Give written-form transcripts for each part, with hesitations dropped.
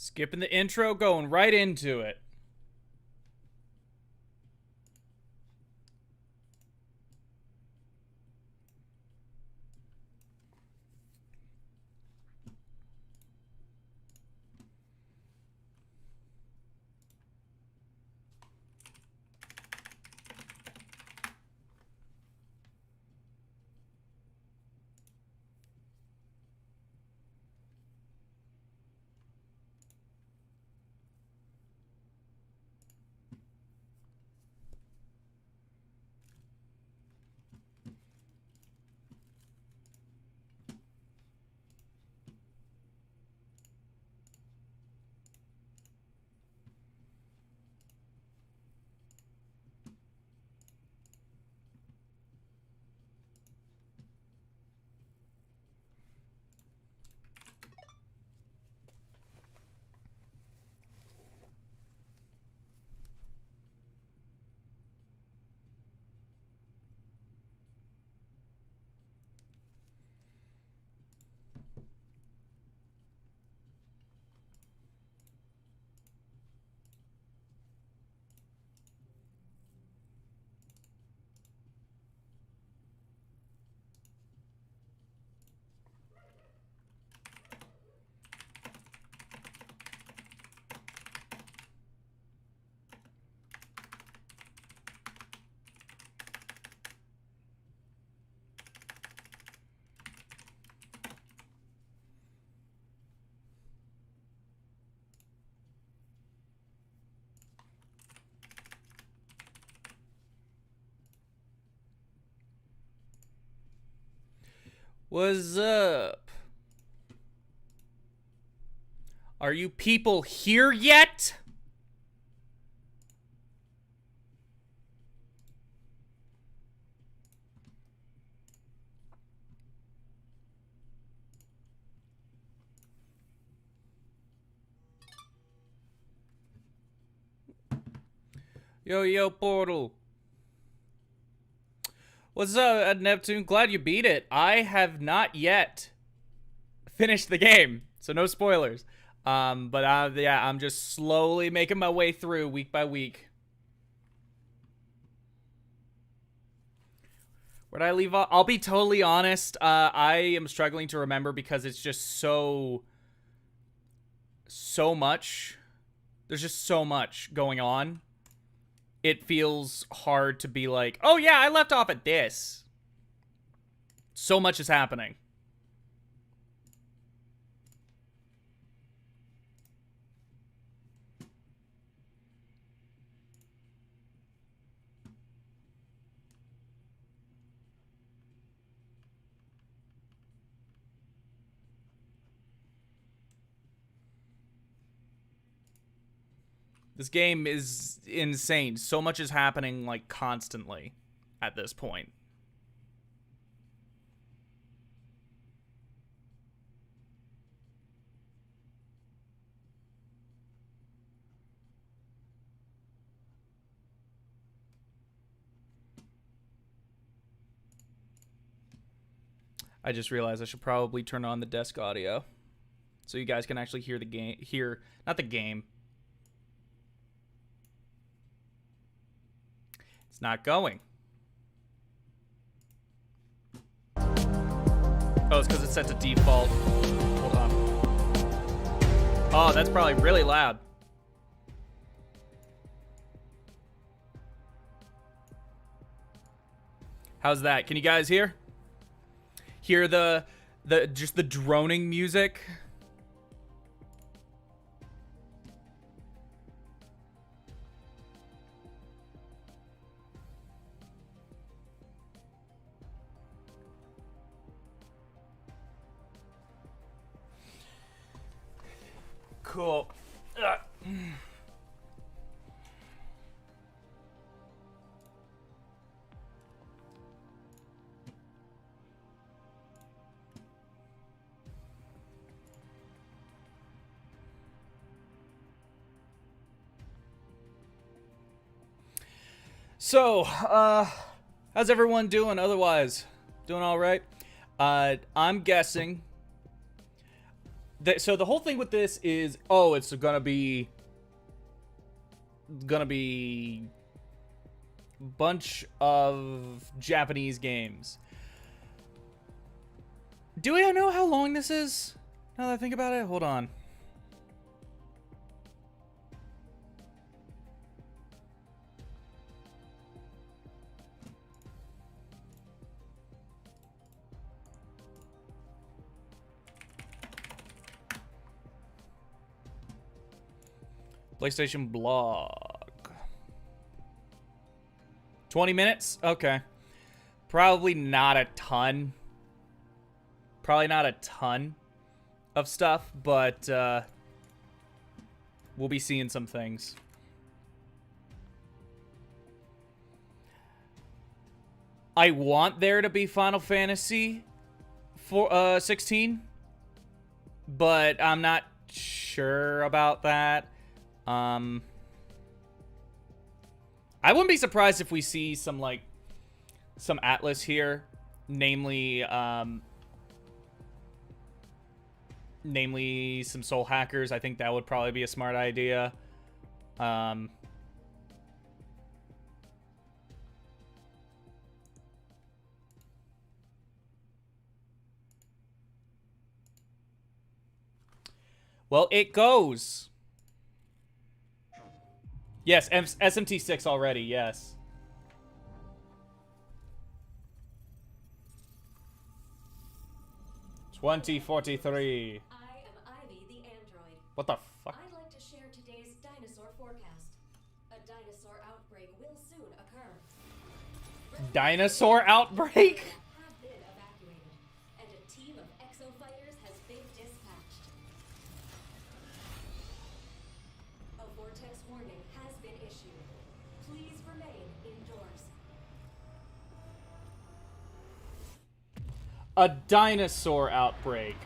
Skipping the intro, going right into it. What's up? Are you people here yet? Yo, Portal. What's up, Neptune? Glad you beat it. I have not yet finished the game, so no spoilers. Yeah, I'm just slowly making my way through week by week. Where'd I leave off? I'll be totally honest. I am struggling to remember because it's just so much. There's just so much going on. It feels hard to be like, oh yeah, I left off at this. So much is happening. This game is insane. So much is happening, like, constantly at this point. I just realized I should probably turn on the desk audio so you guys can actually hear the game. Not the game. It's not going. Oh, it's because it's set to default. Hold on. Oh, that's probably really loud. How's that? Can you guys hear? Hear just the droning music? Cool. So, how's everyone doing otherwise? Doing all right? I'm guessing So the whole thing with this is, oh, it's gonna be bunch of Japanese games. Do we know how long this is? Now that I think about it, hold on. PlayStation blog. 20 minutes? Okay. Probably not a ton. Probably not a ton of stuff, but we'll be seeing some things. I want there to be Final Fantasy 16, but I'm not sure about that. I wouldn't be surprised if we see some some Atlas here, namely some Soul Hackers. I think that would probably be a smart idea. Well, it goes. Yes, SMT6 already, yes. $20.43. I am Ivy, the android. What the fuck? I'd like to share today's dinosaur forecast. A dinosaur outbreak will soon occur. Dinosaur outbreak? Have been evacuated, and a team of exo-fighters has been dispatched. A vortex warning has been issued. Please remain indoors. A dinosaur outbreak.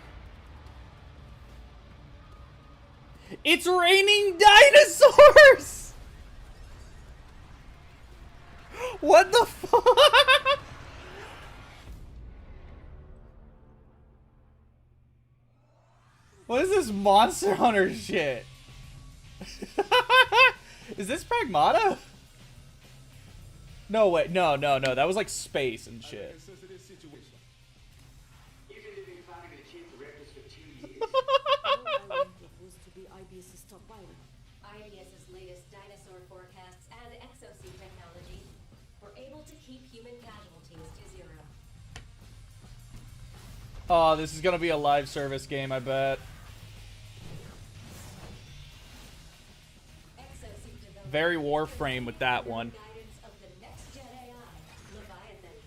It's raining dinosaurs! What the fuck? What is this Monster Hunter shit? Is this Pragmata? No, wait. No. That was like space and shit. Aegis' latest dinosaur forecasts and exosuit technology were able to keep human casualties to 0. Oh, this is gonna be a live service game, I bet. Very Warframe with that one. Guidance of the next gen AI, Leviathan.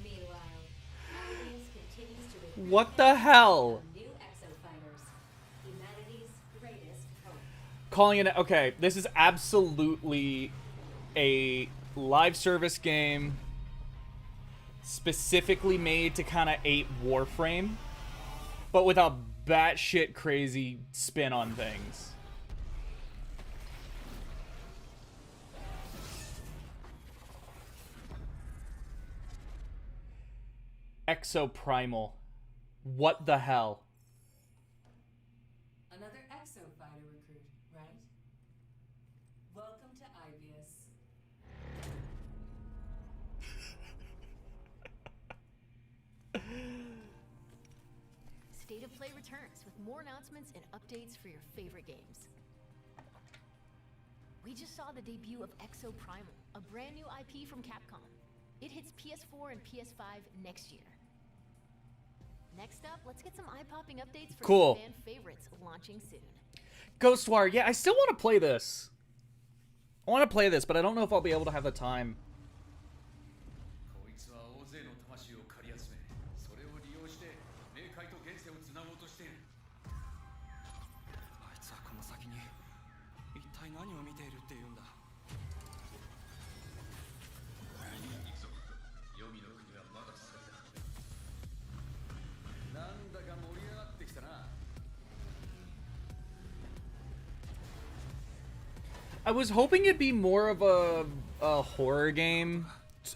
Meanwhile, Aegis continues to recruit What the hell? new exo-fighters, humanity's greatest hope. Calling it. Okay, this is absolutely a live service game specifically made to kind of ape Warframe, but with a batshit crazy spin on things. Exoprimal. What the hell? Another exo-fighter recruit, right? Welcome to Aegis. State of Play returns with more announcements and updates for your favorite games. We just saw the debut of Exoprimal, a brand new IP from Capcom. It hits PS4 and PS5 next year. Next up, let's get some eye-popping updates for Cool. some fan favorites launching soon. Ghostwire. Yeah, I still want to play this. I want to play this, but I don't know if I'll be able to have the time. こいつは大勢の魂を借り集め、それを利用して冥界と現世をつなごうとしている。あいつはこの先に一体何を見ているっていうんだ。黄泉の国はまだ先だ。なんだか盛り上がってきたな。I was hoping it'd be more of a horror game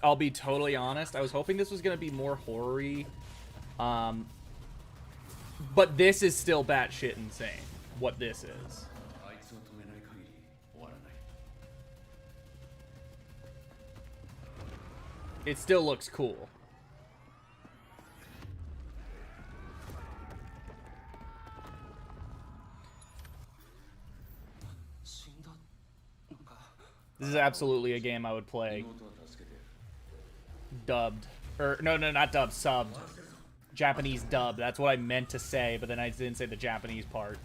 I'll be totally honest. I was hoping this was gonna be more horror-y. But this is still batshit insane. What this is. あいつを止めない限り終わらない。 It still looks cool. 死んだのか。 This is absolutely a game I would play 妹は助けてやる。 dubbed. Or, no, not dubbed, subbed. Japanese dub. That's what I meant to say, but then I didn't say the Japanese part.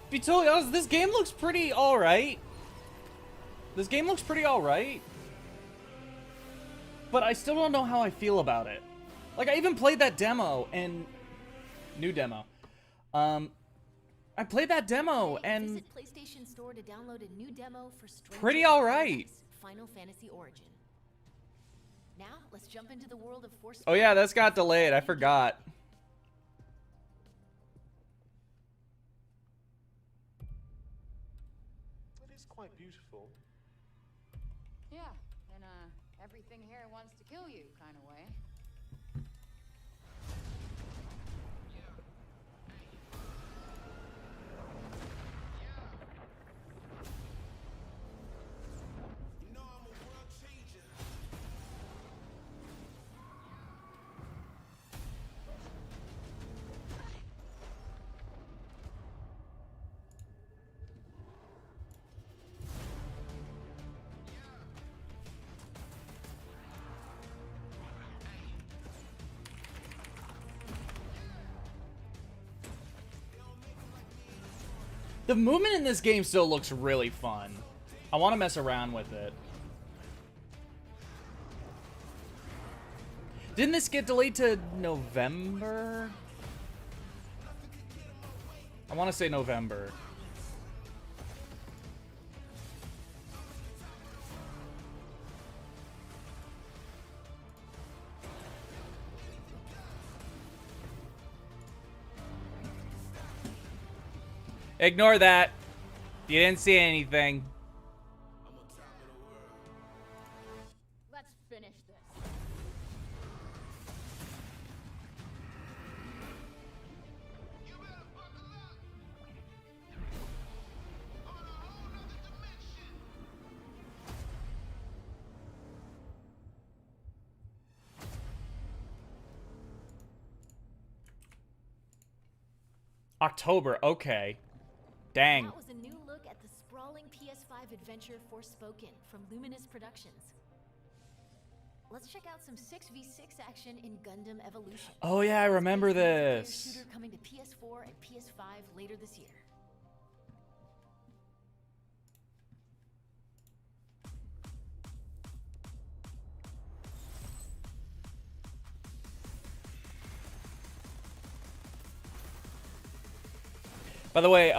Be totally honest, this game looks pretty alright. This game looks pretty alright. But I still don't know how I feel about it. Like, I even played that demo and... New demo. I played that demo and... Visit PlayStation Store to download a new demo for Stranger Pretty alright. Final Fantasy Origin. Now, let's jump into the world of Force. Oh yeah, that's got delayed. I forgot. Quite beautiful. Yeah, in a everything here wants to kill you kind of way. You know I'm a world changer. The movement in this game still looks really fun. I want to mess around with it. Didn't this get delayed to November? I want to say November. Ignore that. You didn't see anything. Let's finish this. October, okay. Dang. That was a new look at the sprawling PS5 adventure Forspoken from Luminous Productions. Let's check out some 6v6 action in Gundam Evolution. Oh yeah, I remember It's a multiplayer this. shooter coming to PS4 and PS5 later this year. By the way,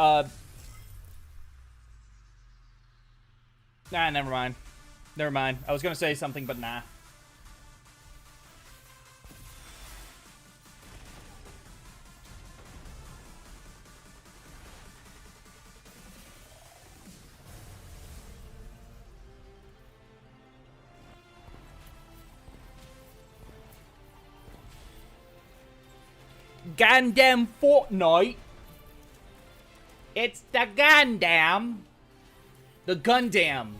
nah, never mind. Never mind. I was gonna say something, but nah. Gundam Fortnite. It's the Gundam. The Gundam.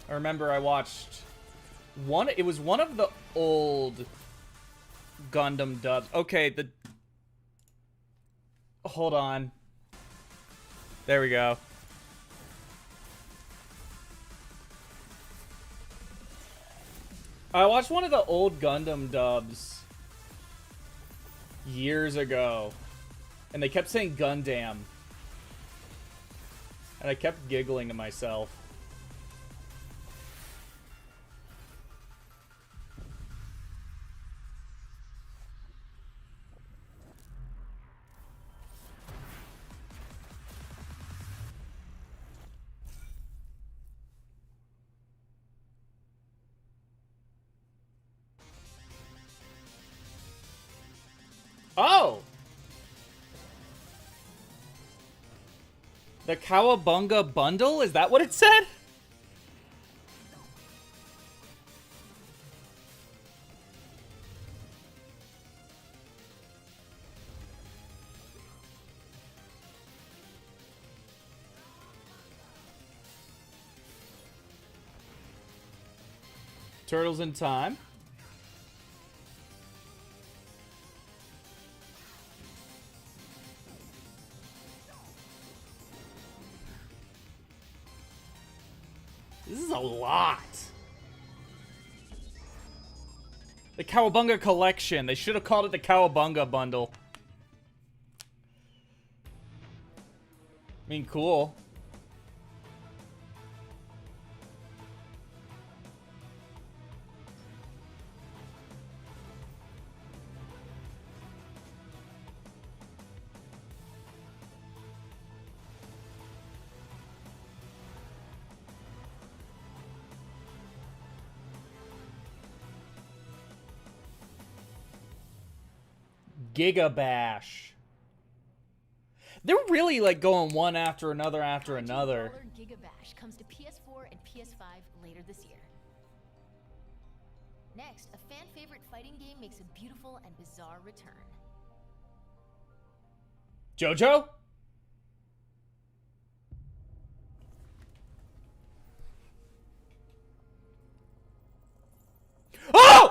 I remember I watched one. It was one of the old Gundam dubs. Okay, hold on. There we go. I watched one of the old Gundam dubs years ago, and they kept saying Gundam. And I kept giggling to myself. Oh! The Cowabunga bundle? Is that what it said? Turtles in Time. This is a lot. The Cowabunga Collection. They should have called it the Cowabunga Bundle. I mean, cool. Giga Bash. They're really like going one after another after another. Giga Bash comes to PS4 and PS5 later this year. Next, a fan favorite fighting game makes a beautiful and bizarre return. JoJo? Oh!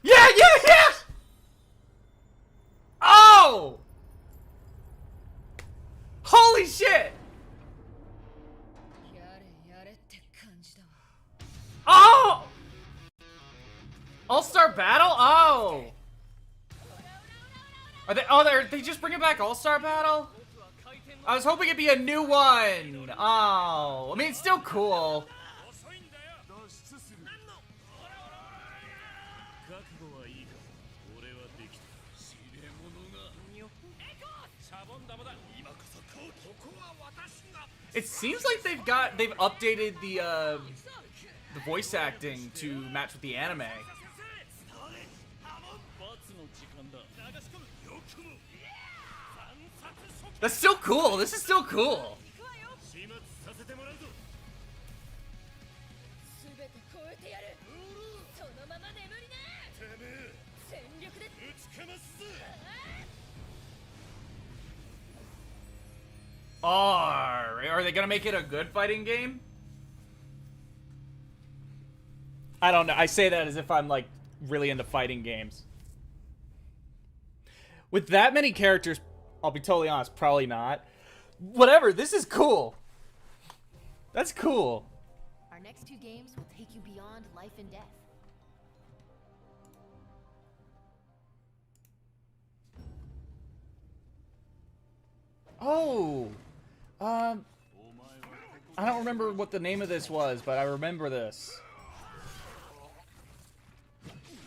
Yeah, yeah, yeah! Oh! Holy shit! Oh! All-Star Battle? Oh! Are they? Oh, they just bringing back All-Star Battle? I was hoping it'd be a new one. Oh, I mean, it's still cool. It seems like they've updated the voice acting to match with the anime. That's still cool. This is still cool. Are they gonna make it a good fighting game? I don't know. I say that as if I'm like really into fighting games. With that many characters, I'll be totally honest, probably not. Whatever, this is cool. That's cool. Our next two games will take you beyond life and death. Oh, I don't remember what the name of this was, but I remember this.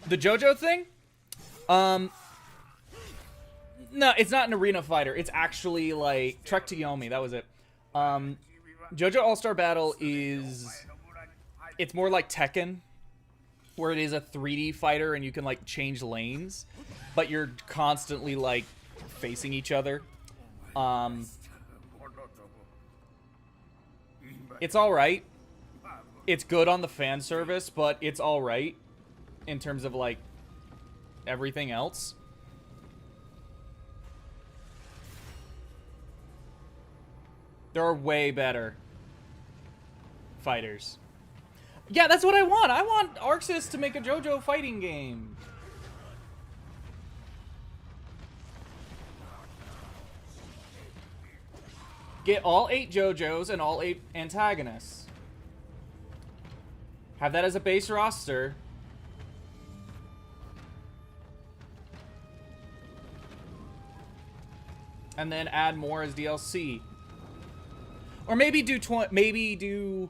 The JoJo thing? No, it's not an arena fighter. It's actually like Trek to Yomi. That was it. JoJo All-Star Battle is... It's more like Tekken, where it is a 3D fighter and you can like change lanes, but you're constantly like facing each other. It's alright. It's good on the fan service, but it's alright in terms of like everything else. There are way better fighters. Yeah, that's what I want. I want Arxis to make a JoJo fighting game. Get all 8 JoJos and all 8 antagonists. Have that as a base roster. And then add more as DLC. Or maybe do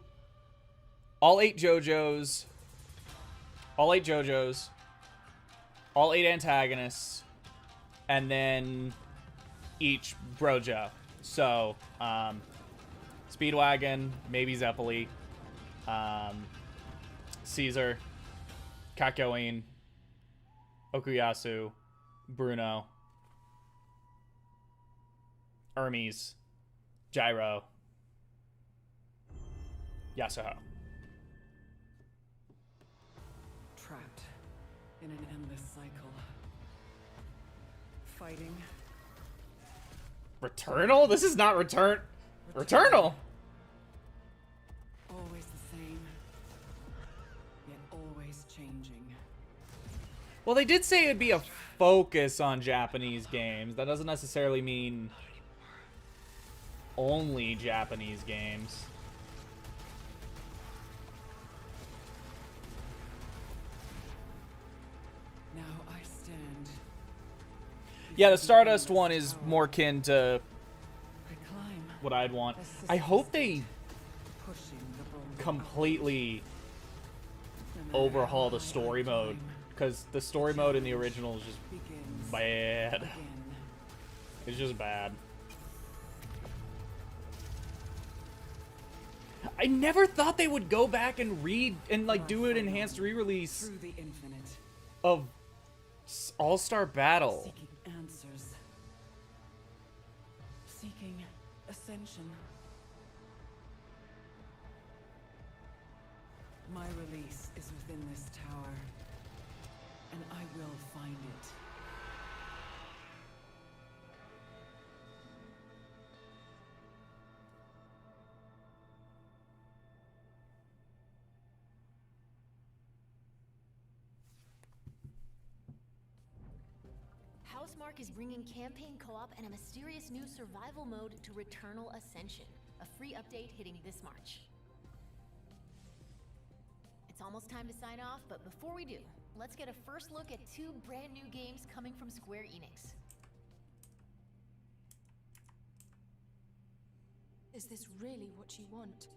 all 8 JoJos, all 8 JoJos, all 8 antagonists, and then each Brojo. So, Speedwagon, maybe Zeppeli, Caesar, Kakyoin, Okuyasu, Bruno, Hermes, Gyro, Yasuho. Trapped in an endless cycle. Fighting. Returnal? This is not Returnal! Always the same. Yet always changing. Well, they did say it'd be a focus on Japanese games. That doesn't necessarily mean only Japanese games. Now I stand. Yeah, the Stardust one is more kin to I climb. what I'd want. I hope they Pushing the boulder completely up. No matter overhaul how the story I mode, climb, because the story mode in the original is just begins bad. again. It's just bad. I never thought they would go back and read and like do an enhanced re-release Through the infinite, of All-Star Battle. seeking answers, seeking ascension. My release is within this tower, and I will find it. Housemarque is bringing campaign co-op and a mysterious new survival mode to Returnal Ascension, a free update hitting this March. It's almost time to sign off, but before we do, let's get a first look at 2 brand new games coming from Square Enix. Is this really what you want?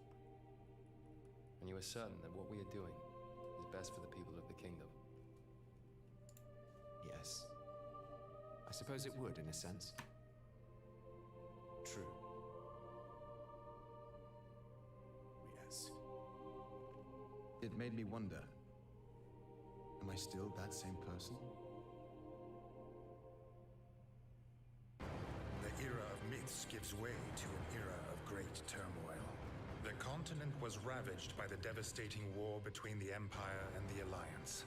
And you are certain that what we are doing is best for the people of the kingdom? Yes. I suppose it would, in a sense. True. Yes. It made me wonder. Am I still that same person? The era of myths gives way to an era of great turmoil. The continent was ravaged by the devastating war between the Empire and the Alliance.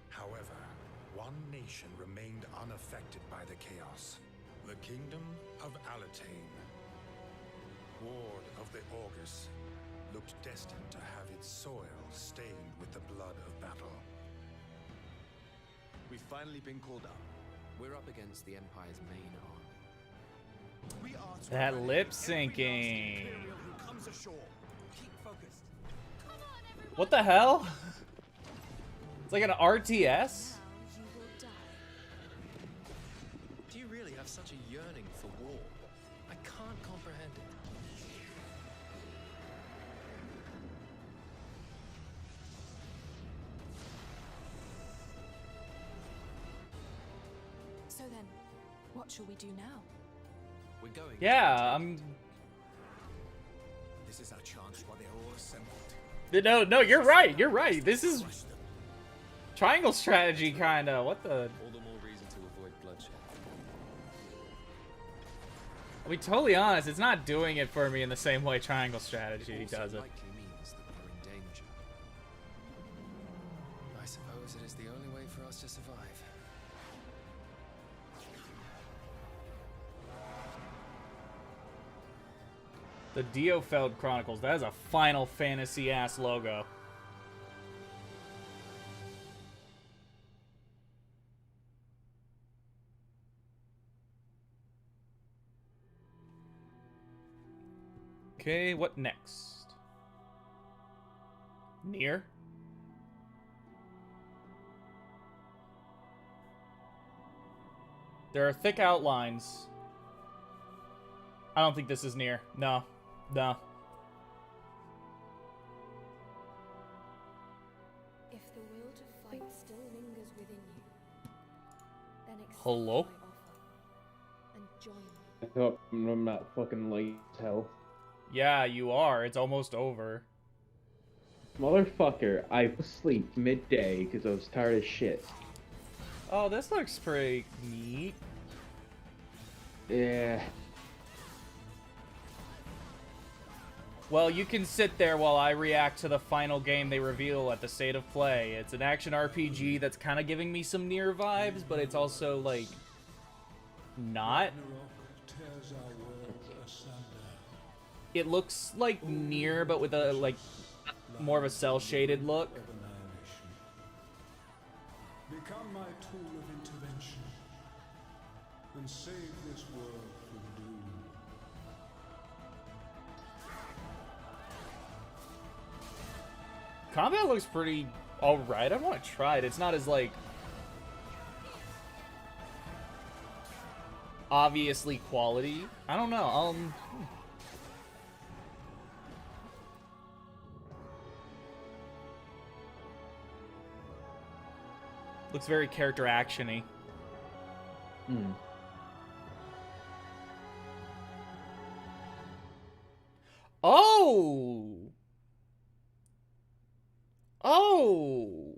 However, one nation remained unaffected by the chaos. The Kingdom of Alatane. Ward of the Aegis, looked destined to have its soil stained with the blood of battle. We've finally been called up. We're up against the Empire's main army. We are to That prevent lip every syncing. nasty Imperial who comes ashore. Keep focused. What the hell? It's like an RTS? Do you really have such a yearning for war? I can't comprehend it. So then, what shall we do now? We're going. Yeah, This is our chance while they're all assembled. no, you're right. You're right. This is triangle strategy, kinda. What the? All the more reason to avoid bloodshed. I'll be totally honest. It's not doing it for me in the same way triangle strategy Also does it. likely means that we're in danger. I suppose it is the only way for us to survive. The Diofeld Chronicles. That is a Final Fantasy ass logo. Okay, what next? Near? There are thick outlines. I don't think this is near. No. No. If the will to fight still lingers within you, then accept Hello? my offer and join me. I thought I'm not fucking late as hell. Yeah, you are. It's almost over. Motherfucker, I fell asleep midday because I was tired as shit. Oh, this looks pretty neat. Yeah. Well, you can sit there while I react to the final game they reveal at the State of Play. It's an action RPG that's kind of giving me some Nier vibes, but it's also, like, not. It looks like Nier, but with a, like, more of a cel-shaded look. Become my tool of intervention and save this world from doom. Combat looks pretty alright. I want to try it. It's not as, like, obviously quality. I don't know. Looks very character action-y. Hmm. Oh! Oh!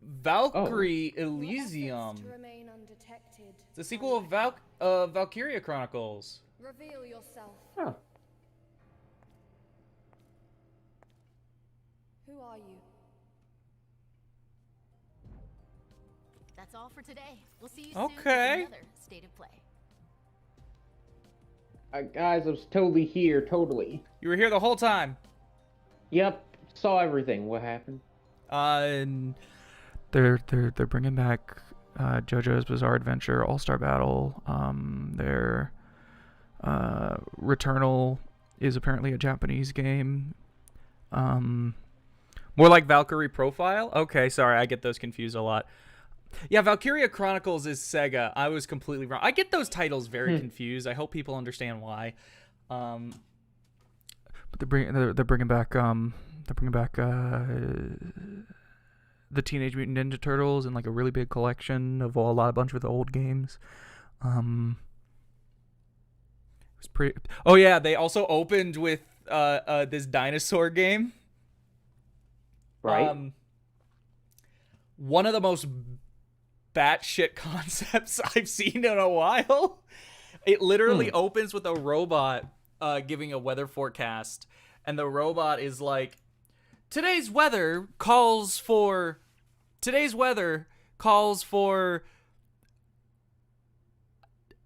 Valkyrie Elysium. It's a sequel of Valkyria Chronicles. Reveal yourself. Huh. Who are you? That's all for today. We'll see you soon with Okay. another State of Play. Guys, I was totally here, totally. You were here the whole time. Yep, saw everything. What happened? And they're bringing back JoJo's Bizarre Adventure All-Star Battle. Their Returnal is apparently a Japanese game. More like Valkyrie Profile. Okay, sorry, I get those confused a lot. Yeah, Valkyria Chronicles is Sega. I was completely wrong. I get those titles very confused. I hope people understand why. But they're bringing back the Teenage Mutant Ninja Turtles in like a really big collection of a bunch of the old games. It was pretty. Oh yeah, they also opened with this dinosaur game. Right. One of the most batshit concepts I've seen in a while. It literally opens with a robot giving a weather forecast, and the robot is like, today's weather calls for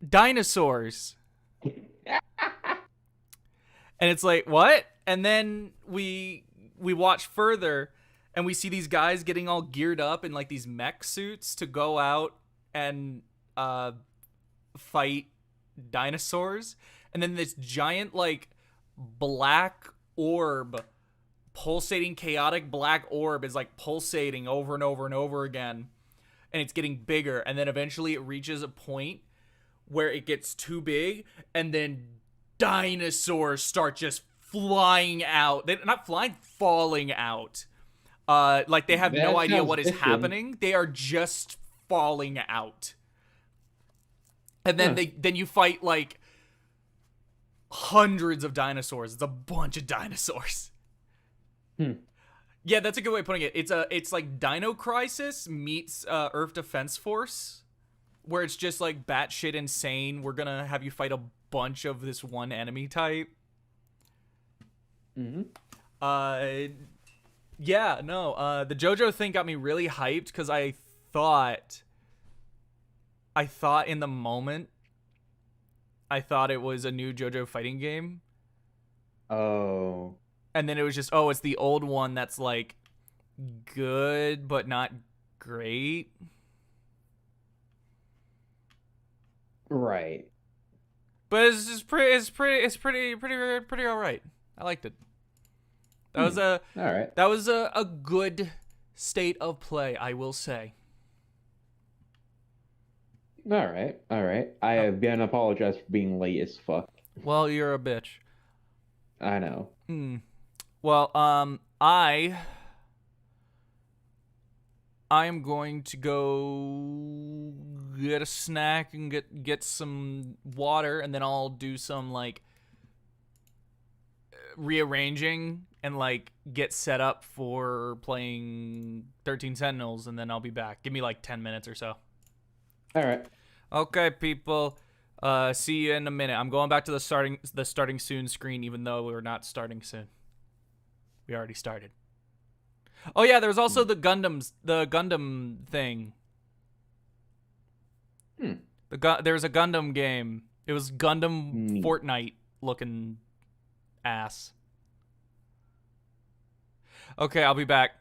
dinosaurs. And it's like, what? And then we watch further, and we see these guys getting all geared up in like these mech suits to go out and fight dinosaurs. And then this giant like black orb, pulsating chaotic black orb, is like pulsating over and over and over again. And it's getting bigger. And then eventually it reaches a point where it gets too big, and then dinosaurs start just flying out. They're not flying, falling out. Like they have no idea what is happening. They are just falling out. And then then you fight like hundreds of dinosaurs. It's a bunch of dinosaurs. Yeah, that's a good way of putting it. It's like Dino Crisis meets Earth Defense Force, where it's just like batshit insane. We're gonna have you fight a bunch of this one enemy type. Yeah, no, the JoJo thing got me really hyped because I thought in the moment, I thought it was a new JoJo fighting game. Oh. And then it was just, oh, it's the old one that's like good, but not great. Right. but it's pretty all right. I liked it. That was all right. That was a good state of play, I will say. All right. I again apologize for being late as fuck. Well, you're a bitch. I know. Well, I am going to go get a snack and get some water, and then I'll do some like rearranging and like get set up for playing 13 Sentinels, and then I'll be back. Give me like 10 minutes or so. All right. Okay, people. See you in a minute. I'm going back to the starting soon screen, even though we're not starting soon. We already started. Oh yeah, there was also the Gundam thing. There was a Gundam game. It was Gundam Fortnite looking ass. Okay, I'll be back.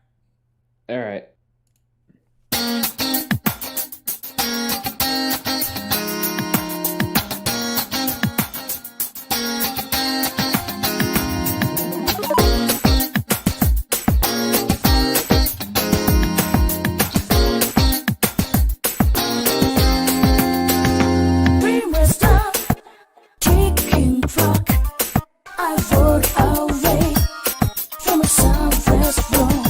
All right. From a southwest room,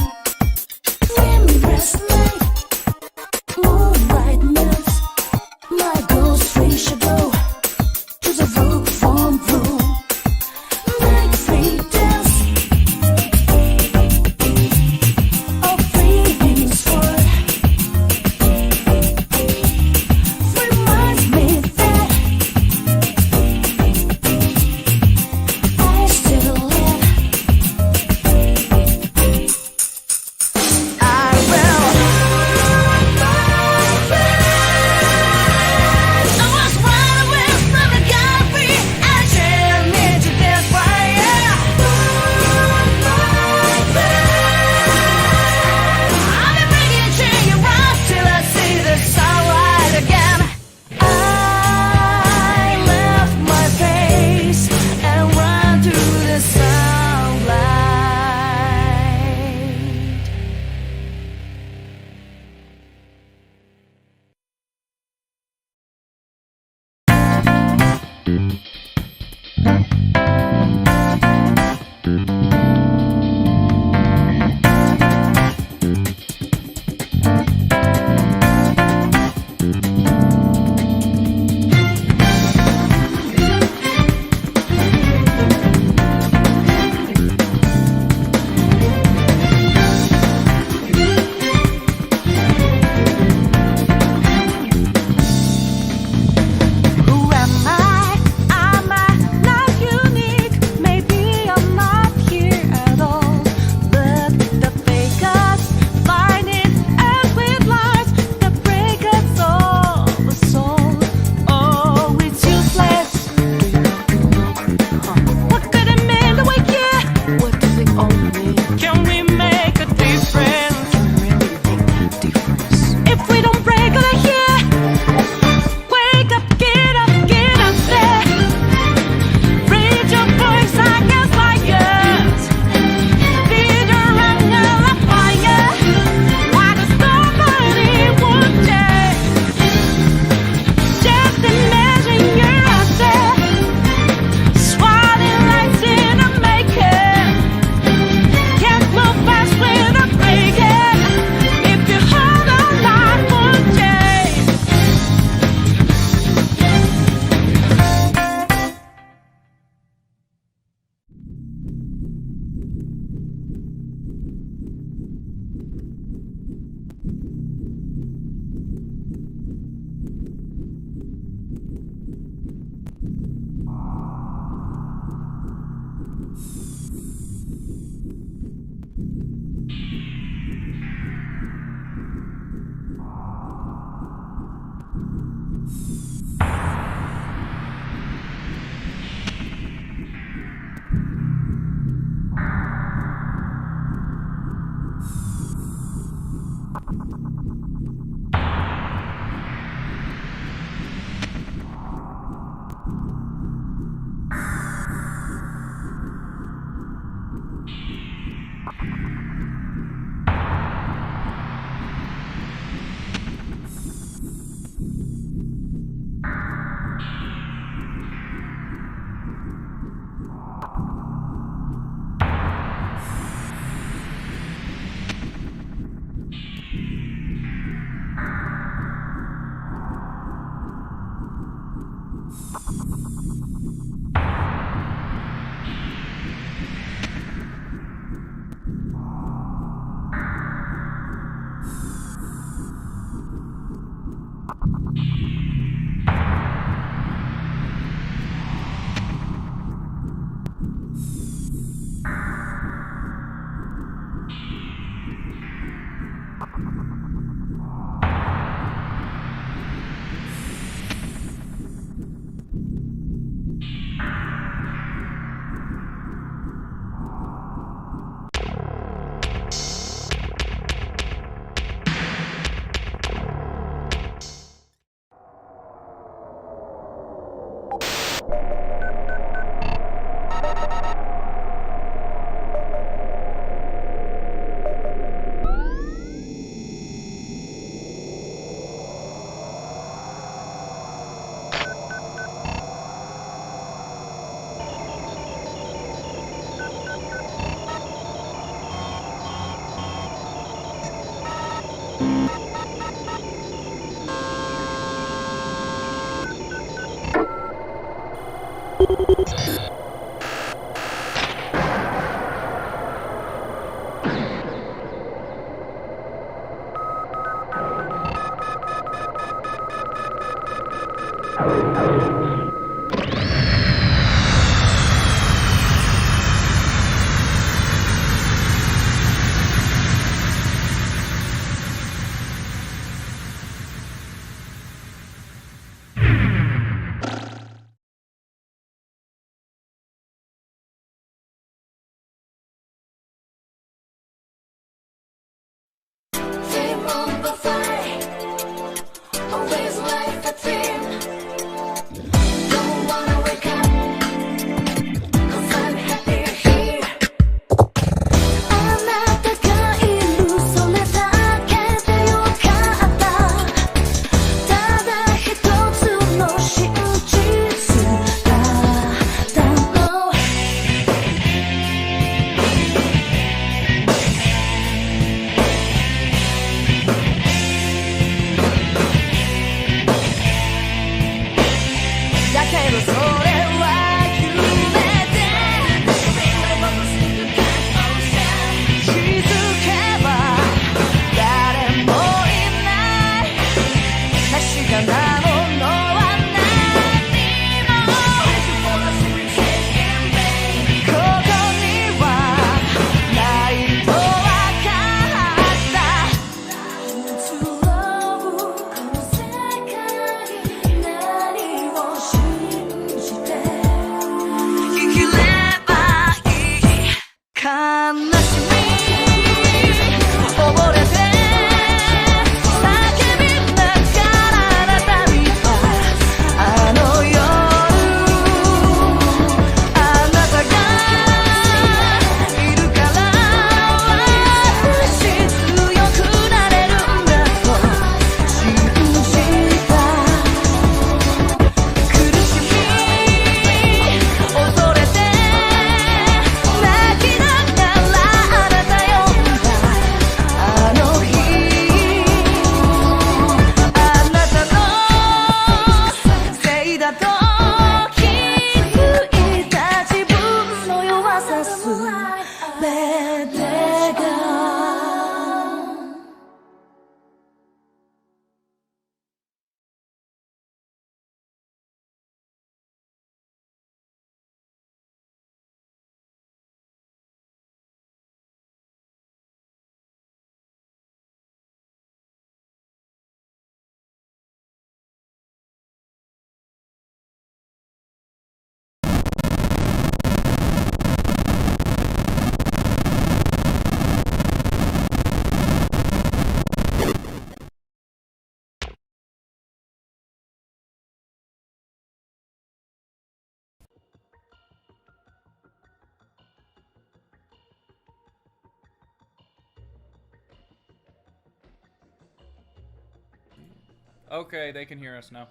Okay, they can hear us now.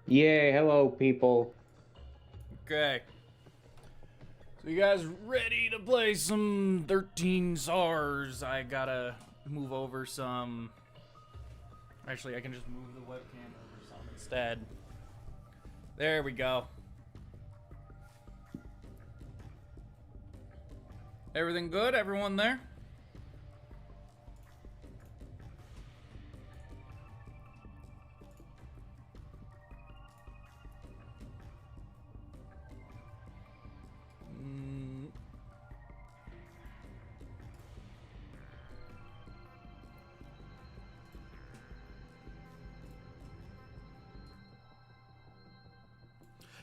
Yay, hello, people. Okay. So you guys ready to play some 13 SARS? I gotta move over some... Actually, I can just move the webcam over some instead. There we go. Everything good? Everyone there?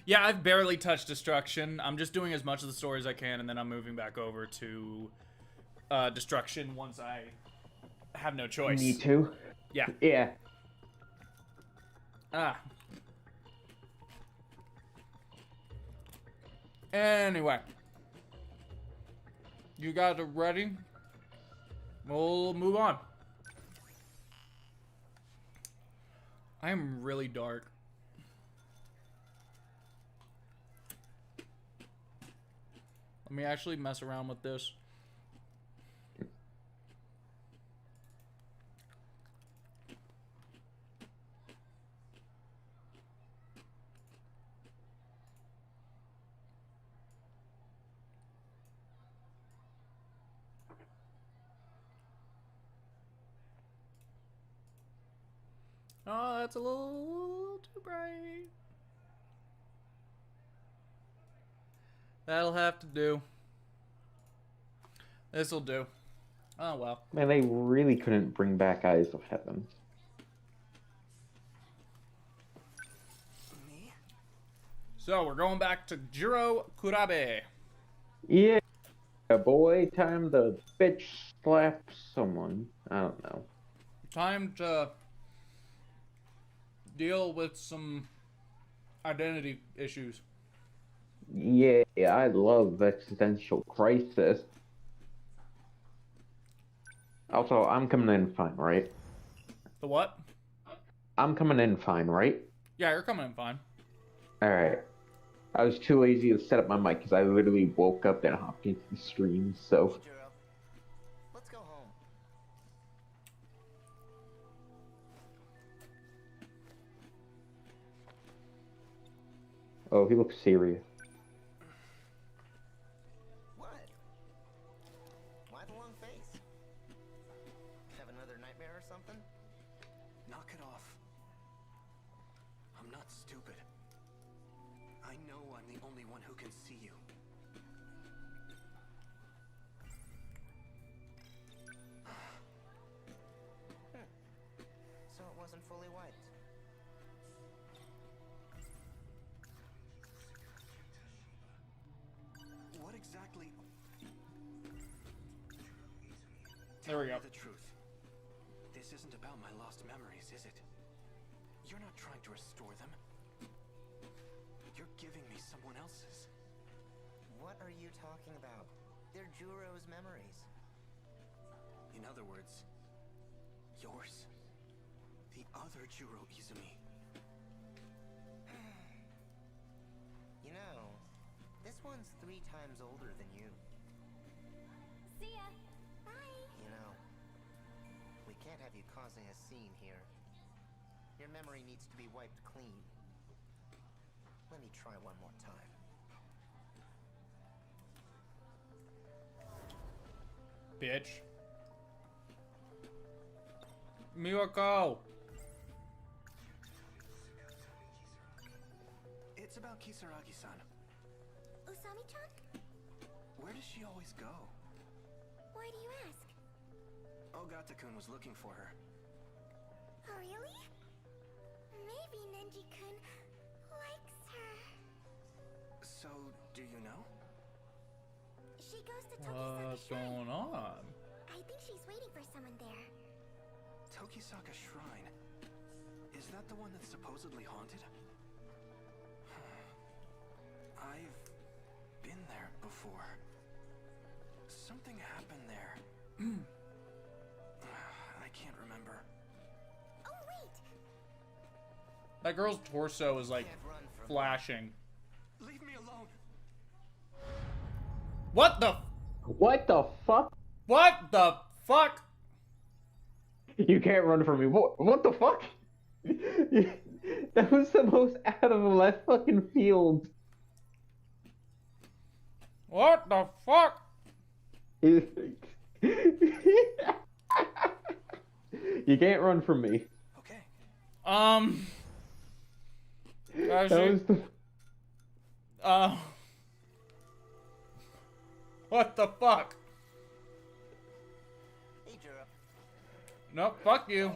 Yeah, I've barely touched Destruction. I'm just doing as much of the story as I can, and then I'm moving back over to Destruction once I have no choice. Me too. Yeah. Yeah. Ah. Anyway. You guys are ready? We'll move on. I am really dark. Let me actually mess around with this. Oh, that's a little too bright. That'll have to do. This'll do. Oh, well. Man, they really couldn't bring back Eyes of Heaven. So, we're going back to Jiro Kurabe. Yeah, boy, time to bitch slap someone. I don't know. Time to deal with some identity issues. Yeah, I love existential crisis. Also, I'm coming in fine, right? The what? I'm coming in fine, right? Yeah, you're coming in fine. Alright. I was too lazy to set up my mic because I literally woke up and hopped into the stream, so... Let's go home. Oh, he looks serious. What? Why the long face? Have another nightmare or something? Knock it off. I'm not stupid. I know I'm the only one who can see you. So it wasn't fully wiped. What exactly? There we go. Tell me the truth. This isn't about my lost memories, is it? You're not trying to restore them. You're giving me someone else's. What are you talking about? They're Juro's memories. In other words, yours. The other Juro Izumi. You know, this one's 3 times older than you. See ya. Bye. You know, we can't have you causing a scene here. Your memory needs to be wiped clean. Let me try one more time. Bitch. Miwako! It's about Kisaragi-san. Usami-chan? Where does she always go? Why do you ask? Ogata-kun was looking for her. Oh, really? Maybe Nenji-kun likes her. So, do you know? She goes to Tokisaka What's Shrine. going on? I think she's waiting for someone there. Tokisaka Shrine? Is that the one that's supposedly haunted? I've been there before. Something happened there. I can't remember. Oh, wait! That girl's torso is like flashing. Leave me alone. What the? What the fuck? What the fuck? You can't run from me. What the fuck? That was the most out of the left fucking field. What the fuck? You can't run from me. That was the... What the fuck? Hey, Jura. Nope, fuck you.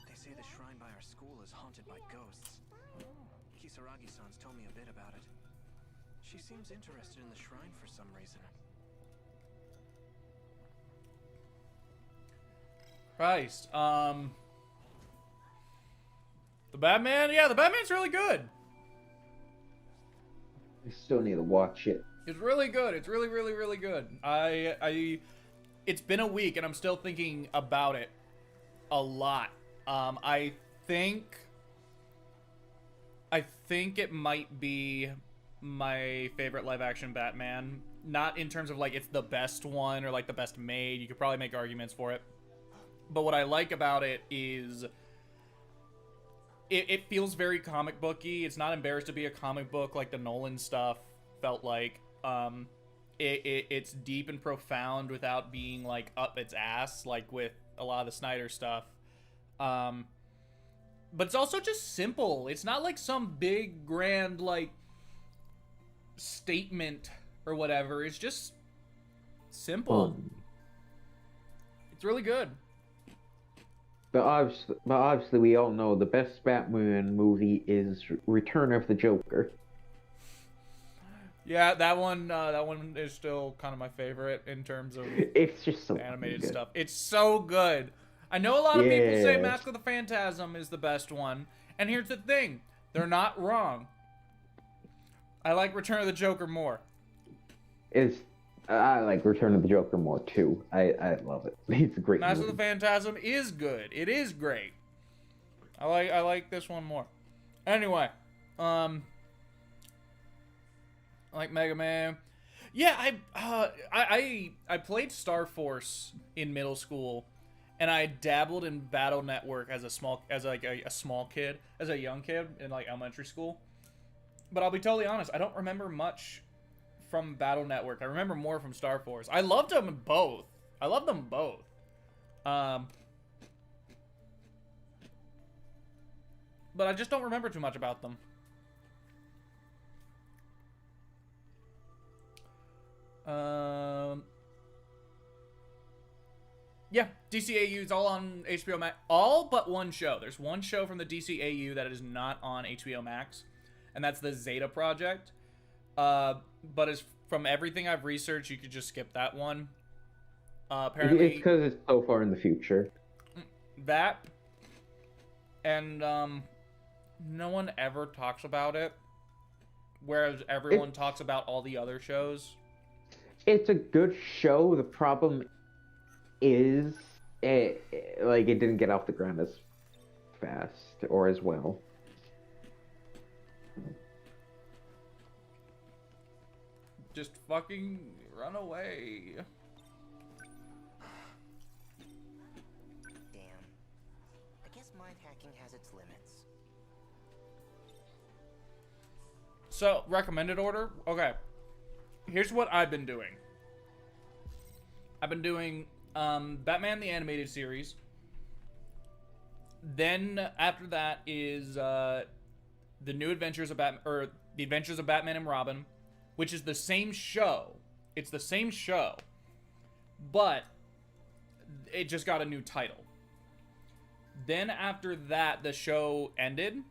They say the shrine by our school is haunted by ghosts. Kisaragi-san's told me a bit about it. She seems interested in the shrine for some reason. Christ. The Batman? Yeah, the Batman's really good. I still need to watch it. It's really good. It's really, really, really good. It's been a week and I'm still thinking about it a lot. I think it might be my favorite live action Batman. Not in terms of like it's the best one or like the best made. You could probably make arguments for it. But what I like about it is it feels very comic booky. It's not embarrassed to be a comic book like the Nolan stuff felt like. It's deep and profound without being like up its ass like with a lot of the Snyder stuff. But it's also just simple. It's not like some big grand like statement or whatever. It's just simple. It's really good. But obviously, we all know the best Batman movie is Return of the Joker. Yeah, that one is still kind of my favorite in terms of it's just so animated good. stuff. It's so good. I know a lot of people say Mask of the Phantasm is the best one, and here's the thing: they're not wrong. I like Return of the Joker more. I like Return of the Joker more too. I love it. It's a great Mask movie. of the Phantasm is good. It is great. I like this one more. Anyway, I like Mega Man. Yeah, I played Star Force in middle school, and I dabbled in Battle Network as a small kid, as a young kid in like elementary school. But I'll be totally honest, I don't remember much from Battle Network. I remember more from Star Force. I loved them both. But I just don't remember too much about them. Yeah, DCAU is all on HBO Max. All but one show. There's one show from the DCAU that is not on HBO Max, and that's the Zeta Project. But as from everything I've researched, you could just skip that one. Apparently, it's because it's so far in the future. That, and no one ever talks about it, whereas everyone talks about all the other shows. It's a good show. The problem is, it didn't get off the ground as fast or as well. Just fucking run away. Damn. I guess mind hacking has its limits. So, recommended order? Okay. Here's what I've been doing. I've been doing Batman the Animated Series. Then, after that is The New Adventures of Batman, or The Adventures of Batman and Robin, which is the same show. It's the same show, but it just got a new title. Then after that, the show ended.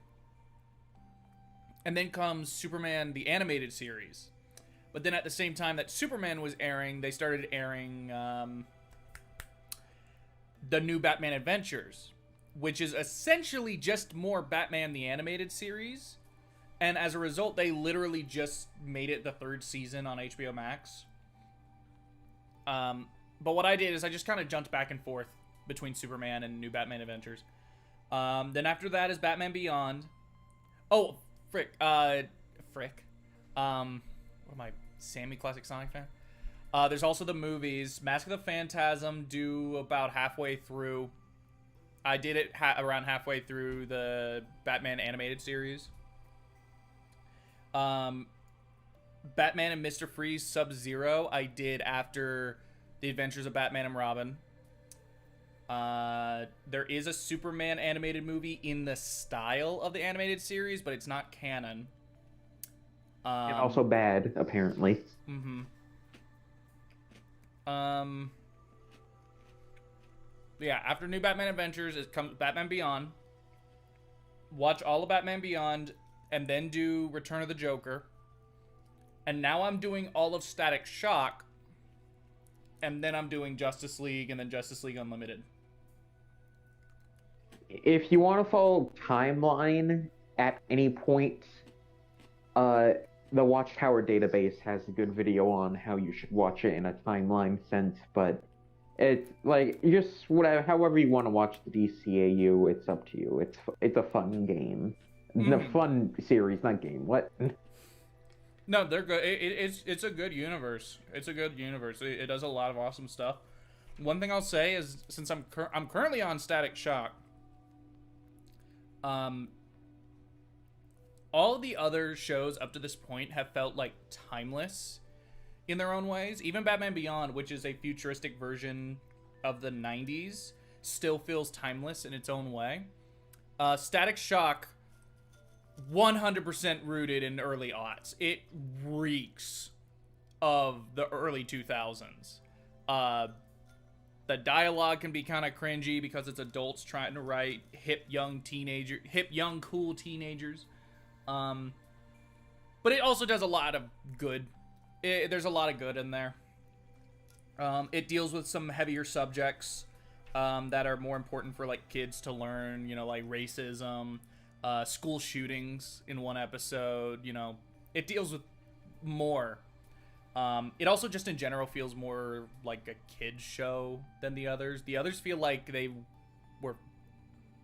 And then comes Superman the Animated Series. But then at the same time that Superman was airing, they started airing the new Batman Adventures, which is essentially just more Batman the Animated Series. And as a result, they literally just made it the 3rd season on HBO Max. But what I did is I just kind of jumped back and forth between Superman and New Batman Adventures. Then after that is Batman Beyond. Oh, frick. What am I, Sammy Classic Sonic fan? There's also the movies. Mask of the Phantasm, due about halfway through. I did it around halfway through the Batman animated series. Batman and Mr. Freeze Sub-Zero I did after The Adventures of Batman and Robin. There is a Superman animated movie in the style of the animated series, but it's not canon. And also bad, apparently. Yeah, after New Batman Adventures, it comes Batman Beyond. Watch all of Batman Beyond, and then do Return of the Joker. And now I'm doing all of Static Shock, and then I'm doing Justice League, and then Justice League Unlimited. If you want to follow timeline at any point, the Watchtower database has a good video on how you should watch it in a timeline sense, but it's like just whatever, however you want to watch the DCAU, it's up to you. It's a fun game, a fun series, not game. What? No, they're good. It's a good universe. It's a good universe. It does a lot of awesome stuff. One thing I'll say is, since I'm currently on Static Shock, all the other shows up to this point have felt like timeless in their own ways. Even Batman Beyond, which is a futuristic version of the 90s, still feels timeless in its own way. Static Shock, 100% rooted in early aughts. It reeks of the early 2000s. The dialogue can be kind of cringy because it's adults trying to write hip, young, cool teenagers. But it also does a lot of good. There's a lot of good in there. It deals with some heavier subjects that are more important for like kids to learn, you know, like racism, school shootings in one episode, you know. It deals with more. It also just in general feels more like a kid's show than the others. The others feel like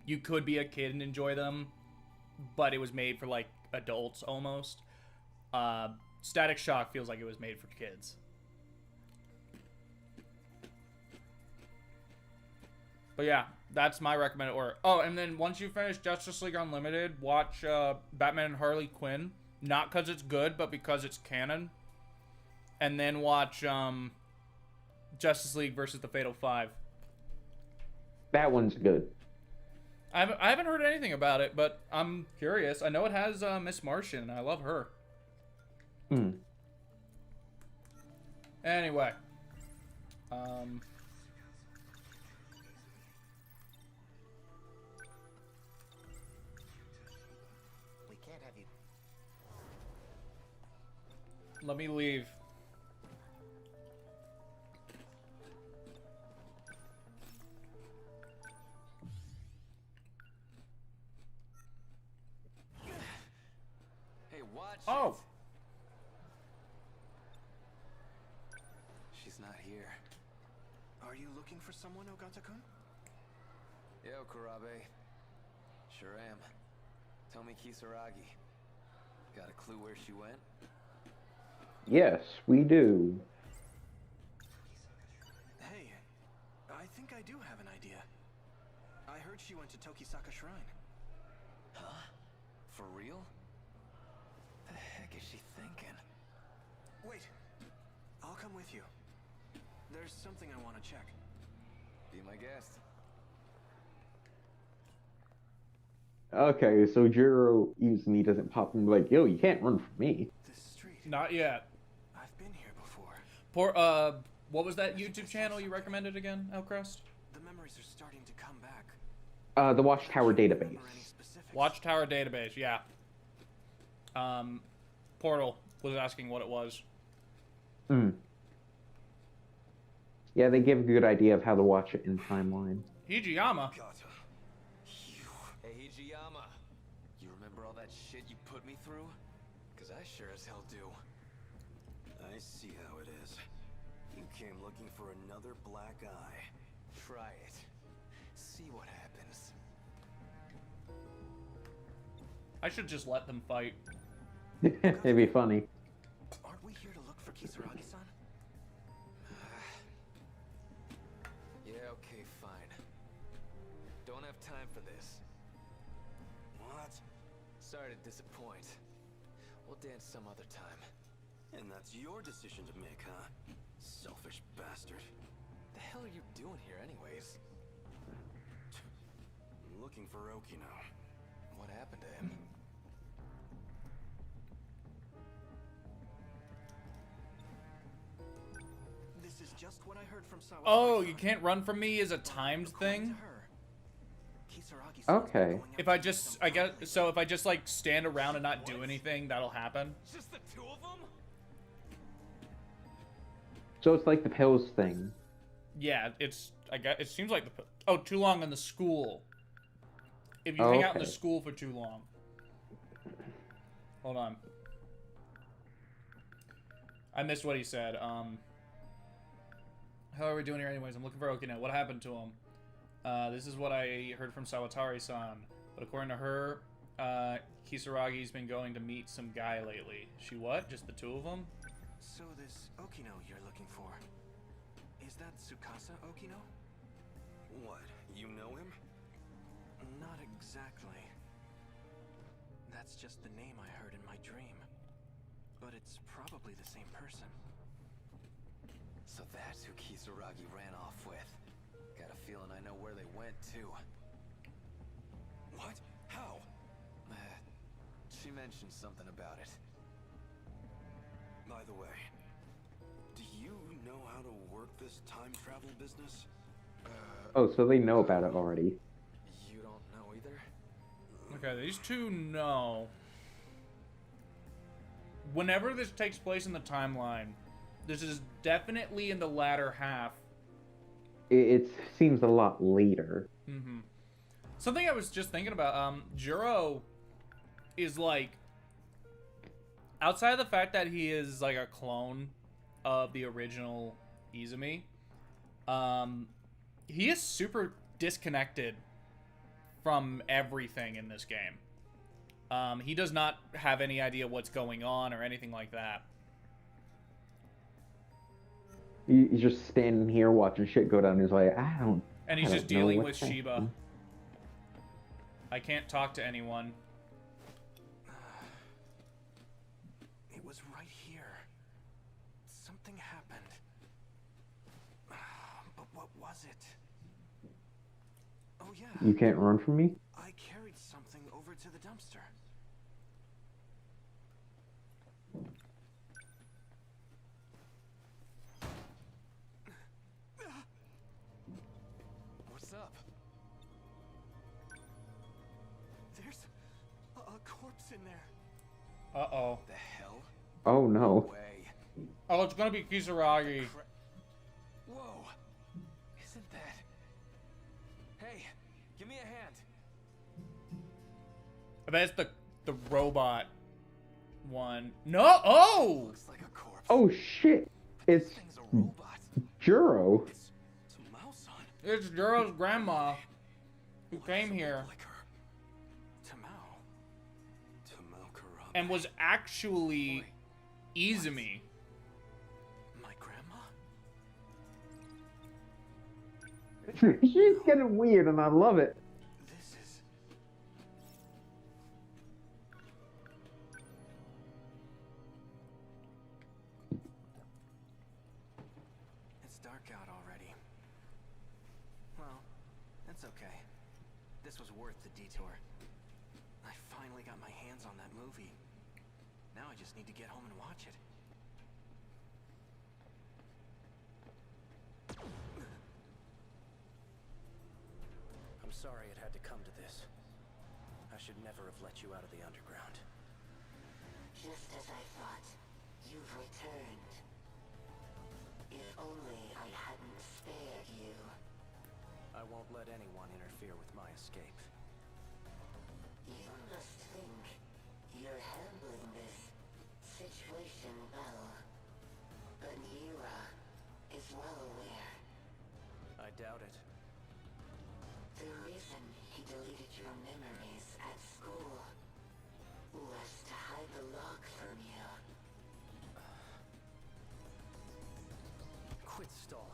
you could be a kid and enjoy them, but it was made for like adults almost. Static Shock feels like it was made for kids. But yeah, that's my recommended order. Oh, and then once you finish Justice League Unlimited, watch Batman and Harley Quinn. Not because it's good, but because it's canon. And then watch Justice League versus the Fatal Five. That one's good. I haven't heard anything about it, but I'm curious. I know it has Miss Martian, and I love her. Anyway. We can't have you. Let me leave. Hey, watch Oh! it. She's not here. Are you looking for someone, Ogata-kun? Yo, Kurabe. Sure am. Tomi Kisaragi. Got a clue where she went? Yes, we do. Hey, I think I do have an idea. I heard she went to Tokisaka Shrine. Huh? For real? The heck is she thinking? Wait, I'll come with you. There's something I want to check. Be my guest. Okay, so Jiro Uzumi doesn't pop and be like, yo, you can't run from me. This street. Not yet. I've been here before. What was that YouTube channel you recommended again, Elcrest? The memories are starting to come back. The Watchtower database. Watchtower database, yeah. Portal was asking what it was. Yeah, they give a good idea of how to watch it in timeline. Hijiyama. Hey, Hijiyama. You remember all that shit you put me through? Cause I sure as hell do. I see how it is. You came looking for another black eye. Try it. see what happens. I should just let them fight. It'd be funny. Aren't we here to look for Kisaragi-san? Yeah, okay, fine. Don't have time for this. What? Sorry to disappoint. We'll dance some other time. And that's your decision to make, huh? Selfish bastard. The hell are you doing here anyways? I'm looking for Okino. What happened to him? This is just what I heard from Sawatari. Oh, you can't run from me is a timed thing? Okay. If I just, I guess, so if I just like stand around and not do anything, that'll happen? Just the two of them? So it's like the pills thing. Yeah, it's, I guess, it seems like the, oh, too long in the school. If you hang out in the school for too long. Hold on. I missed what he said. How are we doing here anyways? I'm looking for Okino. What happened to him? This is what I heard from Sawatari-san. But according to her, Kisaragi's been going to meet some guy lately. She what? Just the two of them? So this Okino you're looking for, is that Tsukasa Okino? What, you know him? Not exactly. That's just the name I heard in my dream. But it's probably the same person. So that's who Kisaragi ran off with. Got a feeling I know where they went too. What? How? She mentioned something about it. By the way, do you know how to work this time travel business? Oh, so they know about it already. You don't know either? Okay, these two know. Whenever this takes place in the timeline, this is definitely in the latter half. It seems a lot later. Mm-hmm. Something I was just thinking about, Juro is like, outside of the fact that he is like a clone of the original Izumi, he is super disconnected from everything in this game. He does not have any idea what's going on or anything like that. He's just standing here watching shit go down. He's like, I don't. And he's I just don't know dealing with what's Shiba. happening. I can't talk to anyone. It was right here. Something happened. But what was it? Oh yeah. You can't run from me? I carried something over to the dumpster. What's up? There's a corpse in there. Uh-oh. The hell? Oh no. Way. Oh, it's gonna be Kisaragi. Whoa. Isn't that... Hey, give me a hand. I bet it's the robot one. No! Oh! Looks like a corpse. Oh shit! It's Thing's a robot. Juro. It's Juro's grandma who came here Like her. Tamao. Tamao Karabe. and was actually Izumi. My grandma? She's getting weird and I love it. This is... It's dark out already. Well, that's okay. This was worth the detour. I finally got my hands on that movie. Now I just need to get home and watch it. I'm sorry it had to come to this. I should never have let you out of the underground. Just as I thought, you've returned. If only I hadn't spared you. I won't let anyone interfere with my escape. You must think you're handling this situation well. But Yura is well aware. I doubt it. The stall.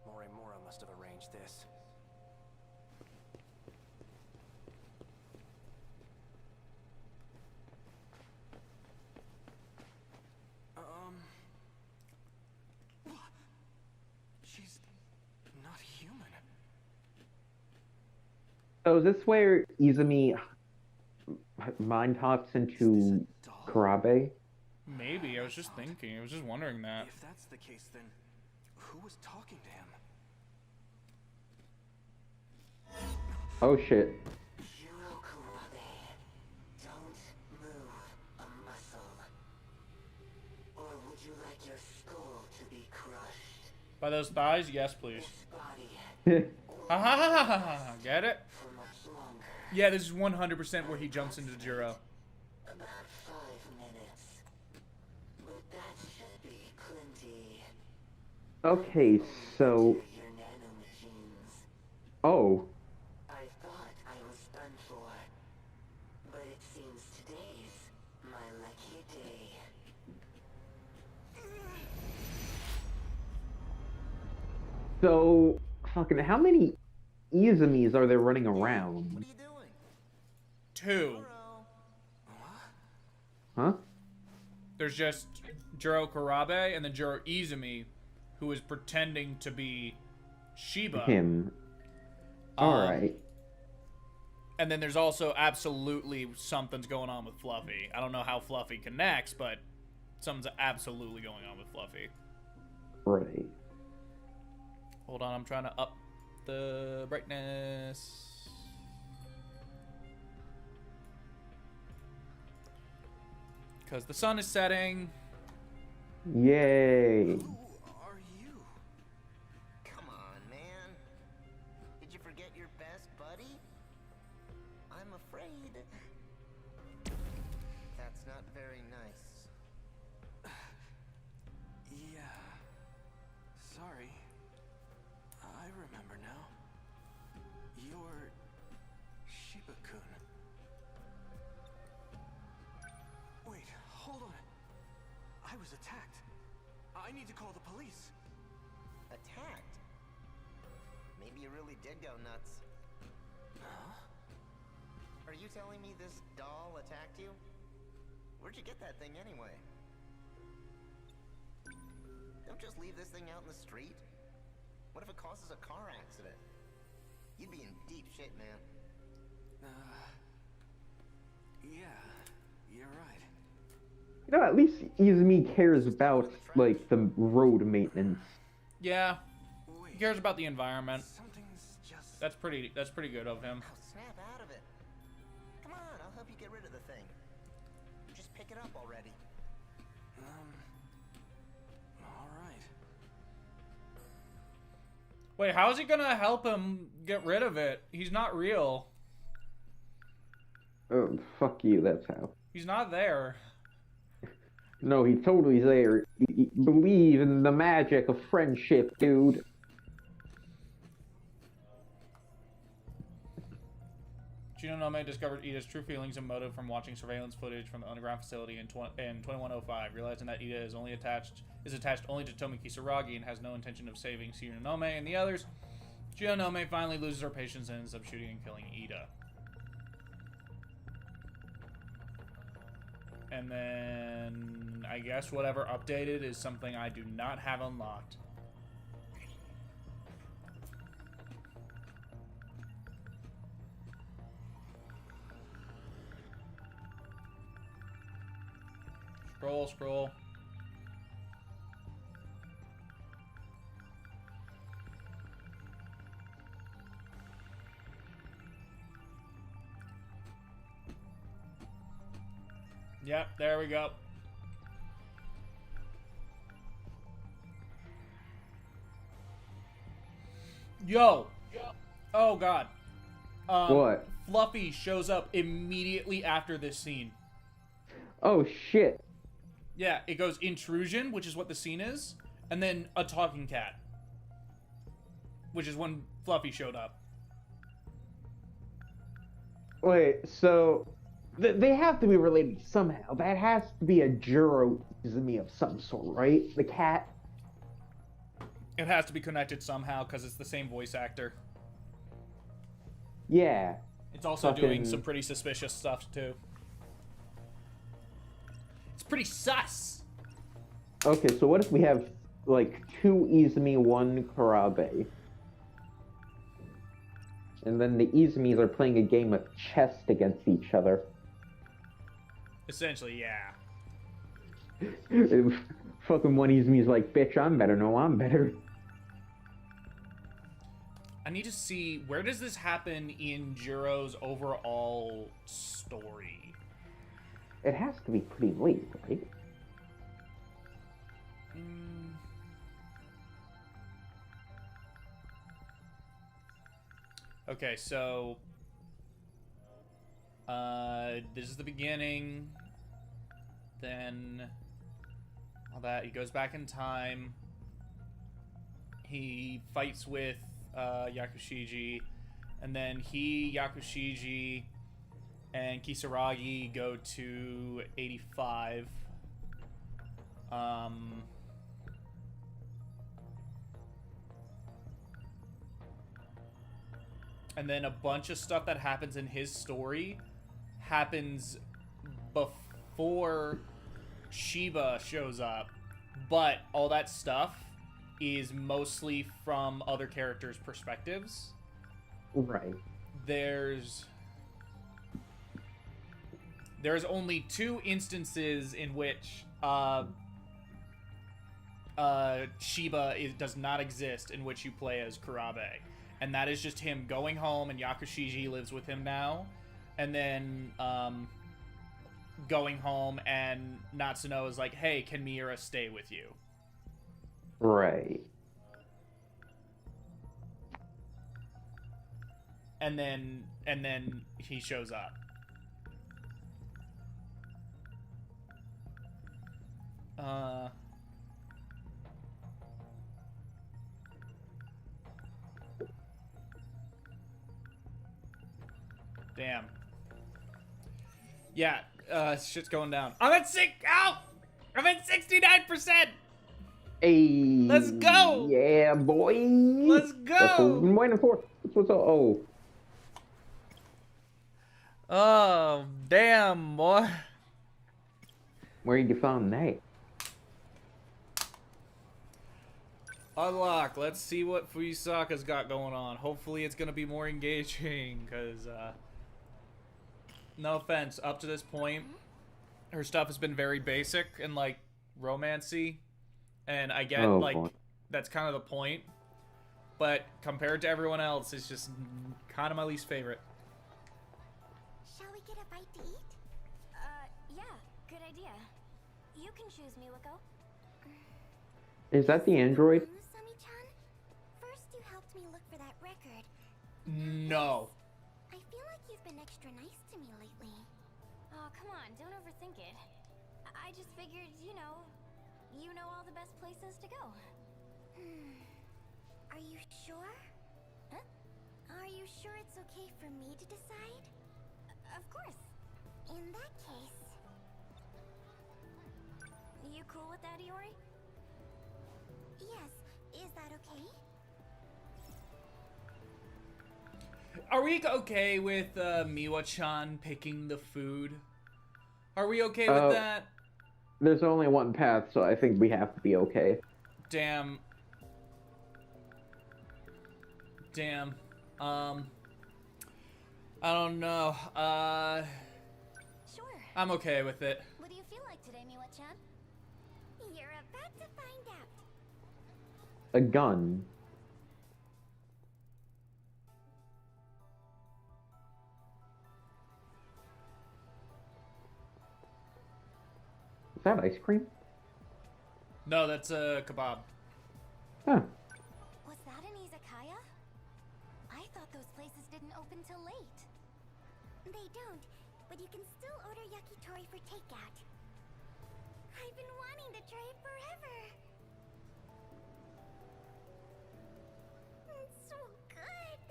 Morimura must have arranged this. She's not human. So is this where Izumi mind hops into Kurabe? Maybe. I was just thinking. I was just wondering that. If that's the case, then who was talking to him? Oh shit. Don't move a muscle. Or would you like your skull to be crushed? By those thighs? Yes, please. Body Ha ha ha ha ha! Get it? for much longer. Yeah, this is 100% where he jumps into Jiro. About 5 minutes. But that should be plenty. Okay, so... Your nanomachines. Oh. I thought I was done for. But it seems today's my lucky day. So... Fucking, how many Izumis are there running around? 2. Huh? There's just Jiro Kurabe and then Jiro Izumi, who is pretending to be Shiba. Him. Alright. And then there's also absolutely something's going on with Fluffy. I don't know how Fluffy connects, but something's absolutely going on with Fluffy. Right. Hold on, I'm trying to up the brightness. Because the sun is setting. Yay. Who are you? Come on, man. Did you forget your best buddy? I'm afraid. That's not very nice. Yeah. Sorry. I remember now. You're Shiba-kun. Wait, hold on. I was attacked. I need to call the police. Attacked? Maybe you really did go nuts. Huh? Are you telling me this doll attacked you? Where'd you get that thing anyway? Don't just leave this thing out in the street. What if it causes a car accident? You'd be in deep shit, man. Yeah, you're right. You know, at least Izumi cares about, like, the road maintenance. Yeah. He cares about the environment. That's pretty good of him. Oh, snap out of it. Come on, I'll help you get rid of the thing. Just pick it up already. Alright. Wait, how is he gonna help him get rid of it? He's not real. Oh, fuck you, that's how. He's not there. No, he totally there. Believe in the magic of friendship, dude. Shinonome discovered Ida's true feelings and motive from watching surveillance footage from the underground facility in 2105, realizing that Ida is attached only to Tomi Kisaragi and has no intention of saving Shinonome and the others. Shinonome finally loses her patience and ends up shooting and killing Ida. And then, I guess whatever updated is something I do not have unlocked. Scroll, scroll. Yep, there we go. Yo! Oh, God. What? Fluffy shows up immediately after this scene. Oh, shit. Yeah, it goes intrusion, which is what the scene is, and then a talking cat, which is when Fluffy showed up. Wait, so... They have to be related somehow. That has to be a Juro Izumi of some sort, right? The cat. It has to be connected somehow because it's the same voice actor. Yeah. It's also doing some pretty suspicious stuff too. It's pretty sus. Okay, so what if we have like 2 Izumi, 1 Kurabe? And then the Izumis are playing a game of chess against each other. Essentially, yeah. Fucking one Izumi's like, bitch, I'm better. No, I'm better. I need to see, where does this happen in Juro's overall story? It has to be pretty late, right? Okay, so this is the beginning. Then all that, he goes back in time. He fights with Yakushiji, and then he, Yakushiji, and Kisaragi go to 85. And then a bunch of stuff that happens in his story happens before Shiba shows up, but all that stuff is mostly from other characters' perspectives. Right. There's only 2 instances in which Shiba does not exist, in which you play as Kurabe. And that is just him going home, and Yakushiji lives with him now. And then going home, and Natsuno is like, hey, can Miura stay with you? Right. And then he shows up. Damn. Yeah, shit's going down. I'm at 69%! Hey. Let's go! Yeah, boy! Let's go! That's what we've been waiting for. That's what's up. Oh. Oh, damn, boy. Where you found that? Unlock. Let's see what Fuyusaka's got going on. Hopefully it's gonna be more engaging, because, no offense, up to this point, her stuff has been very basic and, like, romancy. And I get, boy. That's kind of the point. But compared to everyone else, it's just kind of my least favorite. Shall we get a bite to eat? Yeah, good idea. You can choose, Miwako. Is that the android? Sami-chan, first you helped me look for that record. No. I feel like you've been extra nice to me lately. Oh, come on, don't overthink it. I just figured, you know all the best places to go. Are you sure? Huh? Are you sure it's okay for me to decide? Of course. In that case... You cool with that, Iori? Yes, is that okay? Are we okay with Miwa-chan picking the food? Are we okay with that? There's only one path, so I think we have to be okay. Damn. I don't know. Sure. I'm okay with it. What do you feel like today, Miwa-chan? You're about to find out. A gun. Is that ice cream? No, that's a kebab. Huh. Was that an izakaya? I thought those places didn't open till late. They don't, but you can still order yakitori for takeout. I've been wanting to try it forever. It's so good.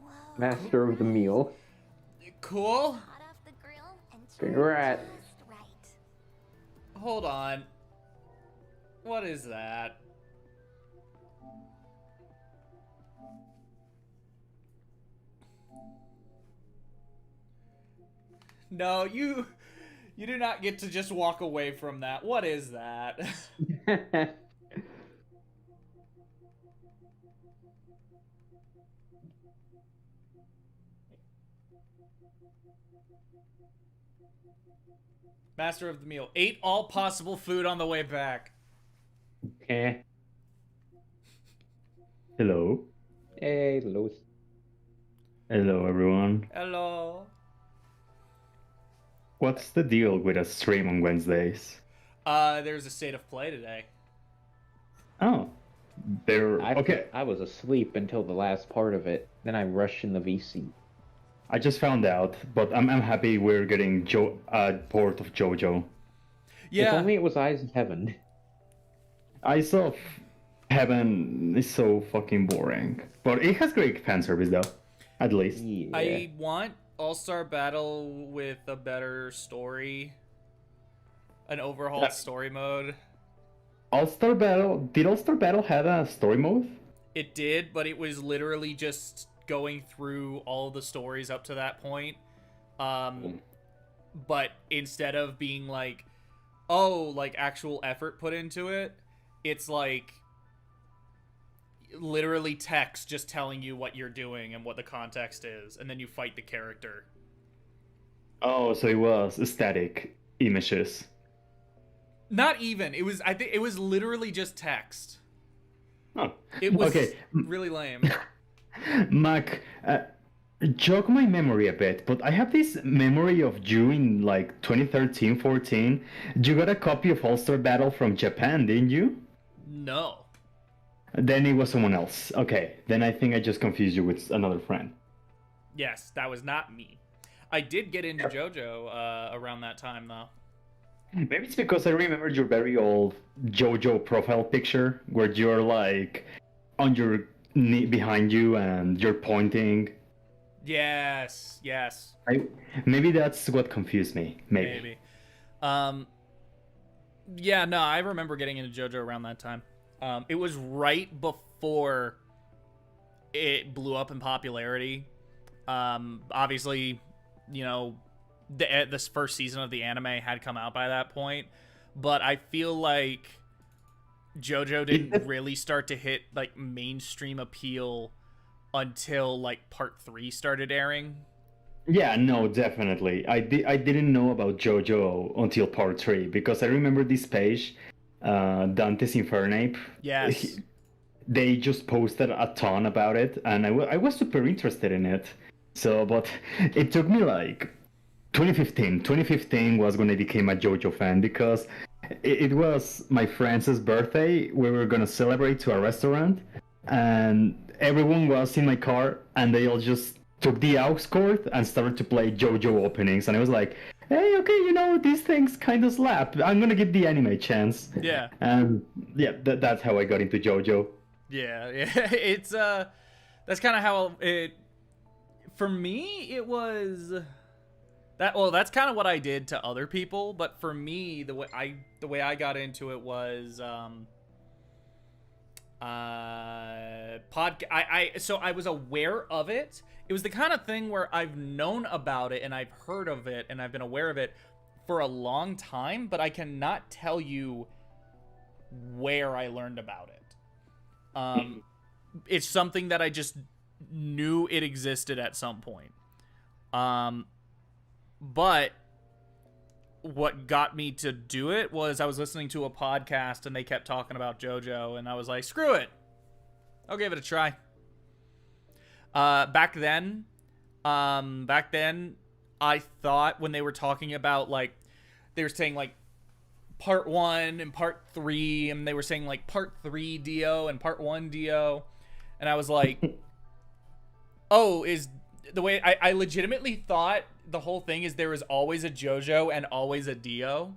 Whoa. Master of the meal. Cool. Hot off the grill and turned Congrats. just right. Hold on. What is that? No, you do not get to just walk away from that. What is that? Master of the meal. Ate all possible food on the way back. Hello. Hey, Los. Hello, everyone. Hello. What's the deal with a stream on Wednesdays? There's a state of play today. Oh. Okay. I was asleep until the last part of it. Then I rushed in the VC. I just found out, but I'm happy we're getting port of JoJo. Yeah. If only it was Eyes of Heaven. Eyes of Heaven is so fucking boring. But it has great fan service though. At least. Yeah. I want All-Star Battle with a better story. An overhauled story mode. All-Star Battle? Did All-Star Battle have a story mode? It did, but it was literally just going through all the stories up to that point. But instead of being like, oh, like actual effort put into it, it's like literally text just telling you what you're doing and what the context is, and then you fight the character. Oh, so it was static images. Not even. It was. I think it was literally just text. Oh. It was okay. really lame. Mac, jog my memory a bit, but I have this memory of you in like 2013, 14. You got a copy of All-Star Battle from Japan, didn't you? No. Then it was someone else. Okay, then I think I just confused you with another friend. Yes, that was not me. I did get into JoJo around that time, though. Maybe it's because I remember your very old JoJo profile picture where you're like on your knee behind you and you're pointing. Yes. Maybe that's what confused me. Maybe. Yeah, no, I remember getting into JoJo around that time. It was right before it blew up in popularity. Obviously, you know, this first season of the anime had come out by that point, but I feel like JoJo didn't really start to hit like mainstream appeal until like part 3 started airing. Yeah, no, definitely. I didn't know about JoJo until part 3 because I remember this page, Dante's Infernape. Yes. They just posted a ton about it, and I was super interested in it. So, but it took me like 2015. 2015 was when I became a JoJo fan because it was my friend's birthday. We were gonna celebrate to a restaurant, and everyone was in my car, and they all just took the aux cord and started to play JoJo openings, and I was like, hey, okay, you know, these things kind of slap. I'm gonna give the anime a chance. Yeah. And yeah, that's how I got into JoJo. Yeah. It's that's kind of how it. For me, it was that. Well, that's kind of what I did to other people, but for me, the way I got into it was so I was aware of it. It was the kind of thing where I've known about it and I've heard of it and I've been aware of it for a long time, but I cannot tell you where I learned about it. It's something that I just knew it existed at some point. But what got me to do it was I was listening to a podcast and they kept talking about JoJo, and I was like, screw it, I'll give it a try. Back then, I thought when they were talking about, like, they were saying like part 1 and part 3, and they were saying like part 3 Dio and part 1 Dio, and I was like, oh, is the way I legitimately thought the whole thing is there was always a JoJo and always a Dio.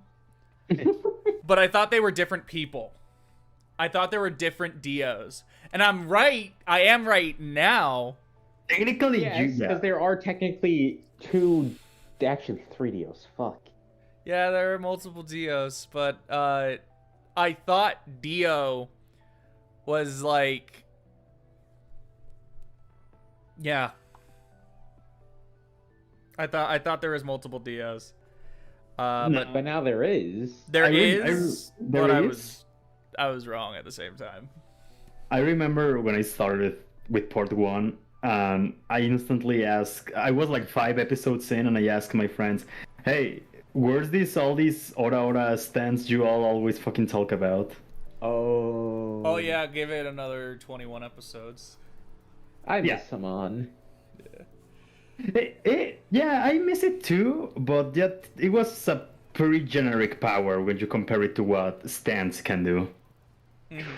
But I thought they were different people. I thought there were different Dios. And I am right now Technically, Yes, because there are technically actually 3 Dios. Fuck. Yeah, there are multiple Dios, but I thought Dio was like, yeah. I thought there was multiple Dios. No, but now there is. There is, but I is. was wrong at the same time. I remember when I started with part 1, and I instantly asked. I was like 5 episodes in, and I asked my friends, "Hey, where's all these Ora stands you all always fucking talk about?" Oh yeah, give it another 21 episodes. I miss some on. Yeah, I miss it too, but yet it was a pretty generic power when you compare it to what stands can do.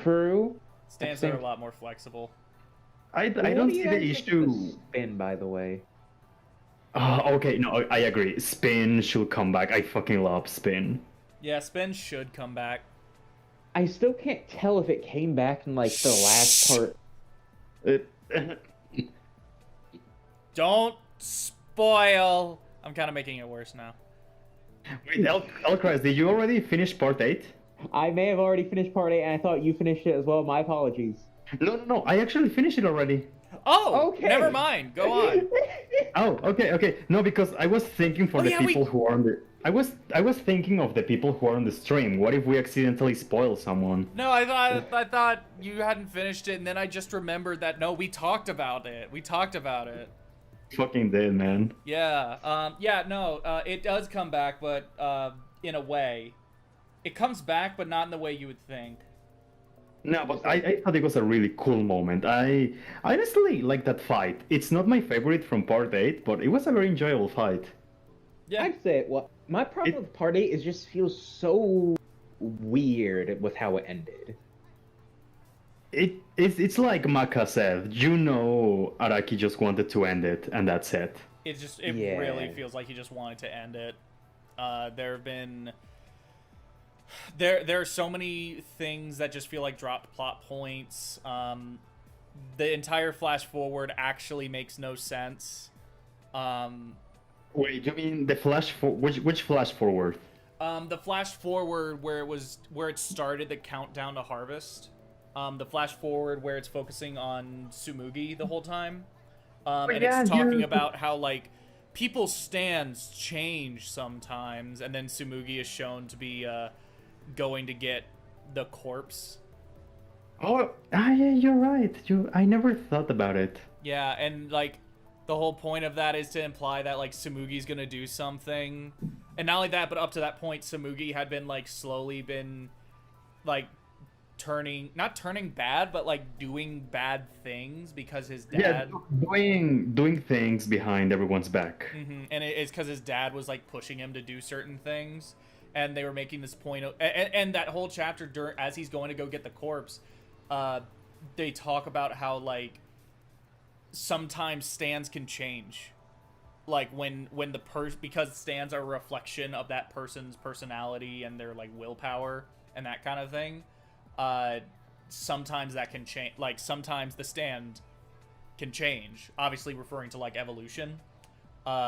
True. Stands are a lot more flexible. I don't see the issue. Spin, by the way. Okay, no, I agree. Spin should come back. I fucking love Spin. Yeah, Spin should come back. I still can't tell if it came back in like the last part. Don't spoil. I'm kind of making it worse now. Wait, Elcris, did you already finish part 8? I may have already finished part 8, and I thought you finished it as well. My apologies. No, I actually finished it already. Oh, okay. Never mind. Go on. Oh, okay. No, because I was thinking for the people who are on the... I was thinking of the people who are on the stream. What if we accidentally spoil someone? No, I thought you hadn't finished it, and then I just remembered that no, we talked about it. Fucking dead, man. Yeah. It does come back, but in a way, it comes back, but not in the way you would think. No, but I thought it was a really cool moment. I honestly like that fight. It's not my favorite from part 8, but it was a very enjoyable fight. Yeah. I'd say, my problem with part 8 is just feels so weird with how it ended. It's like Macca said, Araki just wanted to end it, and that's it. It really feels like he just wanted to end it. There have been... There are so many things that just feel like dropped plot points. The entire flash forward actually makes no sense. Wait, you mean the which flash forward? The flash forward where it started the countdown to harvest. The flash forward where it's focusing on Tsumugi the whole time. And it's talking about how like people's stands change sometimes, and then Tsumugi is shown to be going to get the corpse. Oh, yeah, you're right. I never thought about it. Yeah, and like the whole point of that is to imply that like Tsumugi's gonna do something, and not only that, but up to that point, Tsumugi had been like slowly been like not turning bad, but like doing bad things because his dad doing things behind everyone's back. And it's because his dad was like pushing him to do certain things. And they were making this point of, and that whole chapter as he's going to go get the corpse, they talk about how like sometimes stands can change, like when because stands are a reflection of that person's personality and their like willpower and that kind of thing. Sometimes that can change. Like sometimes the stand can change. Obviously, referring to like evolution.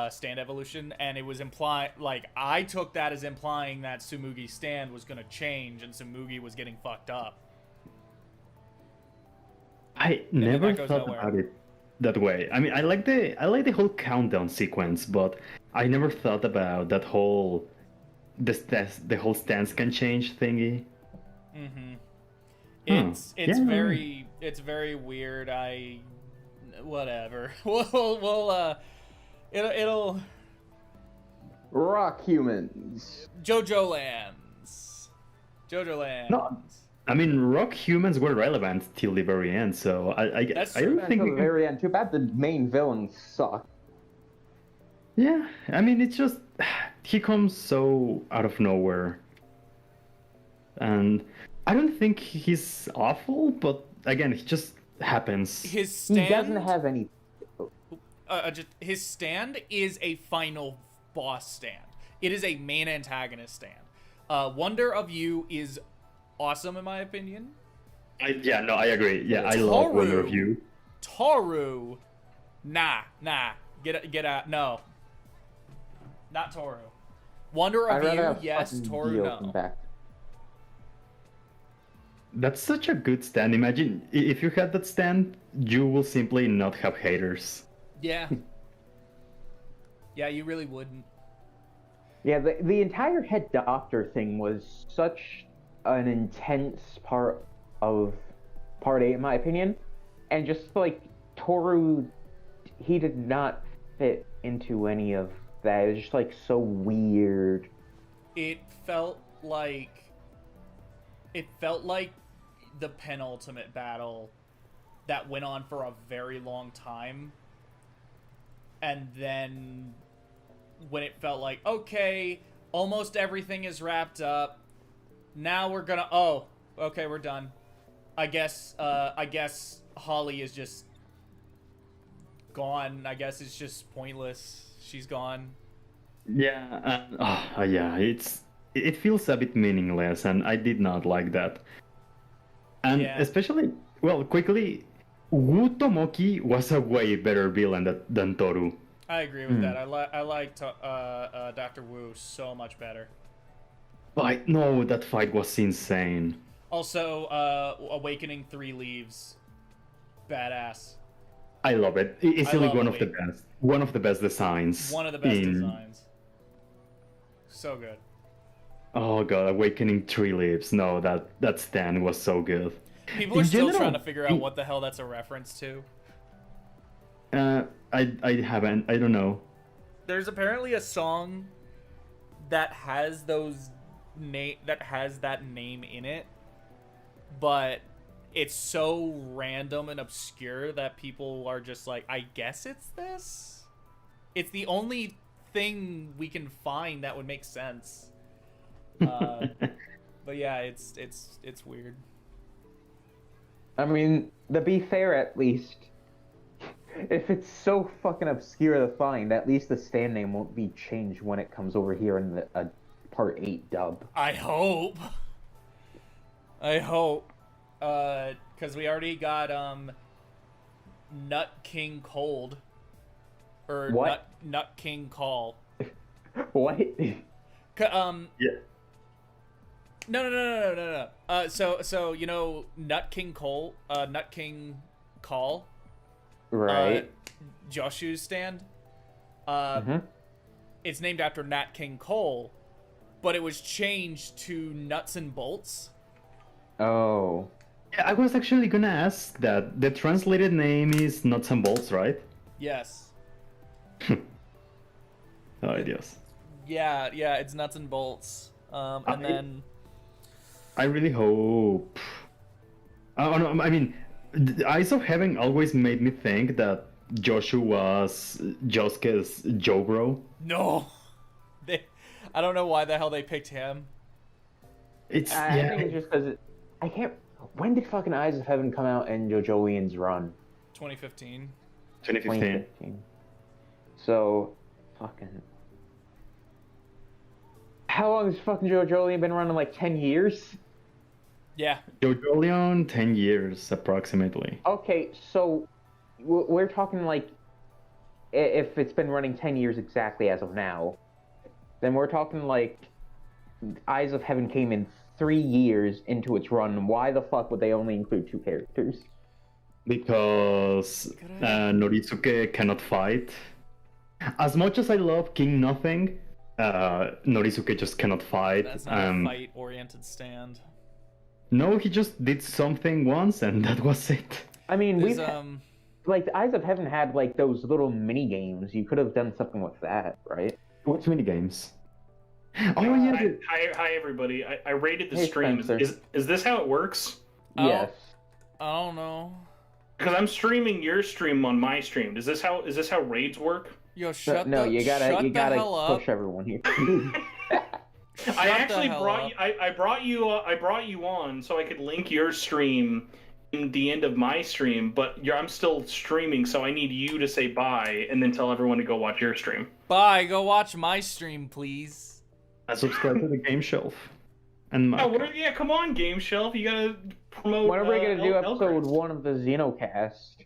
Stand evolution, and it was like I took that as implying that Tsumugi's stand was gonna change and Tsumugi was getting fucked up. I never thought about it that way. I mean, I like the whole countdown sequence, but I never thought about that whole the whole stance can change thingy. It's very weird. Whatever. It'll rock humans. JoJo lands. No, I mean rock humans were relevant till the very end, so I don't think the very end. Too bad the main villain sucked. Yeah, I mean it's just he comes so out of nowhere, and I don't think he's awful, but again, he just happens. He doesn't have any. His stand is a final boss stand. It is a main antagonist stand. Wonder of You is awesome in my opinion. I agree. Yeah, I love Wonder of You. Toru Nah. Get out. No. Not Toru. Wonder of You, yes. Toru, no. That's such a good stand. Imagine if you had that stand, you will simply not have haters. Yeah. Yeah, you really wouldn't. Yeah, the entire head doctor thing was such an intense part of Part 8, in my opinion. And just like Toru, he did not fit into any of that. It was just like so weird. It felt like the penultimate battle that went on for a very long time. And then when it felt like, okay, almost everything is wrapped up. Now we're gonna, oh, okay, we're done. I guess Holly is just gone. I guess it's just pointless. She's gone. Yeah, yeah, it feels a bit meaningless, and I did not like that. And especially, well, quickly, Wu Tomoki was a way better villain than Toru. I agree with that. I liked Dr. Wu so much better. But no, that fight was insane. Also, Awakening 3 Leaves, badass. I love it. Easily one of the best. One of the best designs. One of the best designs. So good. Oh god, Awakening 3 Leaves. No, that stand was so good. People are still trying to figure out what the hell that's a reference to. I haven't. I don't know. There's apparently a song that has that name in it, but it's so random and obscure that people are just like, I guess it's this? It's the only thing we can find that would make sense. But yeah, it's weird. I mean, to be fair, at least, if it's so fucking obscure to find, at least the stand name won't be changed when it comes over here in the Part 8 dub. I hope. Because we already got Nut King Cold, or what? Nut King Call. What? Yeah. No. So you know Nut King Cole, Nut King Call, right? Joshu's stand. It's named after Nat King Cole, but it was changed to Nuts and Bolts. Oh. Yeah, I was actually gonna ask that. The translated name is Nuts and Bolts, right? Yes. Oh, yes. Yeah, it's Nuts and Bolts. Then I really hope. I mean, Eyes of Heaven always made me think that Joshu was Josuke's Jobro. No, I don't know why the hell they picked him. I think it's just because I can't. When did fucking Eyes of Heaven come out in JoJolian's run? 2015. 2015. So, fucking. How long has fucking JoJolian been running? Like 10 years? Yeah. JoJolion, 10 years approximately. Okay, so we're talking like if it's been running 10 years exactly as of now, then we're talking like Eyes of Heaven came in 3 years into its run. Why the fuck would they only include 2 characters? Because Noritsuke cannot fight. As much as I love King Nothing, Noritsuke just cannot fight. That's not a fight-oriented stand. No, he just did something once, and that was it. I mean, like the Eyes of Heaven had like those little mini games. You could have done something with that, right? What's mini games? Oh yeah. Hi everybody. I rated the stream. Is this how it works? Yes. I don't know. Because I'm streaming your stream on my stream. Is this how raids work? Yo, shut you gotta push everyone here. I actually brought you on so I could link your stream in the end of my stream, but I'm still streaming, so I need you to say bye and then tell everyone to go watch your stream. Bye. Go watch my stream, please. And subscribe to the Game Shelf. And yeah, come on, Game Shelf. You gotta promote. When are we gonna do episode 1 of the Xenocast?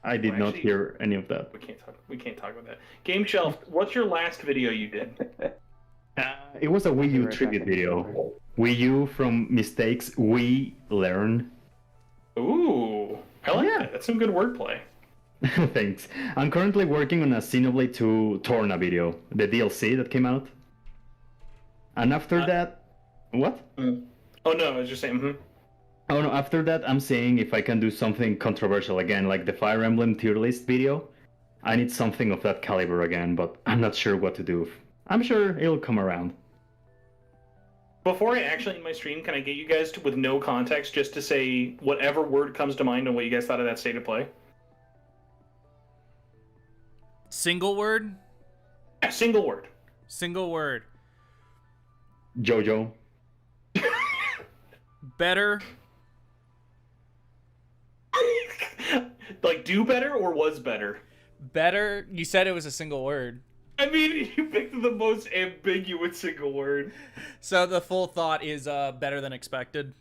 I did not hear any of that. We can't talk about that. Game Shelf, what's your last video you did? It was a Wii U tribute video. Wii U from mistakes we learn. Ooh, I like that. That's some good wordplay. Thanks. I'm currently working on a Xenoblade 2 Torna video, the DLC that came out. And after that... What? Oh no, I was just saying, Oh no, after that I'm saying if I can do something controversial again, like the Fire Emblem tier list video. I need something of that caliber again, but I'm not sure what to do. I'm sure it'll come around. Before I actually end my stream, can I get you guys with no context just to say whatever word comes to mind and what you guys thought of that state of play? Single word? Yeah, single word. Single word. Jojo. Better. Like do better or was better? Better? You said it was a single word. I mean, you picked the most ambiguous single word. So the full thought is better than expected.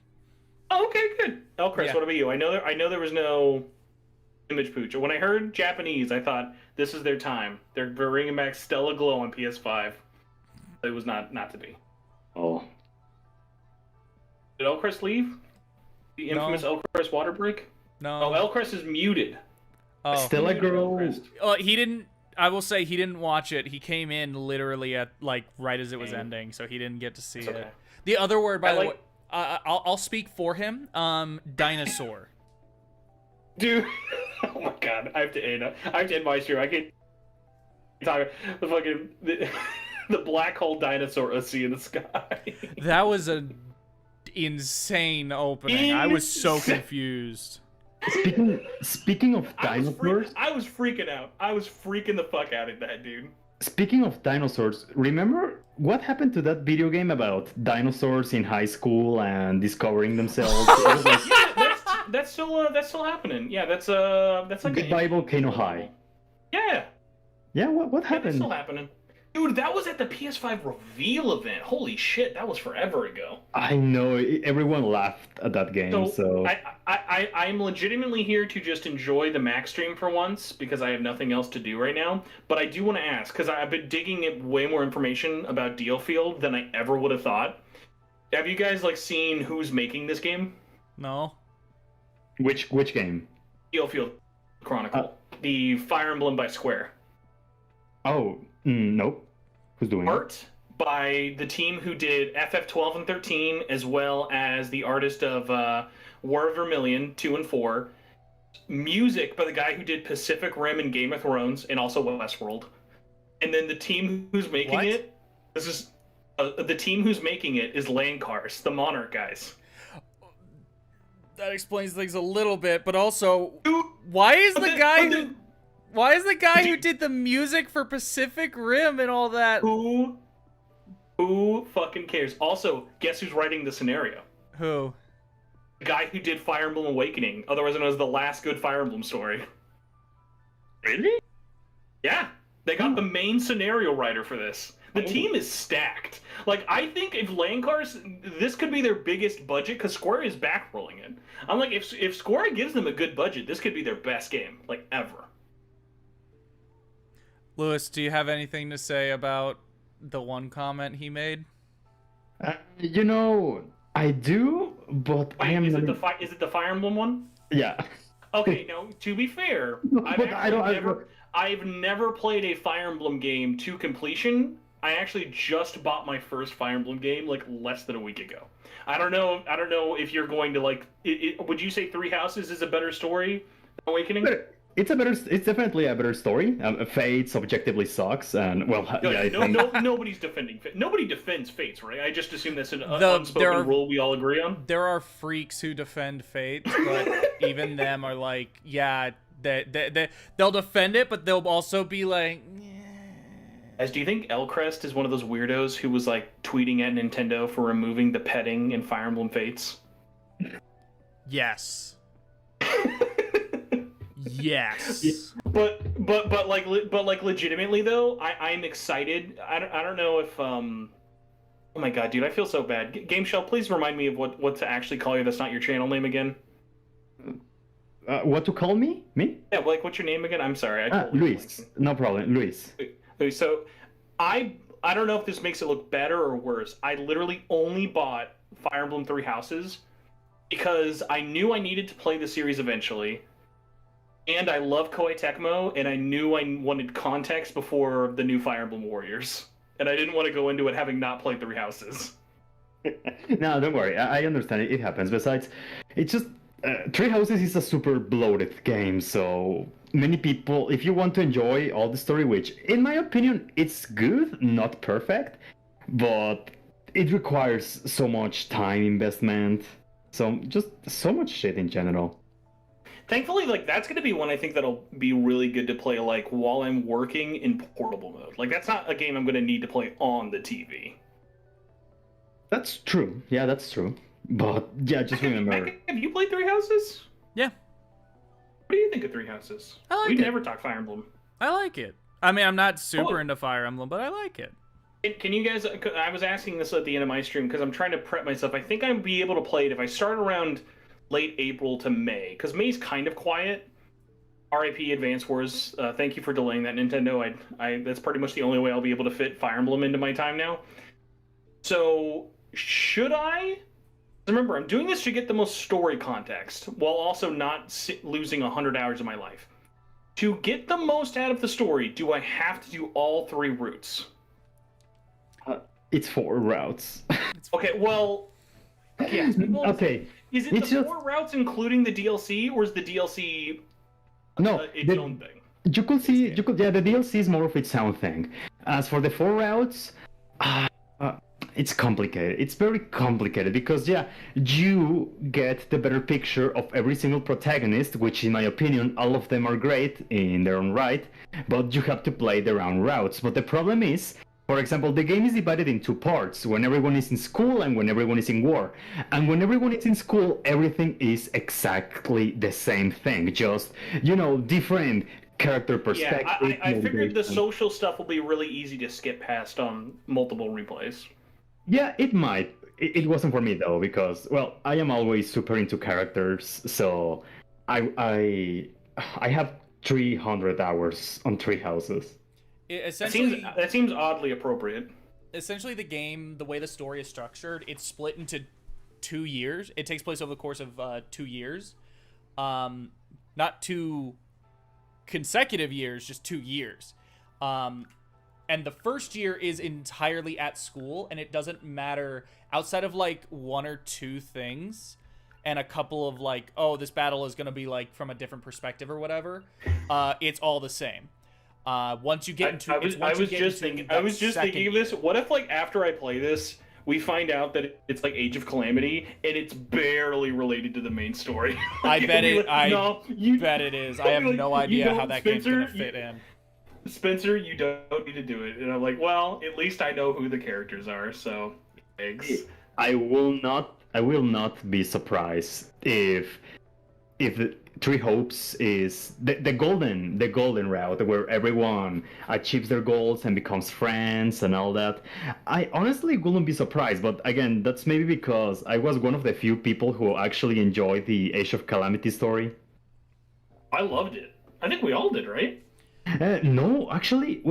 Oh, okay, good. Chris, what about you? I know there was no image pooch. When I heard Japanese, I thought this is their time. They're bringing back Stella Glow on PS5. It was not to be. Oh. Did Elcrest leave? The infamous Elcrest water break? No. Oh, Elcrest is muted. Oh. Stella Glow. He didn't. I will say he didn't watch it. He came in literally at right as it was ending, so he didn't get to see it. The other word, by the way, I'll speak for him. Dinosaur. Dude, oh my god, I have to end my stream. I can't talk the fucking the black hole dinosaur I see in the sky. That was an insane opening. I was so confused. Speaking of dinosaurs, I was freaking out. I was freaking the fuck out at that, dude. Speaking of dinosaurs, remember what happened to that video game about dinosaurs in high school and discovering themselves? It was like, that's still happening. Yeah, that's like Goodbye Volcano High. Yeah. Yeah, what happened? That's still happening. Dude, that was at the PS5 reveal event. Holy shit, that was forever ago. I know, everyone laughed at that game, so... I'm legitimately here to just enjoy the Mac stream for once, because I have nothing else to do right now. But I do want to ask, because I've been digging at way more information about Dealfield than I ever would have thought. Have you guys, seen who's making this game? No. Which game? Dealfield Chronicle. The Fire Emblem by Square. Oh, nope. Who's doing art by the team who did FF12 and 13, as well as the artist of War of Vermilion 2 and 4. Music by the guy who did Pacific Rim and Game of Thrones, and also Westworld. And then the team who's making it, this is the team who's making it is Lancars, the Monarch guys. That explains things a little bit, but also, why is the guy who did the music for Pacific Rim and all that? Who fucking cares? Also, guess who's writing the scenario? Who? The guy who did Fire Emblem Awakening, otherwise known as the last good Fire Emblem story. Really? Yeah. They got the main scenario writer for this. The team is stacked. I think if Lancars, this could be their biggest budget, because Square is backrolling it. I'm like, if Square gives them a good budget, this could be their best game, ever. Lewis, do you have anything to say about the one comment he made? I do, but I am. Is it the Fire Emblem one? Yeah. Okay, now to be fair, I've never played a Fire Emblem game to completion. I actually just bought my first Fire Emblem game less than a week ago. I don't know if you're going to would you say Three Houses is a better story than Awakening? It's definitely a better story. Fates objectively sucks, and nobody's defending Fates. Nobody defends Fates, right? I just assume that's an unspoken rule we all agree on. There are freaks who defend Fates, but even them are they'll defend it, but they'll also be like. As do you think Elcrest is one of those weirdos who was tweeting at Nintendo for removing the petting in Fire Emblem Fates? Yes. Yes. But legitimately though, I'm excited. I don't know if oh my god, dude, I feel so bad. Game Shell, please remind me of what to actually call you. That's not your channel name again. what to call me? Me? Yeah, like what's your name again? I'm sorry. I totally Luis. No problem, Luis. So, I don't know if this makes it look better or worse. I literally only bought Fire Emblem Three Houses because I knew I needed to play the series eventually, and I love Koei Tecmo, and I knew I wanted context before the new Fire Emblem Warriors, and I didn't want to go into it having not played Three Houses. No, don't worry. I understand it. It happens. Besides, it's just Three Houses is a super bloated game, so many people, if you want to enjoy all the story, which in my opinion it's good, not perfect, but it requires so much time investment, so just so much shit in general. Thankfully, like that's going to be one I think that'll be really good to play like while I'm working in portable mode. Like that's not a game I'm going to need to play on the TV. That's true. Yeah, that's true. But yeah, just remember. Macca, have you played Three Houses? Yeah. What do you think of Three Houses? I like We it. never talk Fire Emblem. I like it. I mean, I'm not super into Fire Emblem, but I like it. Can you guys? I was asking this at the end of my stream because I'm trying to prep myself. I think I'd be able to play it if I start around late April to May, because May's kind of quiet. RIP Advance Wars. Thank you for delaying that, Nintendo. I that's pretty much the only way I'll be able to fit Fire Emblem into my time now. So should I? Remember, I'm doing this to get the most story context while also not losing 100 hours of my life. To get the most out of the story, do I have to do all 3 routes? It's 4 routes. Okay, well, yes. Okay. Is it it's the just... 4 routes including the DLC, or is the DLC no, its own thing? You could see, yeah, the DLC is more of its own thing. As for the 4 routes, it's complicated. It's very complicated because, yeah, you get the better picture of every single protagonist, which in my opinion, all of them are great in their own right, but you have to play their own routes. But the problem is, for example, the game is divided in 2 parts, when everyone is in school and when everyone is in war. And when everyone is in school, everything is exactly the same thing, just, different character perspective. Yeah, I figured the social stuff will be really easy to skip past on multiple replays. Yeah, it might. It wasn't for me though, because I am always super into characters, so I have 300 hours on Three Houses. That seems oddly appropriate. Essentially, the game, the way the story is structured, it's split into 2 years. It takes place over the course of 2 years, not 2 consecutive years, just 2 years. And the first year is entirely at school, and it doesn't matter outside of like 1 or 2 things and a couple of like, oh, this battle is going to be like from a different perspective or whatever. It's all the same. Once you get into I was just thinking of this. What if like after I play this, we find out that it's like Age of Calamity and it's barely related to the main story? I bet it is. I have no idea how that game's going to fit in. Spencer, you don't need to do it. And I'm like, well, at least I know who the characters are, so thanks. I will not be surprised if Three Hopes is the golden route where everyone achieves their goals and becomes friends and all that. I honestly wouldn't be surprised, but again, that's maybe because I was one of the few people who actually enjoyed the Age of Calamity story. I loved it. I think we all did, right? No, actually,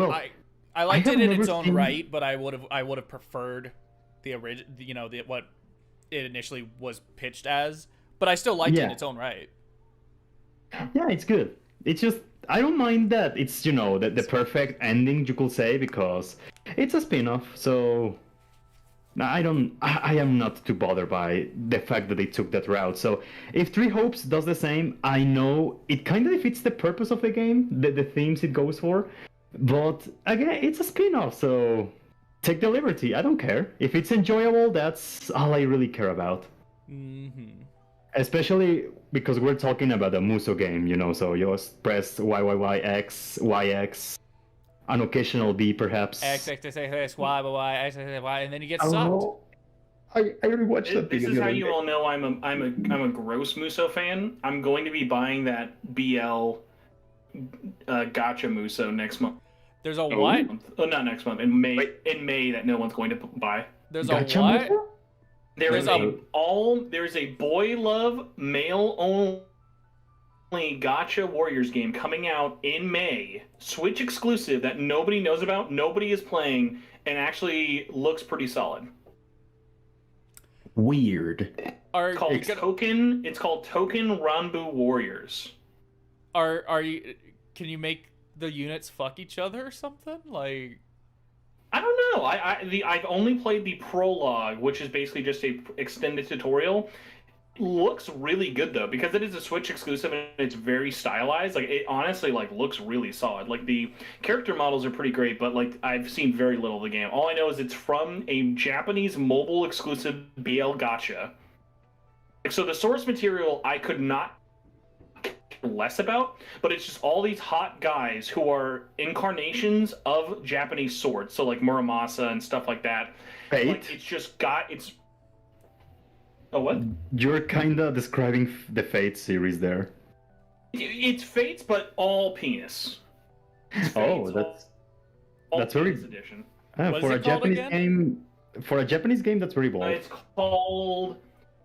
I liked it in its own right, but I would have preferred the original, what it initially was pitched as. But I still liked it in its own right. Yeah, it's good. It's just I don't mind that it's the perfect ending, you could say, because it's a spin-off. So I am not too bothered by the fact that they took that route. So if Three Hopes does the same, I know it kind of defeats the purpose of the game, the themes it goes for. But again, it's a spin-off, so take the liberty. I don't care. If it's enjoyable, that's all I really care about. Mm-hmm. Especially because we're talking about a Muso game, so you just press YYYX, YX, an occasional B perhaps. X, Y, X, Y, and then you get sucked. I rewatched that. This is how you all know I'm a gross Muso fan. I'm going to be buying that BL Gacha Muso next month. There's a what? Oh, not next month. In May. In May, that no one's going to buy. There's a what? There's a boy love male only Gacha Warriors game coming out in May, Switch exclusive that nobody knows about, nobody is playing, and actually looks pretty solid. Weird. It's called Token Ranbu Warriors. Are you? Can you make the units fuck each other or something? Like, I don't know. I've only played the prologue, which is basically just a extended tutorial. Looks really good though, because it is a Switch exclusive and it's very stylized. Like, it honestly looks really solid. Like, the character models are pretty great, but like, I've seen very little of the game. All I know is it's from a Japanese mobile exclusive BL gacha. So the source material I could not care less about, but it's just all these hot guys who are incarnations of Japanese swords. So like Muramasa and stuff like that. Fate? Like, it's Oh, what? You're kinda describing the Fate series there. It's Fates, but all penis. Oh, that's very edition. For a Japanese game. For a Japanese game, that's very bold. It's called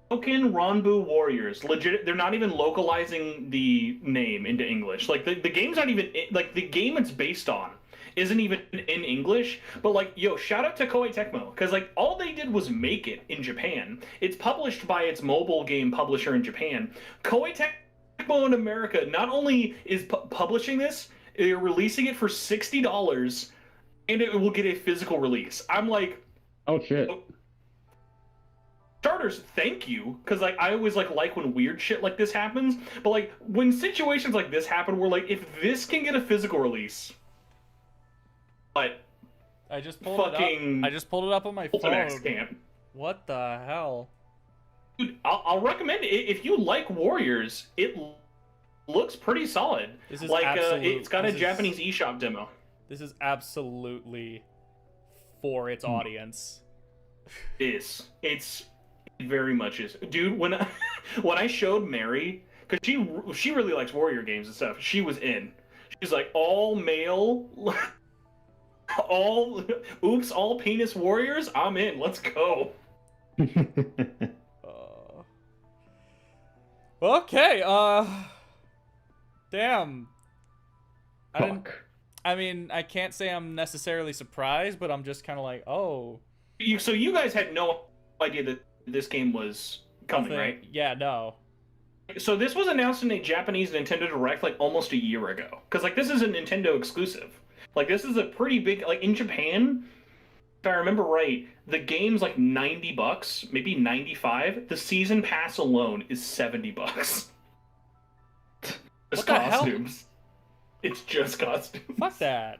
Token Ranbu Warriors. Legit, they're not even localizing the name into English. Like, the game's not even like, the game it's based on isn't even in English, but like, yo, shout out to Koei Tecmo, because like, all they did was make it in Japan. It's published by its mobile game publisher in Japan. Koei Tecmo in America not only is publishing this, they're releasing it for $60, and it will get a physical release. I'm like, oh shit. Starters, thank you, because like, I always like when weird shit like this happens, but like, when situations like this happen, we're like, if this can get a physical release, but I just pulled it up. I just pulled it up on my phone. Can't. What the hell? Dude, I'll recommend it. If you like Warriors, it looks pretty solid. This is like it's got a Japanese eShop demo. This is absolutely for its audience. It very much is, dude. When I showed Mary, because she really likes Warrior games and stuff, she was in. She's like, all male. all penis warriors, I'm in. Let's go. Okay, damn. I mean, I can't say I'm necessarily surprised, but I'm just kind of like, oh. So you guys had no idea that this game was coming, right? Yeah, no. So this was announced in a Japanese Nintendo Direct like almost a year ago, because like, this is a Nintendo exclusive. Like, this is a pretty big, like, in Japan, if I remember right, the game's like $90, maybe 95. The season pass alone is $70. Just costumes. It's just costumes. Fuck that.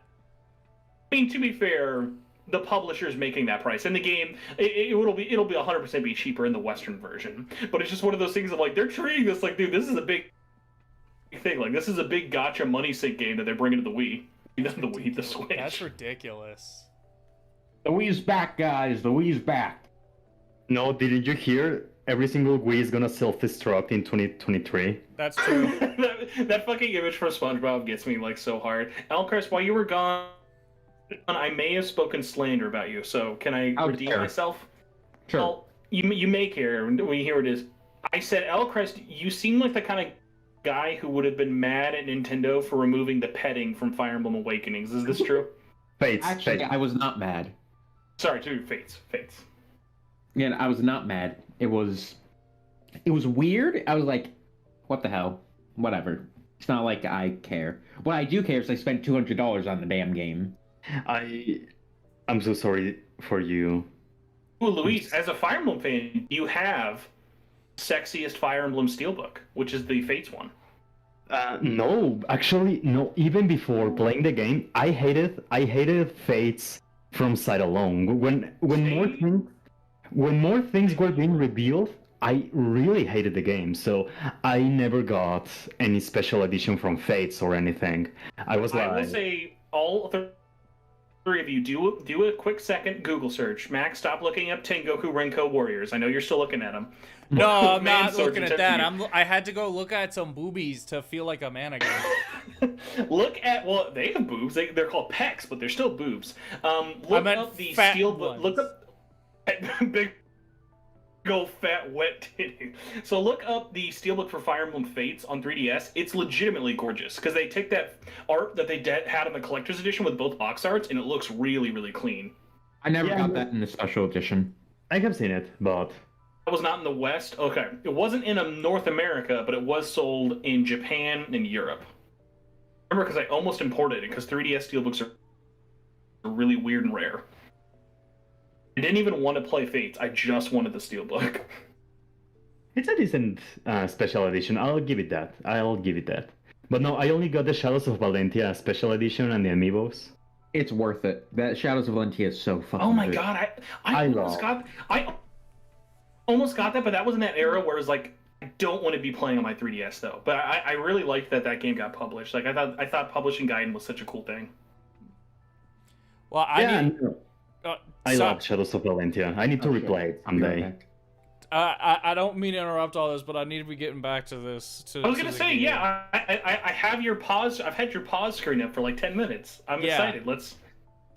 I mean, to be fair, the publisher's making that price, and the game it'll be 100% be cheaper in the Western version. But it's just one of those things of like, they're treating this like, dude, this is a big thing. Like, this is a big gotcha money sink game that they're bringing to the Wii. The Switch. That's ridiculous. The Wii's back, guys. The Wii's back. No, didn't you hear? Every single Wii is gonna self-destruct in 2023. That's true. that fucking image from SpongeBob gets me like so hard. Alcrest, while you were gone, I may have spoken slander about you. So can I redeem myself? Sure. Well, you may care when you hear what it is. I said, Alcrest, you seem like the kind of guy who would have been mad at Nintendo for removing the petting from Fire Emblem Awakenings. Is this true? Fates. Actually, I was not mad. Sorry, dude, Fates. Yeah, I was not mad. It was weird. I was like, what the hell? Whatever. It's not like I care. What I do care is I spent $200 on the damn game. I'm so sorry for you. Well, Luis, as a Fire Emblem fan, you have sexiest Fire Emblem Steelbook, which is the Fates one. No, actually, no. Even before playing the game, I hated Fates from sight alone. When more things were being revealed, I really hated the game. So I never got any special edition from Fates or anything. I will say all three of you do a quick second Google search. Max, stop looking up Tengoku Renko Warriors. I know you're still looking at them. No, I'm not looking at that. I had to go look at some boobies to feel like a man again. Well, they have boobs. They're called pecs, but they're still boobs. Look up the Steelbook. Look up big Go fat wet titty. So look up the Steelbook for Fire Emblem Fates on 3DS. It's legitimately gorgeous because they take that art that they had in the collector's edition with both box arts, and it looks really, really clean. I never got that in the special edition. I have seen it, but It was not in the West. Okay, it wasn't in North America, but it was sold in Japan and Europe. Remember, because I almost imported it because 3DS Steelbooks are really weird and rare. I didn't even want to play Fates. I just wanted the Steelbook. it's a decent special edition. I'll give it that. But no, I only got the Shadows of Valentia special edition and the amiibos. It's worth it. That Shadows of Valentia is so fucking Oh my good. god, I almost got that, but that was in that era where it was like, I don't want to be playing on my 3DS though. But I really liked that game got published. Like I thought publishing Gaiden was such a cool thing. Well, I love Shadows of Valentia. I need to replay it someday. I don't mean to interrupt all this, but I need to be getting back to this. I was gonna say, yeah, I have your pause. I've had your pause screen up for like 10 minutes. I'm excited. Let's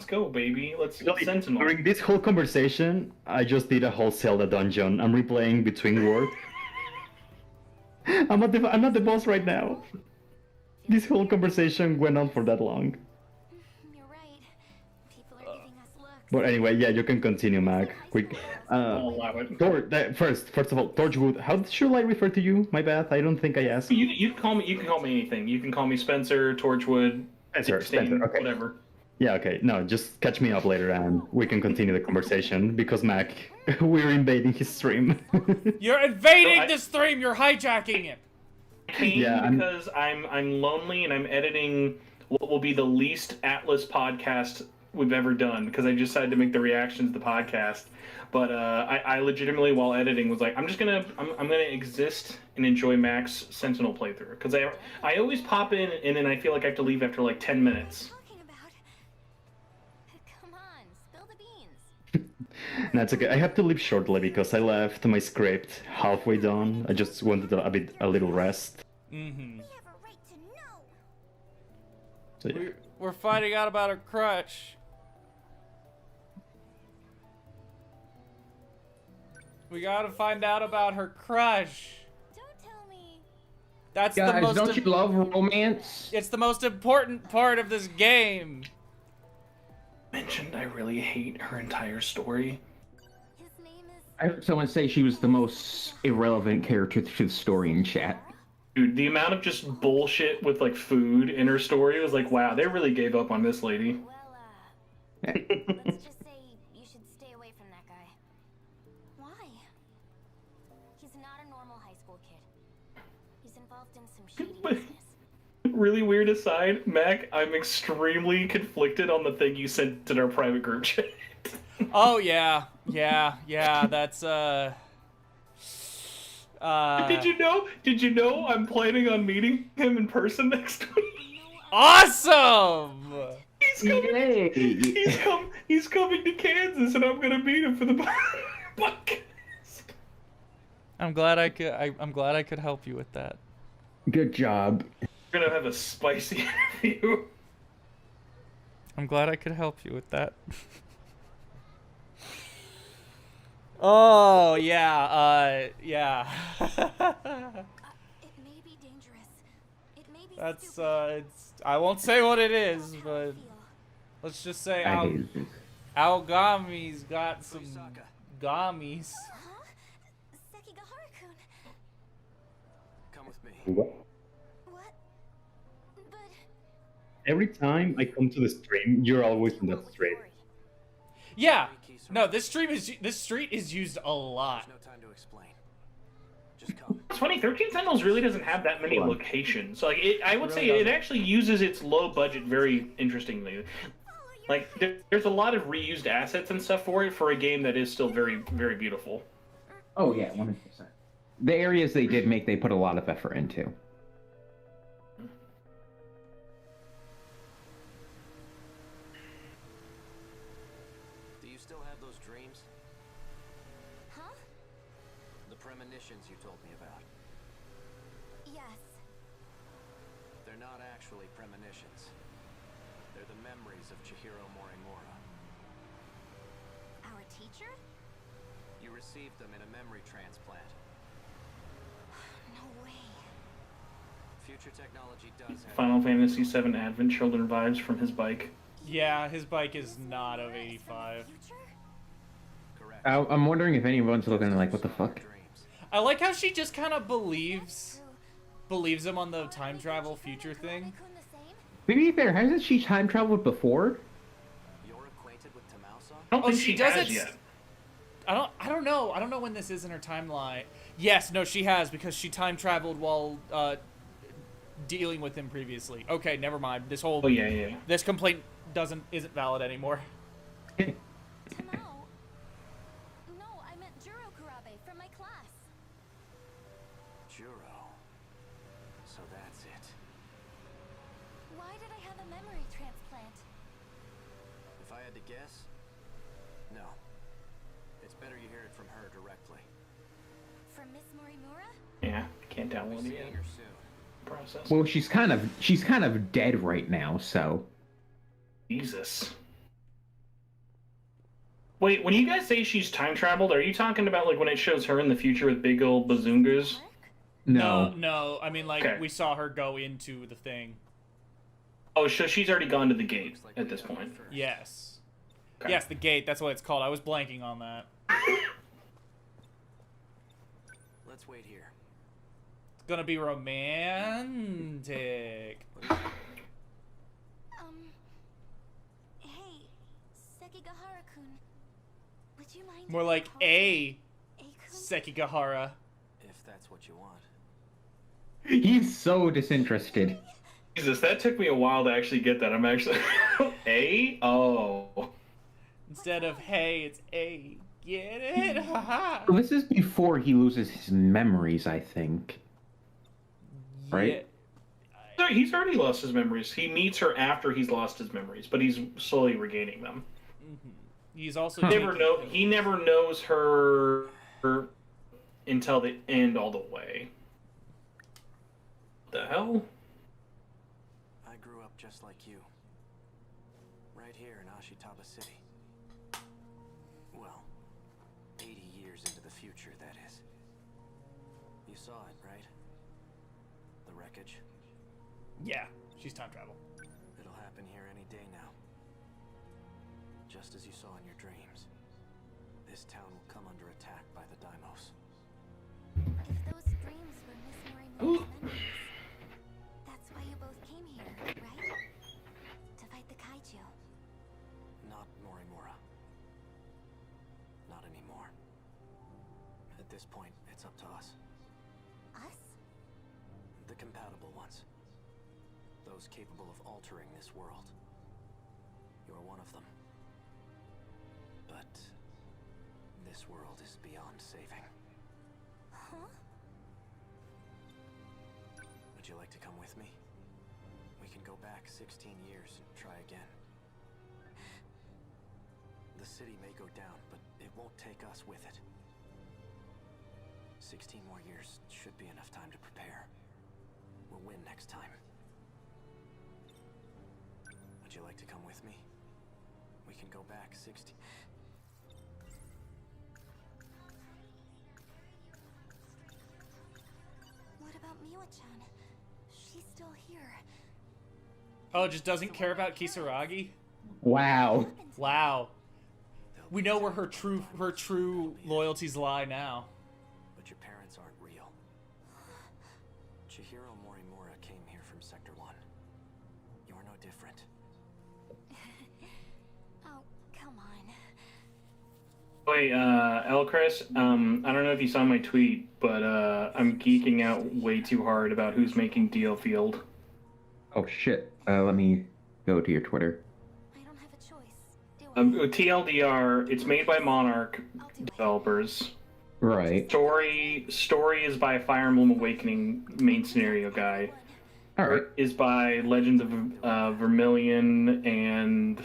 go, baby. Let's Sentinel. During this whole conversation, I just did a whole Zelda dungeon. I'm replaying Between Worlds. I'm not the boss right now. This whole conversation went on for that long. But anyway, yeah, you can continue, Mac. Quick. First of all, Torchwood. How should I refer to you? My bad. I don't think I asked. You can call me anything. You can call me Spencer, Torchwood, Spencer. Okay. Whatever. Yeah. Okay. No, just catch me up later, and we can continue the conversation because Mac, we're invading his stream. You're invading the stream. You're hijacking it. Because I'm lonely and I'm editing what will be the least Atlas podcast we've ever done because I decided to make the reactions to the podcast. But I legitimately, while editing, was like, I'm gonna exist and enjoy Mac's Sentinel playthrough because I always pop in and then I feel like I have to leave after like 10 minutes. That's okay. I have to leave shortly because I left my script halfway done. I just wanted a little rest. Mm-hmm. So, yeah. We're finding out about her crutch. We gotta find out about her crush. Don't tell me. That's Guys, the most. don't you love romance? It's the most important part of this game. Mentioned I really hate her entire story. I heard someone say she was the most irrelevant character to the story in chat. Dude, the amount of just bullshit with like food in her story was like, wow, they really gave up on this lady. Let's just say you should stay away from that guy. Why? He's not a normal high school kid. He's involved in some shady business. Really weird aside, Mac, I'm extremely conflicted on the thing you sent to our private group chat. Oh yeah, that's Did you know I'm planning on meeting him in person next week? Awesome! He's coming to Kansas and I'm gonna meet him for the podcast. I'm glad I could help you with that. Good job. We're gonna have a spicy interview. I'm glad I could help you with that. Oh yeah, yeah. It may be dangerous. It may be That's it's. I won't say what it is, but let's just say Aogami's got some gummies. Come with me. What? Every time I come to the stream, you're always in that stream. Yeah. No, this street is used a lot. No time to explain. Just come. It's funny, 13 Sentinels really doesn't have that many locations. So, like, I would say it actually uses its low budget very interestingly. Like, there's a lot of reused assets and stuff for it for a game that is still very, very beautiful. Oh yeah, 100%. The areas they did make, they put a lot of effort into. Do you still have those dreams? Huh? The premonitions you told me about. Yes. They're not actually premonitions. They're the memories of Chihiro Morimura. Our teacher? You received them in a memory transplant. No way. Future technology does have... Final Fantasy VII Advent Children vibes from his bike. Yeah, his bike is not of 85. I'm wondering if anyone's looking like, what the fuck? I like how she just kind of believes him on the time travel future thing. To be fair, hasn't she time traveled before? I don't think she she does has it. yet. I don't know. I don't know when this is in her timeline. Yes, no, she has because she time traveled while dealing with him previously. Okay, never mind. This whole this complaint isn't valid anymore. No, I meant Juro Kurabe from my class. Juro. So that's it. Why did I have a memory transplant? If I had to guess, no. It's better you hear it from her directly. From Miss Morimura? Yeah, I can't download it yet. Process. Well, she's kind of dead right now, so. Jesus. Wait, when you guys say she's time traveled, are you talking about like when it shows her in the future with big old bazoongas? No. I mean, like, Okay. we saw her go into the thing. Oh, so she's already gone to the gate at this point. Yes. Okay. Yes, the gate. That's what it's called. I was blanking on that. Let's wait here. It's gonna be romantic. Hey, Sekigahara-kun. Would you mind? More like a Sekigahara. If that's what you want. He's so disinterested. Jesus, that took me a while to actually get that. I'm actually... A? Oh. Instead of hey, it's a. Get it? Haha. This is before he loses his memories, I think. Right? No, he's already lost his memories. He meets her after he's lost his memories, but he's slowly regaining them. He's also He never knows her until the end all the way. The hell? I grew up just like you. Right here in Ashitaba City. Well, 80 years into the future, that is. You saw it, right? The wreckage? Yeah, she's time travel. It'll happen here any day now. Just as you saw in your dreams. This town will come under attack by the Daimos. If those dreams were Miss Morimura's memories, that's why you both came here, right? To fight the kaiju. Not Morimura. Not anymore. At this point, it's up to us. Us? The compatible ones. Those capable of altering this world. You're one of them. But this world is beyond saving. Huh? Would you like to come with me? We can go back 16 years and try again. The city may go down, but it won't take us with it. 16 more years should be enough time to prepare. We'll win next time. Would you like to come with me? We can go back 16... What about Miwa-chan? She's still here. Oh, just doesn't care about Kisaragi? Wow. Wow. We know where her true loyalties lie now. But your parents aren't real. Chihiro Morimura came here from Sector 1. You're no different. Oh, come on. Wait, Elchris, I don't know if you saw my tweet, but I'm geeking out way too hard about who's making DL Field. Oh shit. Let me go to your Twitter. TLDR, it's made by Monarch developers. Right. Story is by Fire Emblem Awakening main scenario guy. Alright. Is by Legends of Vermilion and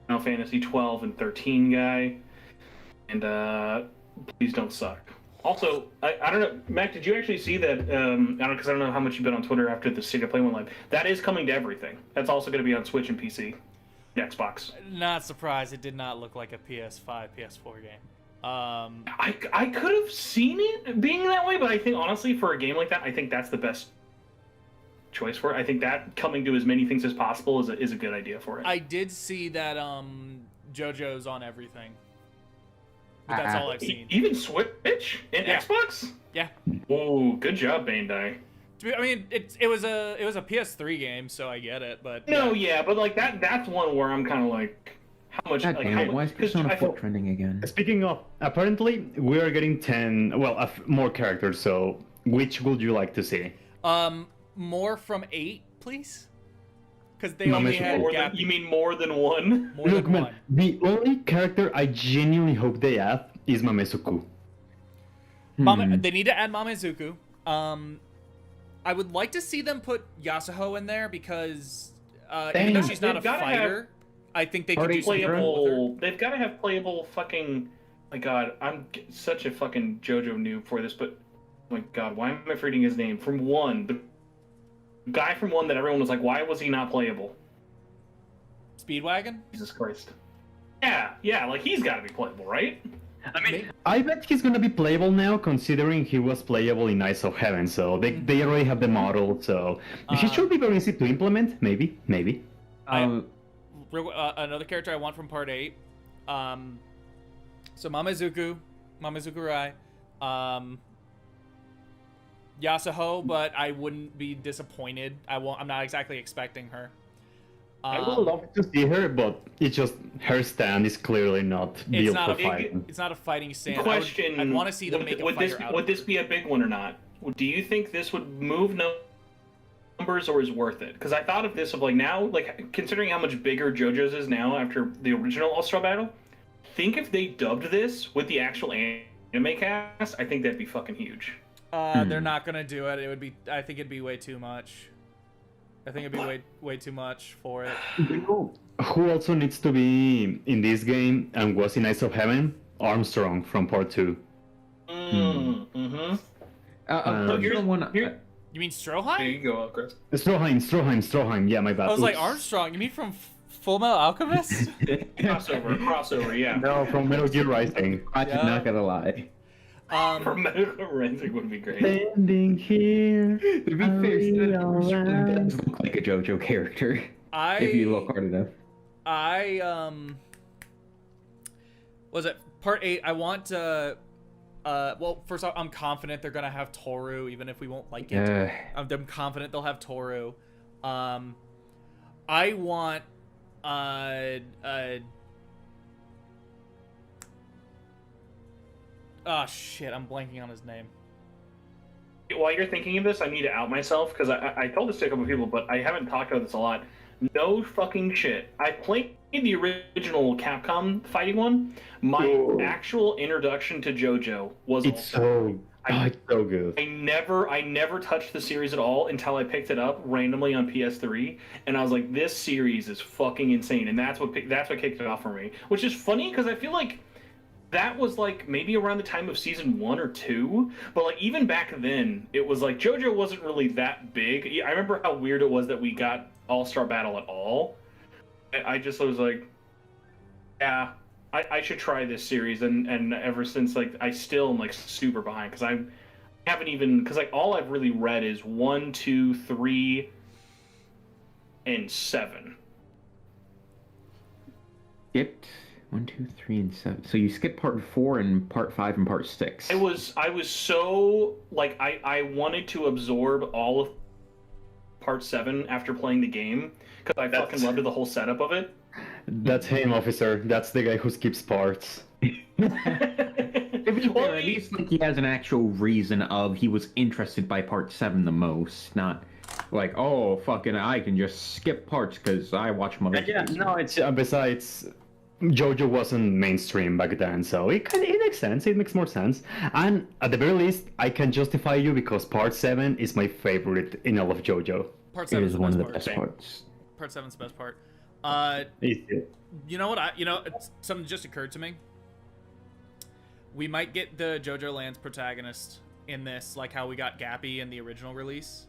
Final Fantasy 12 and 13 guy. And Please Don't Suck. Also, I don't know, Mac, did you actually see that? I don't know, because I don't know how much you've been on Twitter after the State of Play went live. That is coming to everything. That's also going to be on Switch and PC. Xbox. Not surprised. It did not look like a PS5, PS4 game. I could have seen it being that way, but I think honestly for a game like that, I think that's the best choice for it. I think that coming to as many things as possible is a good idea for it. I did see that JoJo's on everything. But that's all I've seen. Even Switch and Xbox? Yeah. Oh, good job, Bandai. I mean, it was a PS3 game, so I get it, but no, yeah, but like that's one where I'm kind of like, how much? God like, damn how it, much? why is Persona 4 trending again? Speaking of, apparently we are getting 10, well, more characters. So which would you like to see? More from 8, please. Because they only had Gap. You mean more than one? More than one. The only character I genuinely hope they add is Mamezuku. They need to add Mamezuku. I would like to see them put Yasuho in there because even though she's not a fighter, I think they could do playable. They've got to have playable fucking. My God, I'm such a fucking JoJo noob for this, but my God, why am I forgetting his name? From 1, the guy from 1 that everyone was like, why was he not playable? Speedwagon? Jesus Christ. Yeah, like he's got to be playable, right? I mean, I bet he's gonna be playable now, considering he was playable in Eyes of Heaven. So they already have the model. So he should be very easy to implement. Maybe. Another character I want from Part 8. So Mamezuku Rai, Yasuho, but I wouldn't be disappointed. I'm not exactly expecting her. I would love to see her, but it's just her stand is clearly not built for fighting. It's not a fighting stand. Question: I'd want to see them make a fighter out. Would this be a big one or not? Do you think this would move numbers or is worth it? Because I thought of this like now, like considering how much bigger JoJo's is now after the original All-Star Battle. Think if they dubbed this with the actual anime cast, I think that'd be fucking huge. They're not gonna do it. I think it'd be way too much. I think it'd be way too much for it. You know who also needs to be in this game and was in Eyes of Heaven? Armstrong from Part 2. You mean Stroheim? There you go, Chris. Stroheim. Yeah, my bad. I was like, Armstrong? You mean from Full Metal Alchemist? crossover, yeah. No, from Metal Gear Rising. I'm not gonna lie. From Metal Gear Rising would be great. Standing here. To be fair, Stroheim does look like a JoJo character. If you look hard enough. Was it Part 8? I want to. Well, first off, I'm confident they're gonna have Toru, even if we won't like it. I'm confident they'll have Toru. I want oh shit, I'm blanking on his name. While you're thinking of this, I need to out myself because I told this to a couple people, but I haven't talked about this a lot. No fucking shit. I played the original Capcom fighting one. My actual introduction to JoJo was it's so good. I never touched the series at all until I picked it up randomly on PS3, and I was like, this series is fucking insane, and that's what kicked it off for me. Which is funny because I feel like that was like maybe around the time of season 1 or 2, but like even back then, it was like JoJo wasn't really that big. I remember how weird it was that we got All-Star Battle at all. I just was like, yeah, I should try this series, and ever since, like, I still am like super behind because I haven't even, because like all I've really read is 1, 2, 3, and 7. Skipped 1, 2, 3, and 7. So you skipped part 4 and part 5 and part 6. I was so like I wanted to absorb all of part 7 after playing the game because I fucking loved the whole setup of it. That's him, officer. That's the guy who skips parts. At least like he has an actual reason of he was interested by part 7 the most, not like, oh fucking I can just skip parts because I watch Mother. Yeah, no, it's besides JoJo wasn't mainstream back then, so it makes sense. It makes more sense, and at the very least, I can justify you because Part 7 is my favorite in all of JoJo. Part 7 is one of the best parts. Part 7's the best part. You know what? Something just occurred to me. We might get the JoJo Lands protagonist in this, like how we got Gappy in the original release.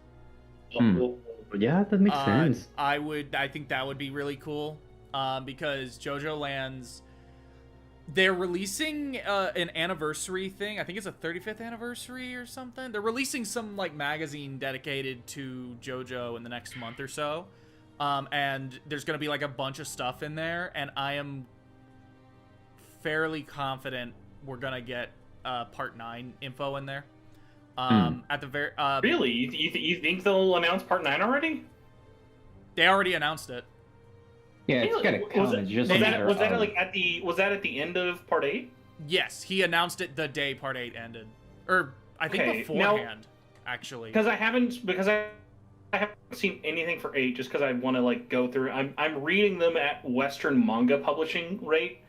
Yeah, that makes sense. I think that would be really cool. Because JoJo Lands, They're releasing an anniversary thing. I think it's a 35th anniversary or something. They're releasing some like magazine dedicated to JoJo in the next month or so. And there's going to be like a bunch of stuff in there. And I am fairly confident we're going to get Part 9 info in there. At the very... really? You think they'll announce Part 9 already? They already announced it. Yeah, it's got to come. Was that at the end of Part 8? Yes, he announced it the day Part 8 ended, or I think beforehand, actually. Because I haven't seen anything for 8, just because I want to like go through. I'm reading them at Western manga publishing rate,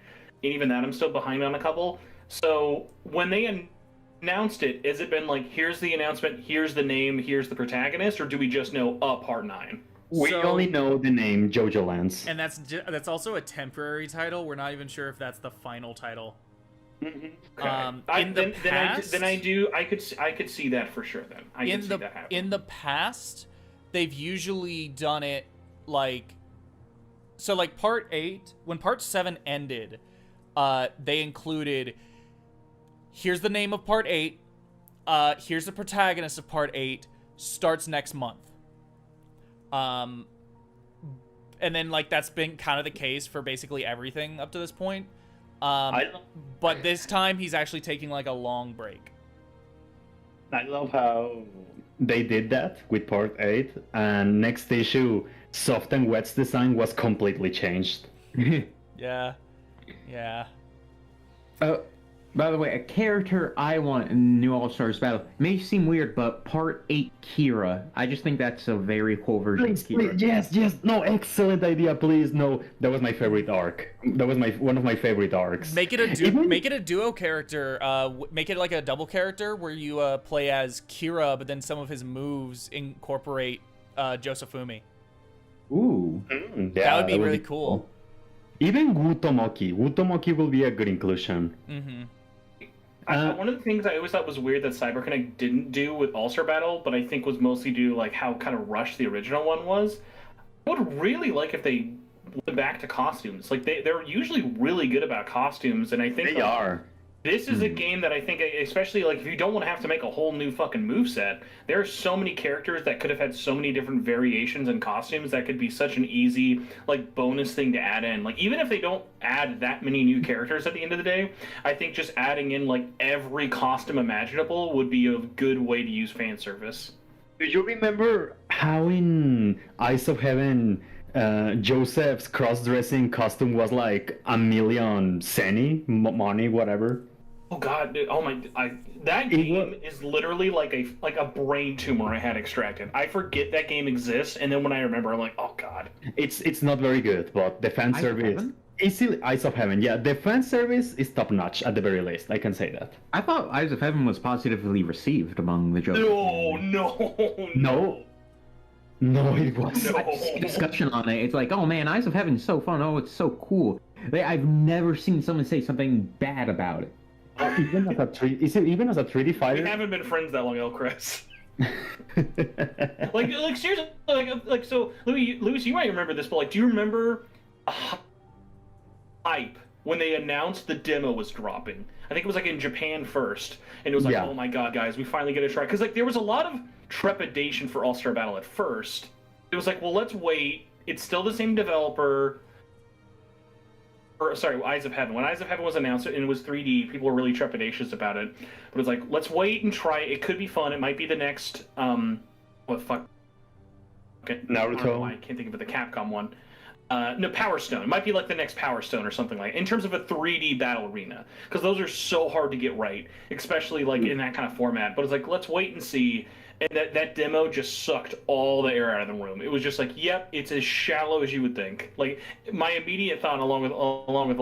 and even that I'm still behind on a couple. So when they announced it, has it been like, here's the announcement, here's the name, here's the protagonist, or do we just know Part 9? We only know the name JoJo Lands. And that's also a temporary title. We're not even sure if that's the final title. Okay. I could see that for sure. Then I could see that happening. In the past, they've usually done it like, so like Part 8, when Part 7 ended, they included, here's the name of Part 8, here's the protagonist of Part 8, starts next month. And then like that's been kind of the case for basically everything up to this point. But this time he's actually taking like a long break. I love how they did that with Part 8, and next issue, Soft and Wet's design was completely changed. Yeah. By the way, a character I want in New All-Stars Battle may seem weird, but Part 8 Kira. I just think that's a very cool version of Kira. Yes. No, excellent idea. Please, no. That was my favorite arc. That was one of my favorite arcs. Make it a duo character. Make it like a double character where you play as Kira, but then some of his moves incorporate Josefumi. Ooh. That would be really cool. Even Wutomoki. Wutomoki will be a good inclusion. Mm-hmm. One of the things I always thought was weird that CyberConnect didn't do with All-Star Battle, but I think was mostly due to like how kind of rushed the original one was. I would really like if they went back to costumes. Like they're usually really good about costumes, and I think they are. This is a game that I think, especially like if you don't want to have to make a whole new fucking moveset, there are so many characters that could have had so many different variations and costumes that could be such an easy like bonus thing to add in. Like even if they don't add that many new characters at the end of the day, I think just adding in like every costume imaginable would be a good way to use fan service. Do you remember how in Eyes of Heaven Joseph's cross-dressing costume was like a million senny, money, whatever? Oh god, dude, that game is literally like a brain tumor I had extracted. I forget that game exists, and then when I remember, I'm like, oh god. It's not very good, but the fan service. It's still Eyes of Heaven, yeah. The fan service is top notch at the very least. I can say that. I thought Eyes of Heaven was positively received among the JoJo. No, it was. No. I see discussion on it. It's like, oh man, Eyes of Heaven is so fun. Oh, it's so cool. I've never seen someone say something bad about it. Even as a 3D fighter? We haven't been friends that long, El Chris. like seriously, like so, Louis, you might remember this, but like, do you remember hype when they announced the demo was dropping? I think it was like in Japan first, and it was like, oh my god, guys, we finally get a try. Because like there was a lot of trepidation for All-Star Battle at first. It was like, well, let's wait. It's still the same developer. Or sorry, Eyes of Heaven. When Eyes of Heaven was announced and it was 3D, people were really trepidatious about it. But it was like, let's wait and try it. It could be fun. It might be the next what the fuck? Okay, Naruto. I can't think of it. The Capcom one. No, Power Stone. It might be like the next Power Stone or something like. In terms of a 3D battle arena, because those are so hard to get right, especially like in that kind of format. But it's like, let's wait and see. And that demo just sucked all the air out of the room. It was just like, yep, it's as shallow as you would think. Like my immediate thought, along with a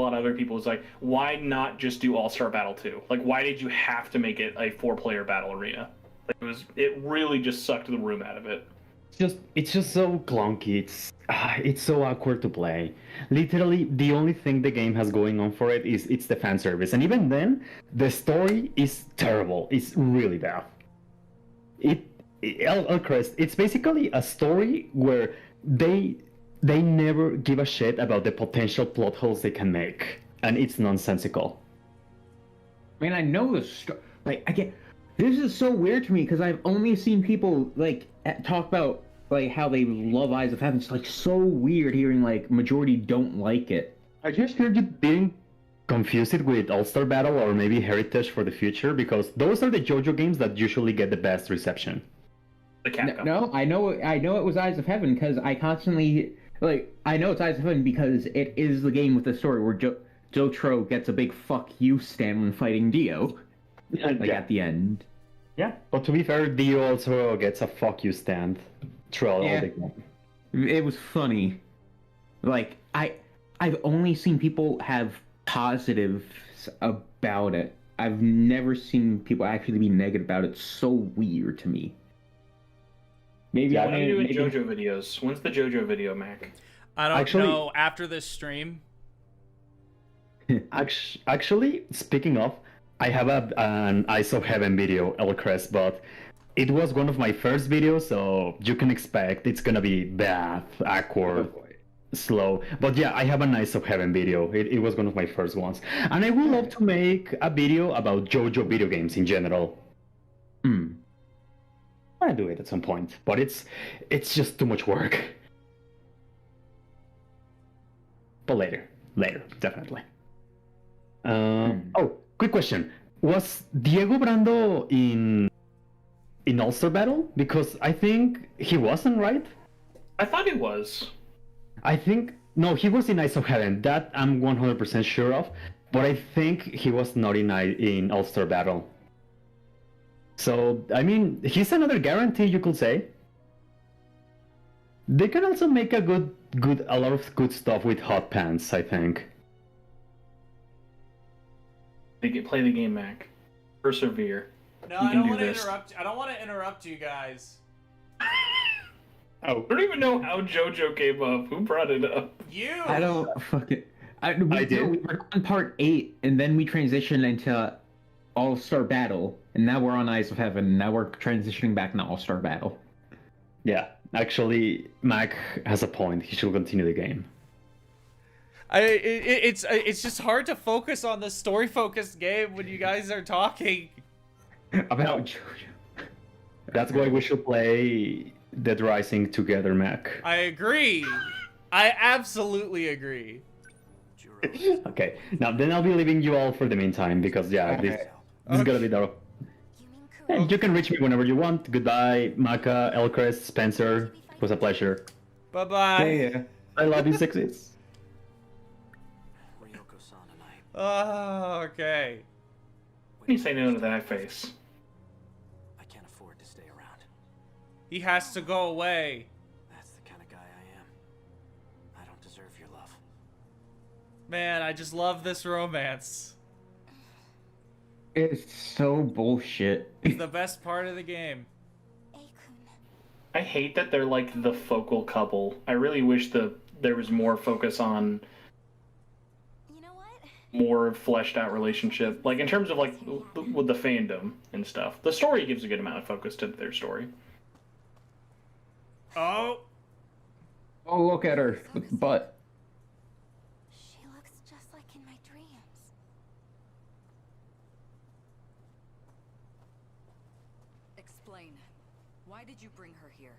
lot of other people, was like, why not just do All-Star Battle 2? Like, why did you have to make it a 4-player battle arena? Like, it really just sucked the room out of it. It's just so clunky. It's so awkward to play. Literally, the only thing the game has going on for it is it's the fan service, and even then, the story is terrible. It's really bad. Elcrest, it's basically a story where they never give a shit about the potential plot holes they can make. and it's nonsensical. I mean, I know the story. Like, I get. This is so weird to me because I've only seen people like talk about like how they love Eyes of Heaven. It's like so weird hearing like majority don't like it. I just heard you being confuse it with All-Star Battle or maybe Heritage for the Future, because those are the JoJo games that usually get the best reception. No, I know it was Eyes of Heaven because I constantly I know it's Eyes of Heaven because it is the game with the story where Jotaro gets a big fuck you stand when fighting Dio, at the end. Yeah, but to be fair, Dio also gets a fuck you stand throughout all the game. It was funny. Like I've only seen people have positives about it. I've never seen people actually be negative about it. It's so weird to me. Maybe when are you doing JoJo videos? When's the JoJo video, Mac? I don't know. After this stream. Actually, speaking of, I have an Eyes of Heaven video, Elcrest, but it was one of my first videos, so you can expect it's gonna be bad, awkward, slow. But yeah, I have an Eyes of Heaven video. It was one of my first ones. And I would love to make a video about JoJo video games in general. I'm gonna do it at some point, but it's just too much work. But later, definitely. Oh, quick question. Was Diego Brando in All-Star Battle? Because I think he wasn't, right? I thought he was. No, he was in Eyes of Heaven. That I'm 100% sure of. But I think he was not in All-Star Battle. So, I mean, he's another guarantee, you could say. They can also make a lot of good stuff with Hot Pants, I think. Play the game, Mac. Persevere. No, I don't want to interrupt. I don't want to interrupt you guys. I don't even know how JoJo came up. Who brought it up? You. I don't fucking. We did. We were on part 8, and then we transitioned into All-Star Battle, and now we're on Eyes of Heaven. And now we're transitioning back into All-Star Battle. Yeah, actually, Mac has a point. He should continue the game. It's just hard to focus on this story-focused game when you guys are talking about JoJo. That's why we should play Dead Rising together, Mac. I agree. I absolutely agree. Okay, now then I'll be leaving you all for the meantime because this is gonna be dark. And you can reach me whenever you want. Goodbye, Macca, Elcrest, Spencer. It was a pleasure. Bye-bye. I love you, Sixes. Oh, okay. You say no to that face. I can't afford to stay around. He has to go away. That's the kind of guy I am. I don't deserve your love. Man, I just love this romance. It's so bullshit. It's the best part of the game. I hate that they're like the focal couple. I really wish there was more focus on more fleshed out relationship, like in terms of like with the fandom and stuff. The story gives a good amount of focus to their story. Oh look at her with the butt. She looks just like in my dreams. Explain. Why did you bring her here?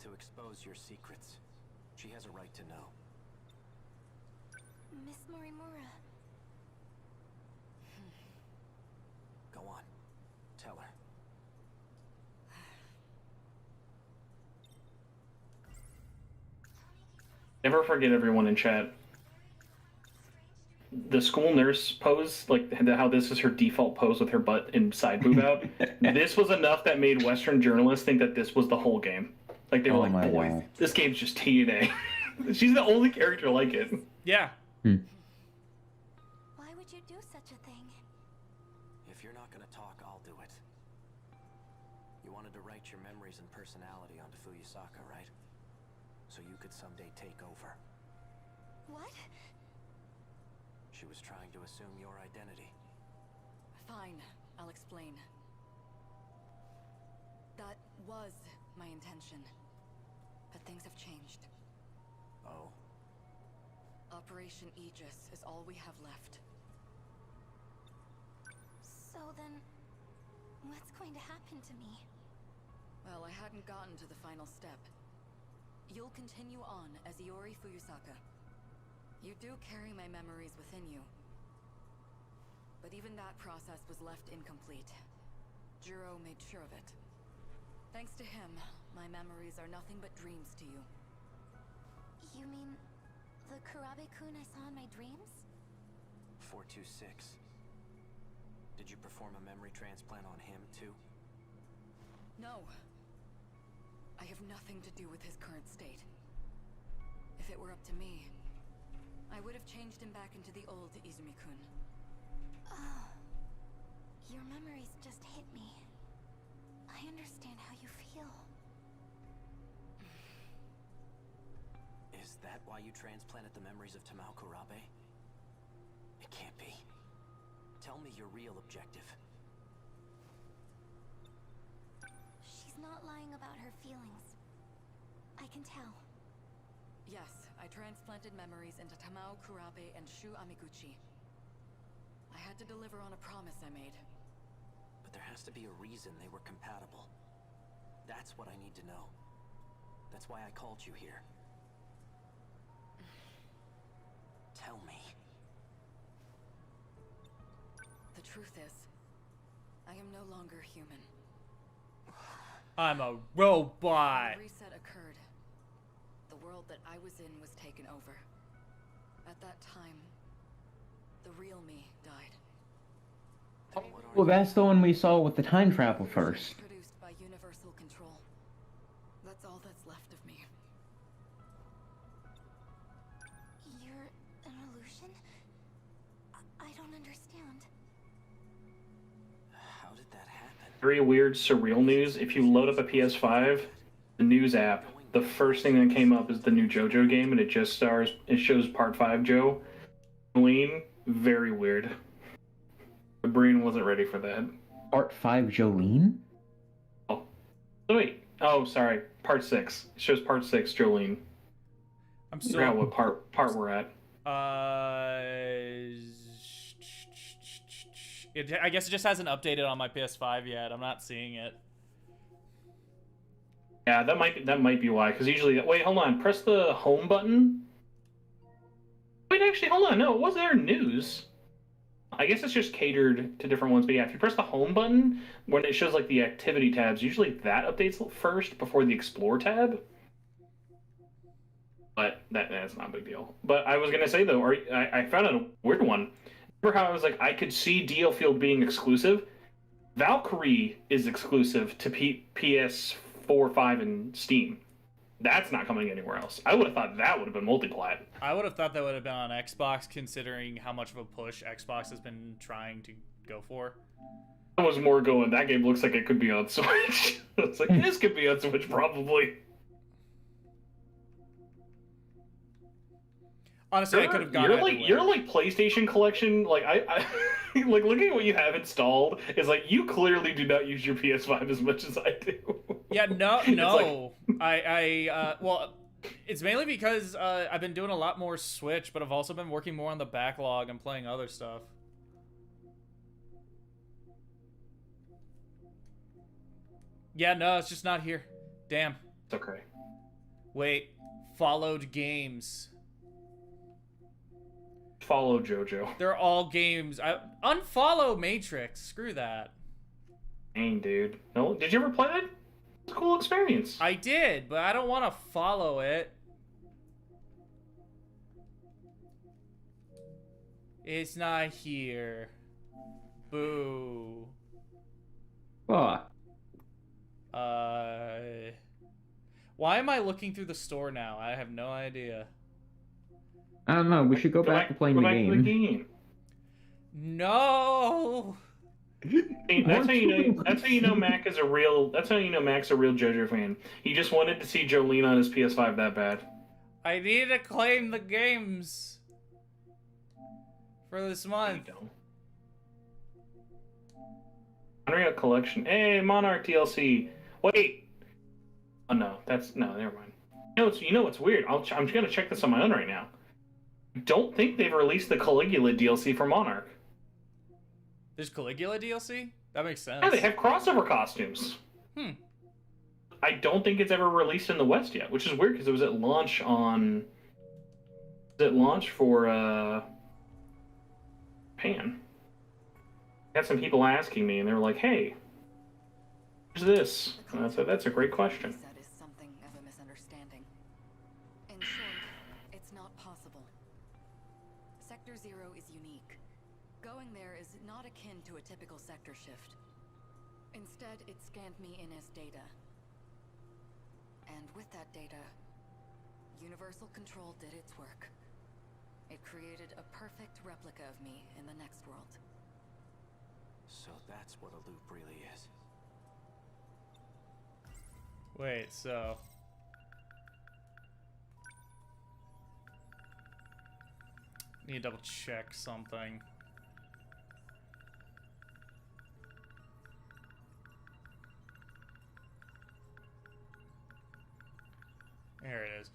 To expose your secrets. She has a right to know. Miss Morimura. Go on. Tell her. Never forget everyone in chat. The school nurse pose, like how this is her default pose with her butt and side boob out. This was enough that made Western journalists think that this was the whole game. Like they were like, boy, God. This game's just TNA. She's the only character like it. Yeah. Why would you do such a thing? If you're not gonna talk, I'll do it. You wanted to write your memories and personality onto Fuyusaka, right? So you could someday take over. What? She was trying to assume your identity. Fine, I'll explain. That was my intention. But things have changed. Oh? A Operation Aegis is all we have left. So then, what's going to happen to me? Well, I hadn't gotten to the final step. You'll continue on as Iori Fuyusaka. You do carry my memories within you. But even that process was left incomplete. Jiro made sure of it. Thanks to him, my memories are nothing but dreams to you. You mean the Kurabe-kun I saw in my dreams? 426. Did you perform a memory transplant on him, too? No. I have nothing to do with his current state. If it were up to me, I would have changed him back into the old Izumi-kun. Oh. Your memories just hit me. I understand how you feel. Is that why you transplanted the memories of Tamao Kurabe? It can't be. Tell me your real objective. She's not lying about her feelings. I can tell. Yes, I transplanted memories into Tamao Kurabe and Shu Amiguchi. I had to deliver on a promise I made. But there has to be a reason they were compatible. That's what I need to know. That's why I called you here. Tell me. The truth is, I am no longer human. I'm a robot. When the reset occurred, the world that I was in was taken over. At that time, the real me died. Well, that's the one we saw with the time travel first. Produced by universal control. That's all that's left of me. You're an illusion? I don't understand. How did that happen? Very weird, surreal news. If you load up a PS5, the news app, the first thing that came up is the new JoJo game, and it shows Part 5 Joe. Jolene, very weird. The brain wasn't ready for that. Part 5 Jolene? Oh, wait. Oh, sorry. Part 6. It shows Part 6 Jolene. I'm I forgot what part we're at. I guess it just hasn't updated on my PS5 yet. I'm not seeing it. Yeah, that might be why. Because usually, wait, hold on. Press the home button. Wait, actually, hold on. No, it was there news. I guess it's just catered to different ones. But yeah, if you press the home button, when it shows like the activity tabs, usually that updates first before the explore tab. But that's not a big deal. But I was gonna say though, I found out a weird one. Remember how I was like, I could see DL Field being exclusive? Valkyrie is exclusive to PS4, 5, and Steam. That's not coming anywhere else. I would have thought that would have been multiplat. I would have thought that would have been on Xbox, considering how much of a push Xbox has been trying to go for. I was more going, that game looks like it could be on Switch. It's like, this could be on Switch, probably. Honestly, I could have gone your like PlayStation collection, like I like looking at what you have installed is like you clearly do not use your PS5 as much as I do. Yeah, no. Well, it's mainly because I've been doing a lot more Switch, but I've also been working more on the backlog and playing other stuff. Yeah, no, it's just not here. Damn. It's okay. Wait, followed games. Follow JoJo. They're all games. Unfollow Matrix. Screw that. Dang, dude. No, did you ever play that? It's a cool experience. I did, but I don't want to follow it. It's not here. Boo. What? Why am I looking through the store now? I have no idea. I don't know. We should go back to playing the game. No. That's how you know Mac is a real. That's how you know Mac's a real JoJo fan. He just wanted to see Jolene on his PS5 that bad. I need to claim the games for this month. Unreal Collection. Hey, Monarch DLC. Wait. Oh no, never mind. You know what's weird? I'm just gonna check this on my own right now. Don't think they've released the Caligula DLC for Monarch. There's Caligula DLC? That makes sense. Yeah, they have crossover costumes. I don't think it's ever released in the West yet, which is weird because it was at launch on. Was it launch for Japan? I had some people asking me, and they were like, "Hey, who's this?" And I said, "That's a great question." That is something of a misunderstanding. In short, it's not possible. Sector 0 is unique. Going there is not akin to a typical sector shift. Instead, it scanned me in as data. And with that data, Universal Control did its work. It created a perfect replica of me in the next world. So that's what a loop really is. Wait, so... Need to double check something. There it is.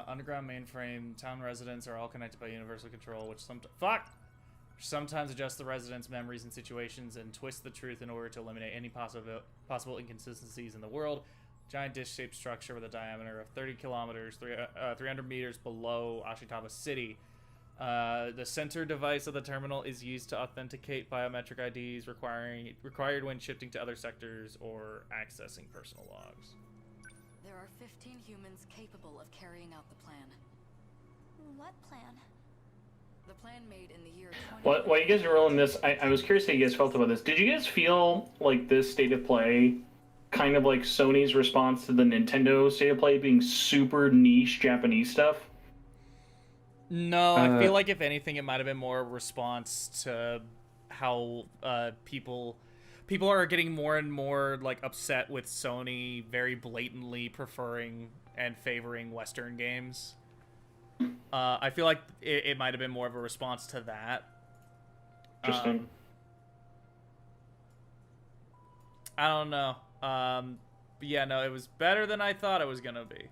Underground mainframe. Town residents are all connected by universal control, which sometimes adjust the residents' memories and situations and twist the truth in order to eliminate any possible inconsistencies in the world. Giant dish-shaped structure with a diameter of 30 kilometers, 300 meters below Ashitaba City. The center device of the terminal is used to authenticate biometric IDs required when shifting to other sectors or accessing personal logs. There are 15 humans capable of carrying out the plan. What plan? The plan made in the year 20... While you guys are rolling this, I was curious how you guys felt about this. Did you guys feel like this state of play, kind of like Sony's response to the Nintendo state of play being super niche Japanese stuff? No, I feel like if anything, it might have been more a response to how people are getting more and more like upset with Sony very blatantly preferring and favoring Western games. I feel like it might have been more of a response to that. Interesting. I don't know. But yeah, no, it was better than I thought it was gonna be.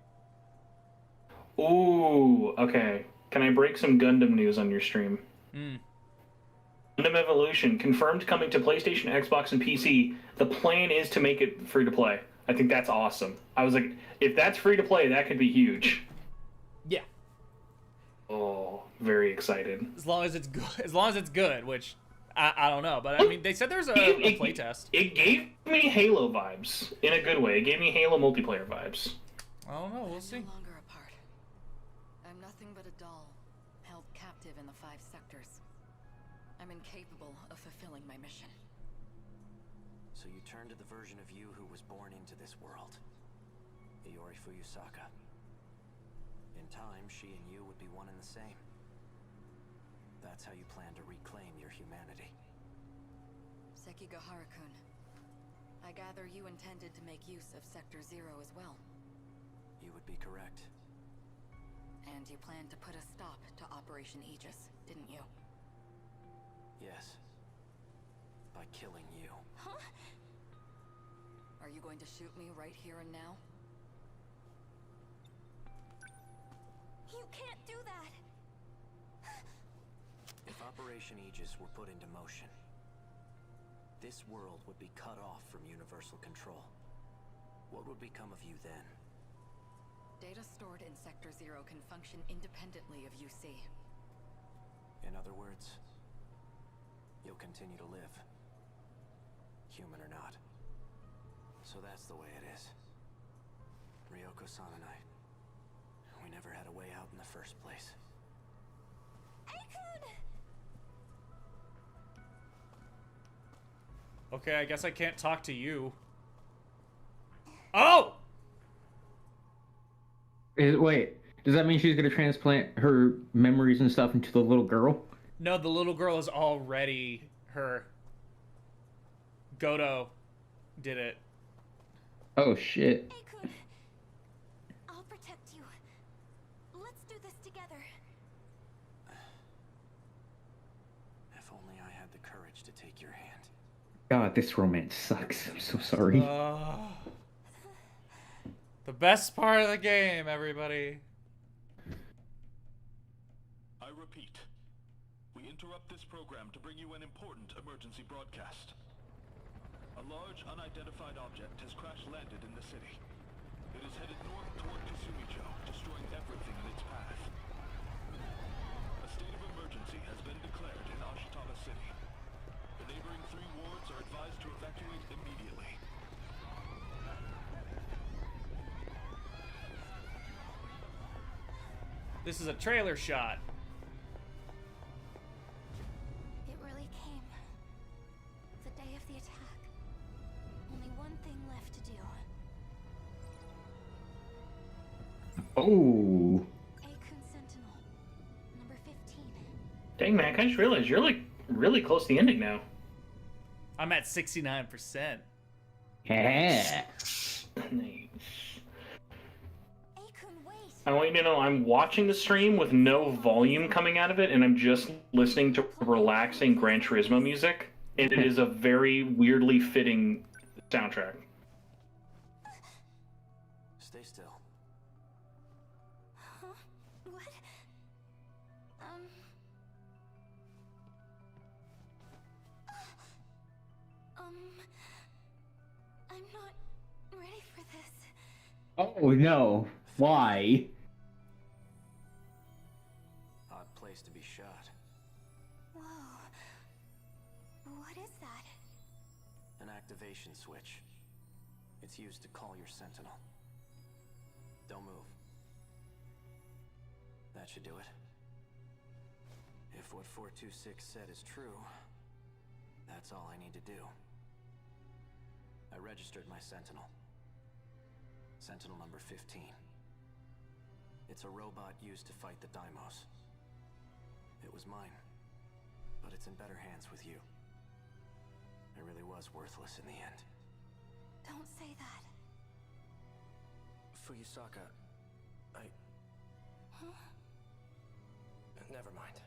Ooh, okay. Can I break some Gundam news on your stream? Gundam Evolution, confirmed coming to PlayStation, Xbox, and PC. The plan is to make it free to play. I think that's awesome. I was like, if that's free to play, that could be huge. Yeah. Oh, very excited. As long as it's good, which I don't know, but I mean, they said there's a playtest. It gave me Halo vibes in a good way. It gave me Halo multiplayer vibes. I don't know. We'll see. No longer apart. I'm nothing but a doll, held captive in the 5 sectors. I'm incapable of fulfilling my mission. So you turn to the version of you who was born into this world, Iori Fuyusaka. In time, she and you would be one and the same. That's how you plan to reclaim your humanity. Sekigahara-kun, I gather you intended to make use of Sector 0 as well. You would be correct. And you planned to put a stop to Operation Aegis, didn't you? Yes. By killing you. Huh? Are you going to shoot me right here and now? You can't do that! If Operation Aegis were put into motion, this world would be cut off from universal control. What would become of you then? Data stored in Sector 0 can function independently of UC. In other words, you'll continue to live, human or not. So that's the way it is. Ryoko-san and I, we never had a way out in the first place. Okay, I guess I can't talk to you. Oh! Wait, does that mean she's gonna transplant her memories and stuff into the little girl? No, the little girl is already her. Goto did it. Oh shit. Akun, I'll protect you. Let's do this together. If only I had the courage to take your hand. God, this romance sucks. I'm so sorry. The best part of the game, everybody. I I repeat, we interrupt this program to bring you an important emergency broadcast. A large unidentified object has crash-landed in the city. It is headed north toward Kasumicho, destroying everything in its path. A state of emergency has been declared in Ashitama City. The neighboring 3 wards are advised to evacuate immediately. This is a trailer shot. It really came. The day of the attack. Only one thing left to do. Oh. Aegis Sentinel, number 15. Dang, Mac, I just realized you're like really close to the ending now. I'm at 69%. Yeah. I want you to know I'm watching the stream with no volume coming out of it, and I'm just listening to relaxing Gran Turismo music, and it is a very weirdly fitting soundtrack. Stay still. Huh? What? I'm not ready for this. Oh no. Why? Odd place to be shot. Whoa. What is that? An activation switch. It's used to call your sentinel. Don't move. That should do it. If what 426 said is true, that's all I need to do. I registered my sentinel. Sentinel number 15. It's a robot used to fight the Daimos. It was mine, but it's in better hands with you. I really was worthless in the end. Don't say that. Fuyusaka, Huh? Never mind.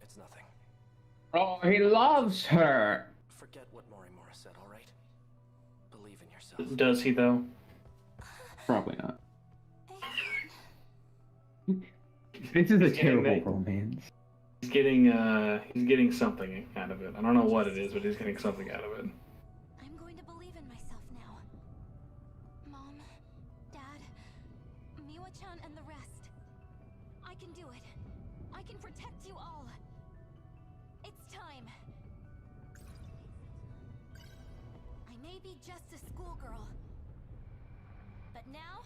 It's nothing. Oh, he loves her. Forget what Morimura said, all right? Believe in yourself. Does he, though? Probably not. This is a terrible romance. He's getting something out of it. I don't know what it is, but he's getting something out of it. I'm going to believe in myself now. Mom, Dad, Miwa-chan, and the rest. I can do it. I can protect you all. It's time. I may be just a schoolgirl, but now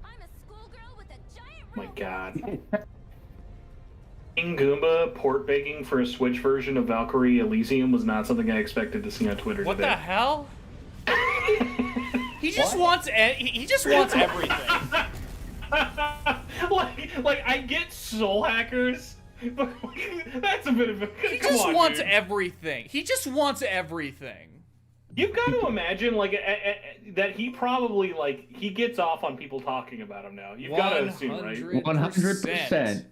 I'm a schoolgirl with a giant Oh my god. King Goomba port begging for a Switch version of Valkyrie Elysium was not something I expected to see on Twitter What today. the hell? He just wants he just wants everything. like I get soul hackers, but that's a bit of a. He just wants everything. He just wants everything. You've got to imagine that he probably he gets off on people talking about him now. You've got to assume, right? 100%.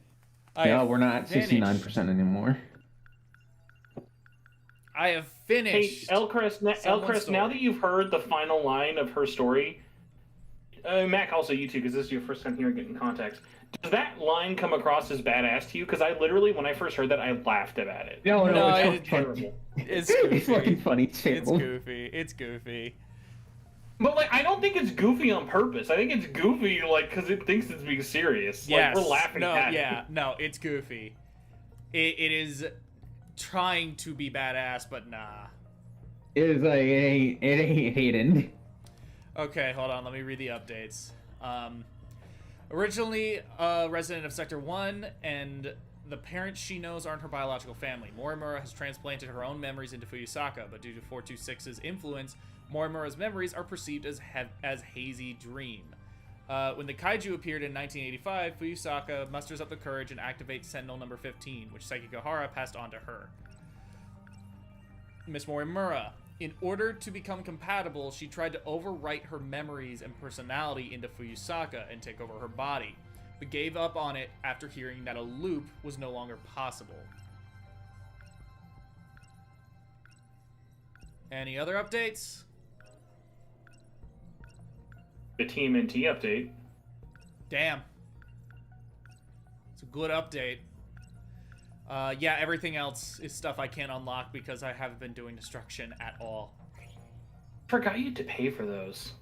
No, we're not at 69% anymore. I have finished. Hey, Elcrest, now that you've heard the final line of her story, Mac, also you too, because this is your first time here getting context. Does that line come across as badass to you? Because I literally, when I first heard that, I laughed at it. No, it's terrible. It's goofy. It's fucking funny. It's goofy. It's goofy. But I don't think it's goofy on purpose. I think it's goofy because it thinks it's being serious. Yes. We're laughing at it. No, it's goofy. It is trying to be badass, but nah. It is like it ain't Hayden. Okay, hold on. Let me read the updates. Originally a resident of Sector 1, and the parents she knows aren't her biological family. Morimura has transplanted her own memories into Fuyusaka, but due to 426's influence, Morimura's memories are perceived as hazy dream. When the kaiju appeared in 1985, Fuyusaka musters up the courage and activates Sentinel number 15, which Sekigahara passed on to her. Miss Morimura. In order to become compatible, she tried to overwrite her memories and personality into Fuyusaka and take over her body, but gave up on it after hearing that a loop was no longer possible. Any other updates? The TMNT update. Damn. It's a good update. Yeah, everything else is stuff I can't unlock because I haven't been doing destruction at all. Forgot you had to pay for those.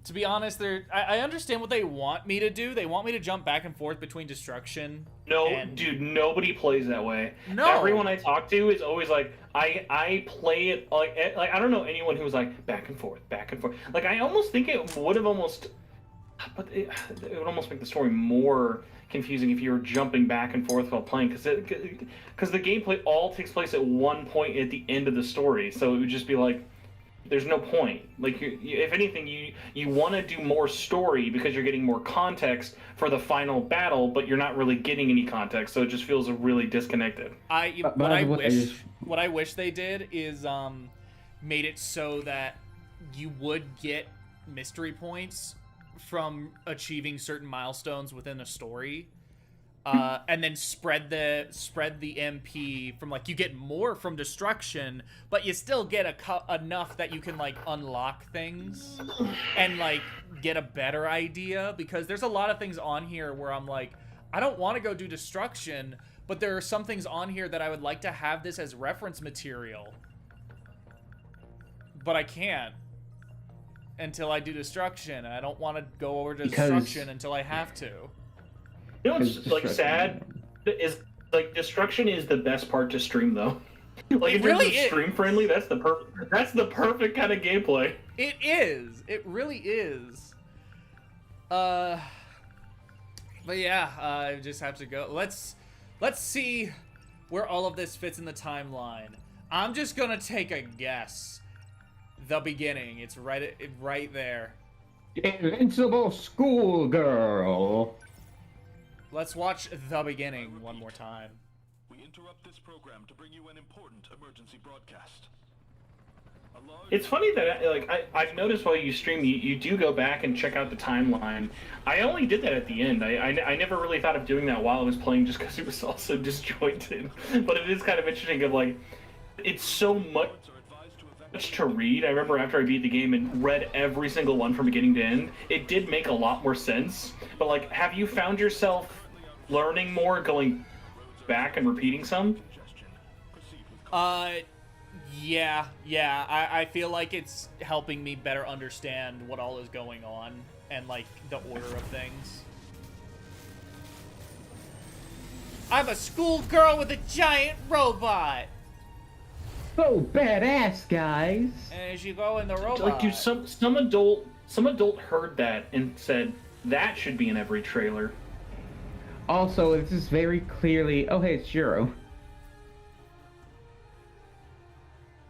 To be honest, I understand what they want me to do. They want me to jump back and forth between destruction. No, dude, nobody plays that way. No. Everyone I talk to is always like, I play it like I don't know anyone who's like back and forth, back and forth. Like I almost think it would have almost, but it would almost make the story more confusing if you were jumping back and forth while playing, because the gameplay all takes place at one point at the end of the story. So it would just be like, there's no point. Like, if anything, you want to do more story because you're getting more context for the final battle, but you're not really getting any context, so it just feels really disconnected. What I wish they did is made it so that you would get mystery points from achieving certain milestones within a story. And then spread the MP from, like, you get more from destruction, but you still get enough that you can, like, unlock things and, like, get a better idea, because there's a lot of things on here where I'm like, I don't want to go do destruction, but there are some things on here that I would like to have this as reference material, but I can't until I do destruction. I don't want to go over to destruction until I have to. You know what's like sad is, like, destruction is the best part to stream though. Like, if really it's stream friendly, that's the perfect kind of gameplay. It is. It really is. But yeah, I just have to go. Let's see where all of this fits in the timeline. I'm just gonna take a guess. The beginning. It's right there. Invincible schoolgirl. Let's watch the beginning one more time. We interrupt this program to bring you an important emergency broadcast. It's funny that I've noticed while you stream, you do go back and check out the timeline. I only did that at the end. I never really thought of doing that while I was playing, just because it was also disjointed. But it is kind of interesting. Of like, it's so much to read. I remember after I beat the game and read every single one from beginning to end, it did make a lot more sense. But like, have you found yourself learning more, going back and repeating some? Yeah. I feel like it's helping me better understand what all is going on and, like, the order of things. I'm a schoolgirl with a giant robot! So badass, guys! And as you go in the robot... Like, dude, some adult heard that and said, that should be in every trailer. Also, this is very clearly... Oh, hey, it's Jiro.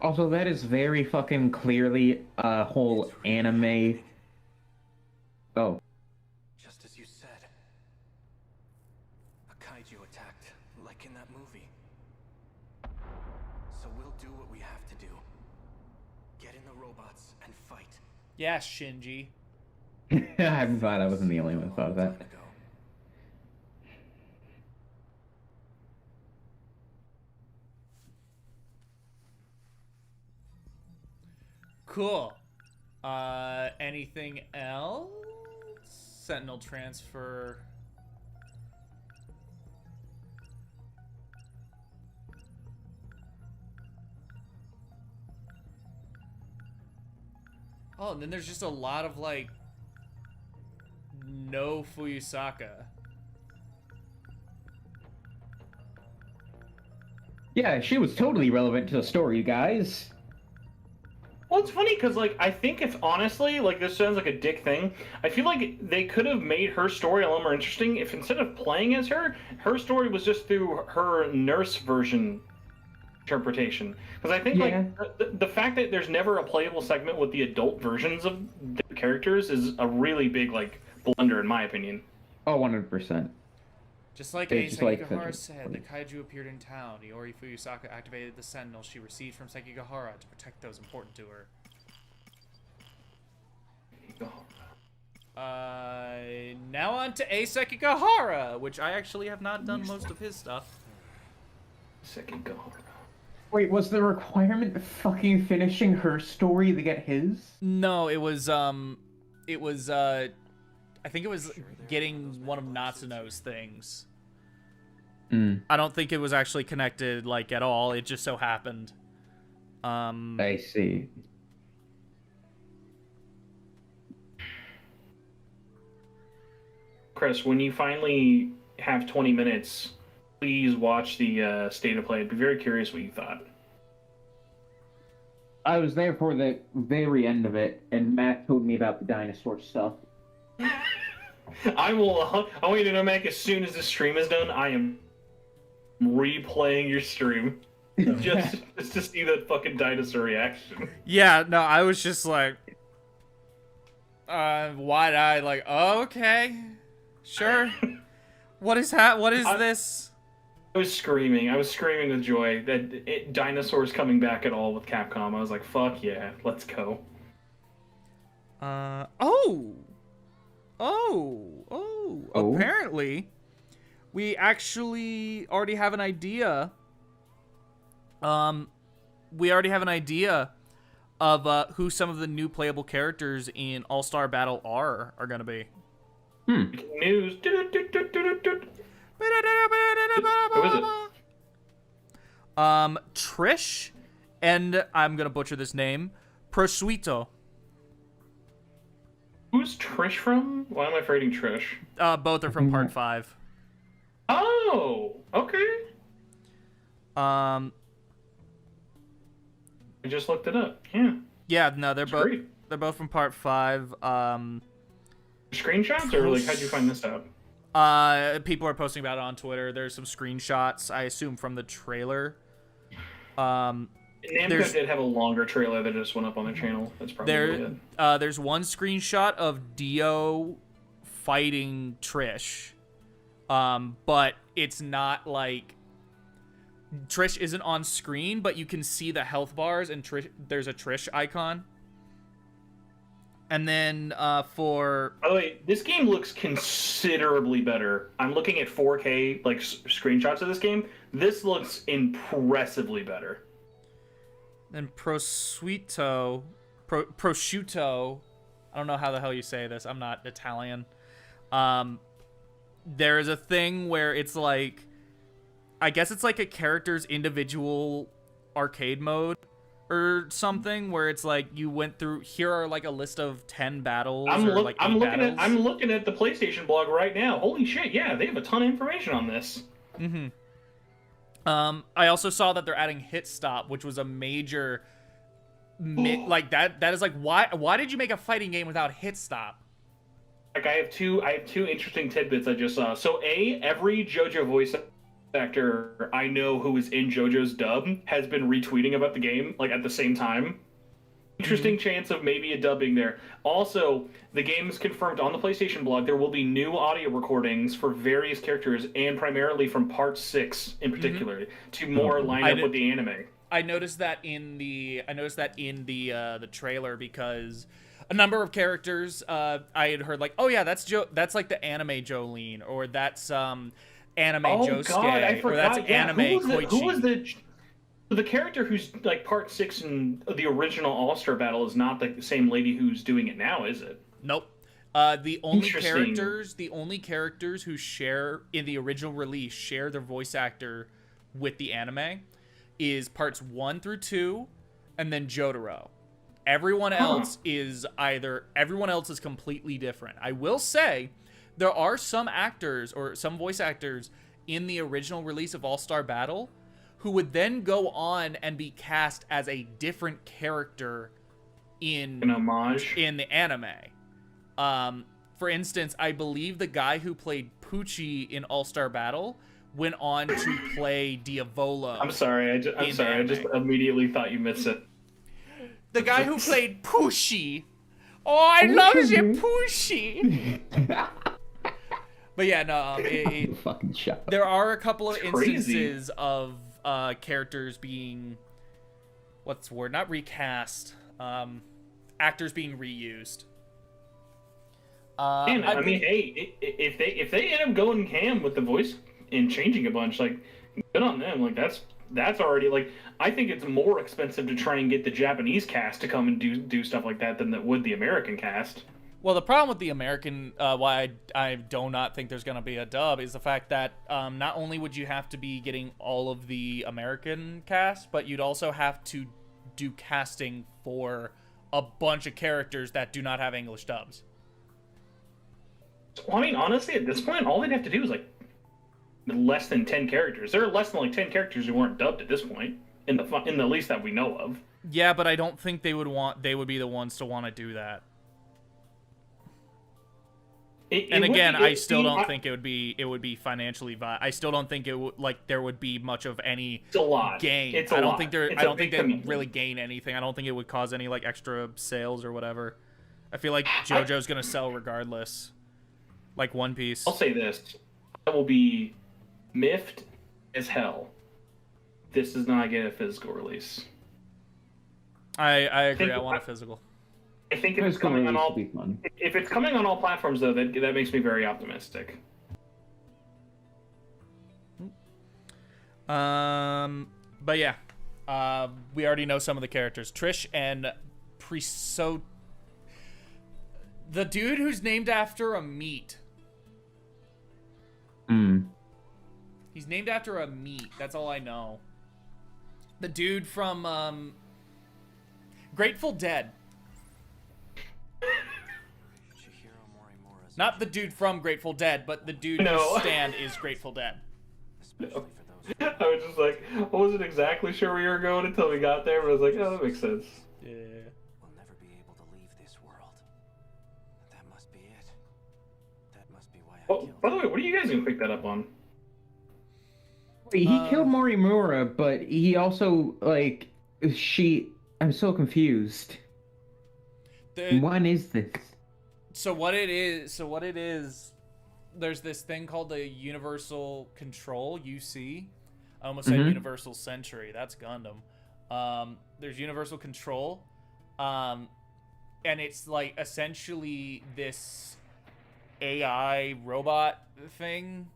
Also, that is very fucking clearly a whole anime... Oh. Just as you said. A kaiju attacked, like in that movie. So we'll do what we have to do. Get in the robots and fight. Yeah, Shinji. I'm glad I wasn't the only one who thought of that. Cool. Anything else? Sentinel transfer. Oh, and then there's just a lot of, like, no Fuyusaka. Yeah, she was totally relevant to the story, you guys. Well, it's funny because, like, I think if honestly, like, this sounds like a dick thing, I feel like they could have made her story a lot more interesting if instead of playing as her, her story was just through her nurse version interpretation. Because I think, like, the fact that there's never a playable segment with the adult versions of the characters is a really big, like, blunder, in my opinion. Oh, 100%. Just like Sekigahara said, the kaiju appeared in town. Iori Fuyusaka activated the Sentinels she received from Sekigahara to protect those important to her. Now on to Sekigahara, which I actually have not done most of his stuff. Sekigahara. Wait, was the requirement fucking finishing her story to get his? No, it was I think it was getting one of Natsuno's things. I don't think it was actually connected like at all. It just so happened. I see. Chris, when you finally have 20 minutes, please watch the State of Play. I'd be very curious what you thought. I was there for the very end of it, and Matt told me about the dinosaur stuff. I want you to know, Mac, as soon as the stream is done, I am replaying your stream. just to see that fucking dinosaur reaction. Yeah, no, I was just like, wide-eyed, like, oh, okay, sure. What is this? I was screaming with joy that dinosaurs coming back at all with Capcom. I was like, fuck yeah, let's go. Apparently, we actually already have an idea. We already have an idea of who some of the new playable characters in All-Star Battle are going to be. News. Who is it? Trish, and I'm gonna butcher this name, Prosciutto. Who's Trish from? Why am I forgetting Trish? Both are from Part 5. Oh, okay. I just looked it up. Yeah. Yeah, no, they're both from Part 5. Screenshots, or like, how'd you find this out? People are posting about it on Twitter. There's some screenshots, I assume, from the trailer. Namco did have a longer trailer that just went up on their channel. That's probably it. There's one screenshot of Dio fighting Trish, but it's not like Trish isn't on screen, but you can see the health bars, and there's a Trish icon. And then for... By the way, this game looks considerably better. I'm looking at 4K like screenshots of this game. This looks impressively better. Then prosciutto, I don't know how the hell you say this. I'm not Italian. There is a thing where it's like... I guess it's like a character's individual arcade mode or something, where it's like you went through, here are like a list of 10 battles. I'm looking at the PlayStation blog right now. Holy shit, yeah, they have a ton of information on this. I also saw that they're adding Hit Stop, which was a major like that is like, why did you make a fighting game without Hit Stop? Like, I have two interesting tidbits I just saw. So every JoJo voice actor I know who is in JoJo's dub has been retweeting about the game, like, at the same time. Interesting chance of maybe a dubbing there. Also, the game is confirmed on the PlayStation blog. There will be new audio recordings for various characters, and primarily from Part 6 in particular, to more line up with the anime. I noticed that in the trailer, because a number of characters I had heard, like, oh yeah, that's like the anime Jolene, or that's anime Josuke, God, I forgot. or that's anime Koichi. Who was the character who's like Part 6 in the original All-Star Battle is not the same lady who's doing it now, is it? Nope. The only characters who share in the original release share their voice actor with the anime is Parts 1 through 2, and then Jotaro. Everyone else is completely different. I will say there are some actors or some voice actors in the original release of All-Star Battle who would then go on and be cast as a different character in an homage in the anime. For instance, I believe the guy who played Poochie in All-Star Battle went on to play Diavolo. I'm sorry. I just immediately thought you missed it. The guy who played Poochie. Oh, I love you, Poochie. But yeah, no, fucking shut. There are a couple of instances of characters being, what's the word? Not recast. Actors being reused. I mean, hey, if they end up going ham with the voice and changing a bunch, like, good on them. Like, that's already, like, I think it's more expensive to try and get the Japanese cast to come and do stuff like that than that would the American cast. Well, the problem with the American, why I do not think there's going to be a dub, is the fact that not only would you have to be getting all of the American cast, but you'd also have to do casting for a bunch of characters that do not have English dubs. Well, I mean, honestly, at this point, all they'd have to do is, like, less than 10 characters. There are less than, like, 10 characters who weren't dubbed at this point, in the least that we know of. Yeah, but I don't think they would be the ones to want to do that. I still don't think it would be financially I still don't think it would, like, there would be much of any gain. I don't think they'd really gain anything. I don't think it would cause any, like, extra sales or whatever. I feel like JoJo's gonna sell regardless. Like One Piece. I'll say this. I will be miffed as hell. This does not get a physical release. I agree. I want a physical. I think if it's coming on all platforms, though, that makes me very optimistic. But yeah, we already know some of the characters. Trish and Priso. The dude who's named after a meat. He's named after a meat. That's all I know. The dude from Grateful Dead. Not the dude from Grateful Dead, but the dude whose stand is Grateful Dead. No. I was just like, I wasn't exactly sure where you were going until we got there, but I was like, oh, that makes sense. Yeah. We'll never be able to leave this world. That must be it. That must be why I killed him. By the way, what are you guys gonna pick that up on? He killed Morimura, but he also, like, I'm so confused. When is this? So what it is, there's this thing called the Universal Control, UC. I almost said Universal Century. That's Gundam. There's Universal Control. And it's like essentially this AI robot thing.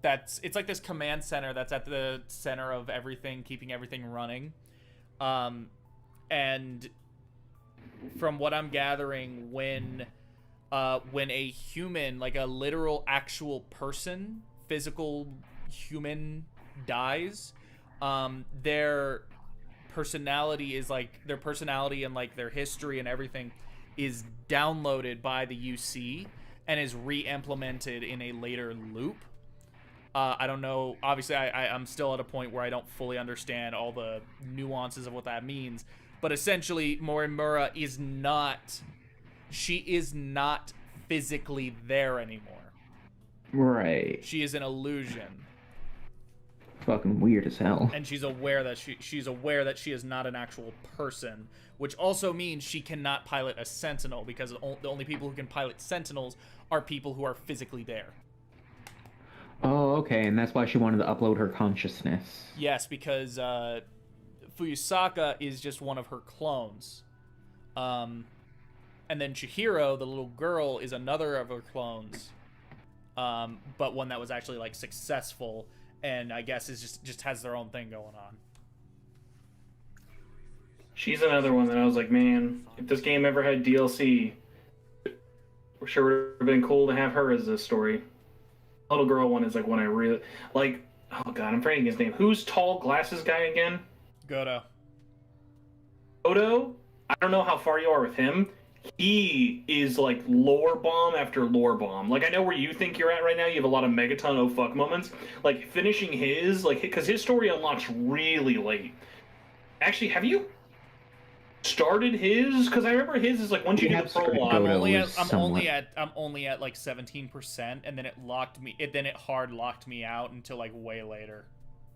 It's like this command center that's at the center of everything, keeping everything running. And from what I'm gathering, when a human, like a literal actual person, physical human dies, their personality and like their history and everything is downloaded by the UC and is re-implemented in a later loop. I don't know. Obviously, I'm still at a point where I don't fully understand all the nuances of what that means. But essentially, Morimura is not physically there anymore. Right. She is an illusion. Fucking weird as hell. And she's aware that she is not an actual person, which also means she cannot pilot a Sentinel, because the only people who can pilot Sentinels are people who are physically there. Oh, okay, and that's why she wanted to upload her consciousness. Yes, because Fuyusaka is just one of her clones. And then Chihiro, the little girl, is another of her clones. But one that was actually, like, successful, and I guess is just has their own thing going on. She's another one that I was like, man, if this game ever had DLC, for sure it would have been cool to have her as a story. Little girl one is like one I really like. Oh god, I'm forgetting his name. Who's tall glasses guy again? Godo. Godo? I don't know how far you are with him. He is like lore bomb after lore bomb. Like, I know where you think you're at right now. You have a lot of Megaton oh fuck moments. Like, finishing his, like, because his story unlocks really late. Actually, have you started his? Because I remember his is like once you get the prologue. I'm only at like 17%, and then it hard locked me out until like way later.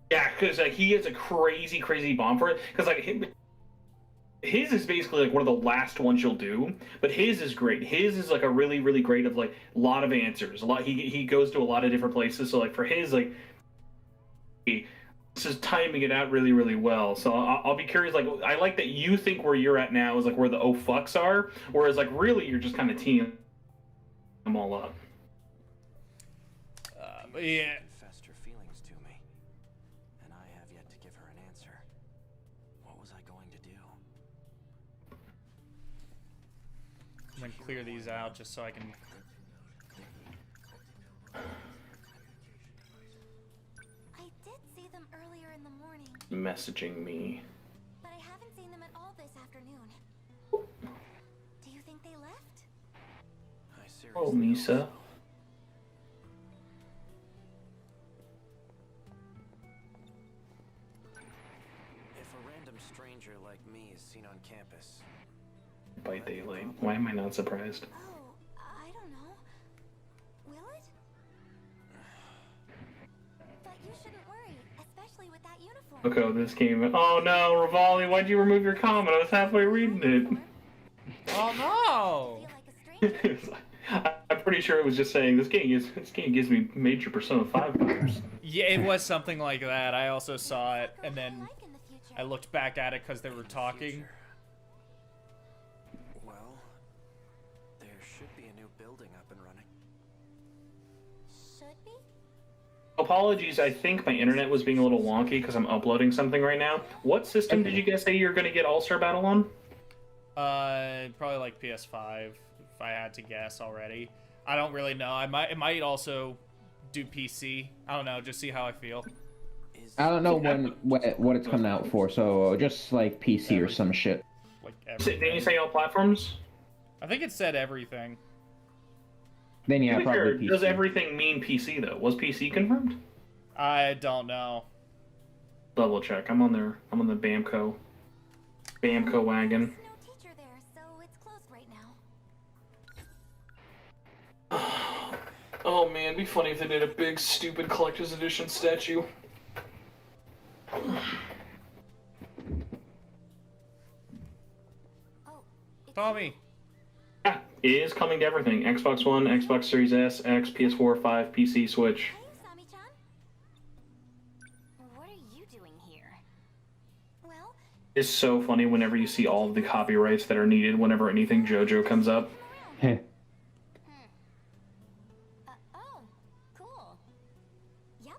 Yeah, because like he has a crazy bomb for it. Because like his is basically like one of the last ones you'll do, but his is great. His is like a really great of like a lot of answers. A lot. He goes to a lot of different places. So like for his like. This is timing it out really well. So I'll be curious. Like, I like that you think where you're at now is like where the oh fucks are, whereas like really you're just kind of teeing them all up. But yeah. Confessed her feelings to me, and I have yet to give her an answer. What was I going to do? I'm gonna clear these out just so I can. I did see them earlier in the morning, Messaging me. but I haven't seen them at all this afternoon. Do you think they left? Oh, Misa. If a random stranger like me is seen on campus, By daylight. Why am I not surprised? Oh, I don't know. Will it? But you shouldn't worry, especially with that uniform. Look how this game. Oh no, Rivali, why'd you remove your comment? I was halfway reading it. Oh no! I'm pretty sure it was just saying this game gives me major Persona 5 vibes. Yeah, it was something like that. I also saw it, and then I looked back at it because they were talking. well, there should be a new building up and running. Should be? Apologies, I think my internet was being a little wonky because I'm uploading something right now. What system did you guys say you're going to get All-Star Battle on? Probably like PS5, if I had to guess already. I don't really know. It might also do PC. I don't know. Just see how I feel. I don't know what it's coming out for, so just like PC or some shit. Like Didn't you say all platforms? I think it said everything. Then yeah, To be probably fair, PC. does everything mean PC though? Was PC confirmed? I don't know. Double check. I'm on there. I'm on the Bamco wagon. No teacher there, so it's closed right now. Oh man, it'd be funny if they did a big stupid collector's edition statue. Tommy. Yeah, it is coming to everything. Xbox One, Xbox Series S, X, PS4, 5, PC, Switch. What are you doing here? Well, It's so funny whenever you see all of the copyrights that are needed whenever anything JoJo comes up. oh, cool. Yep.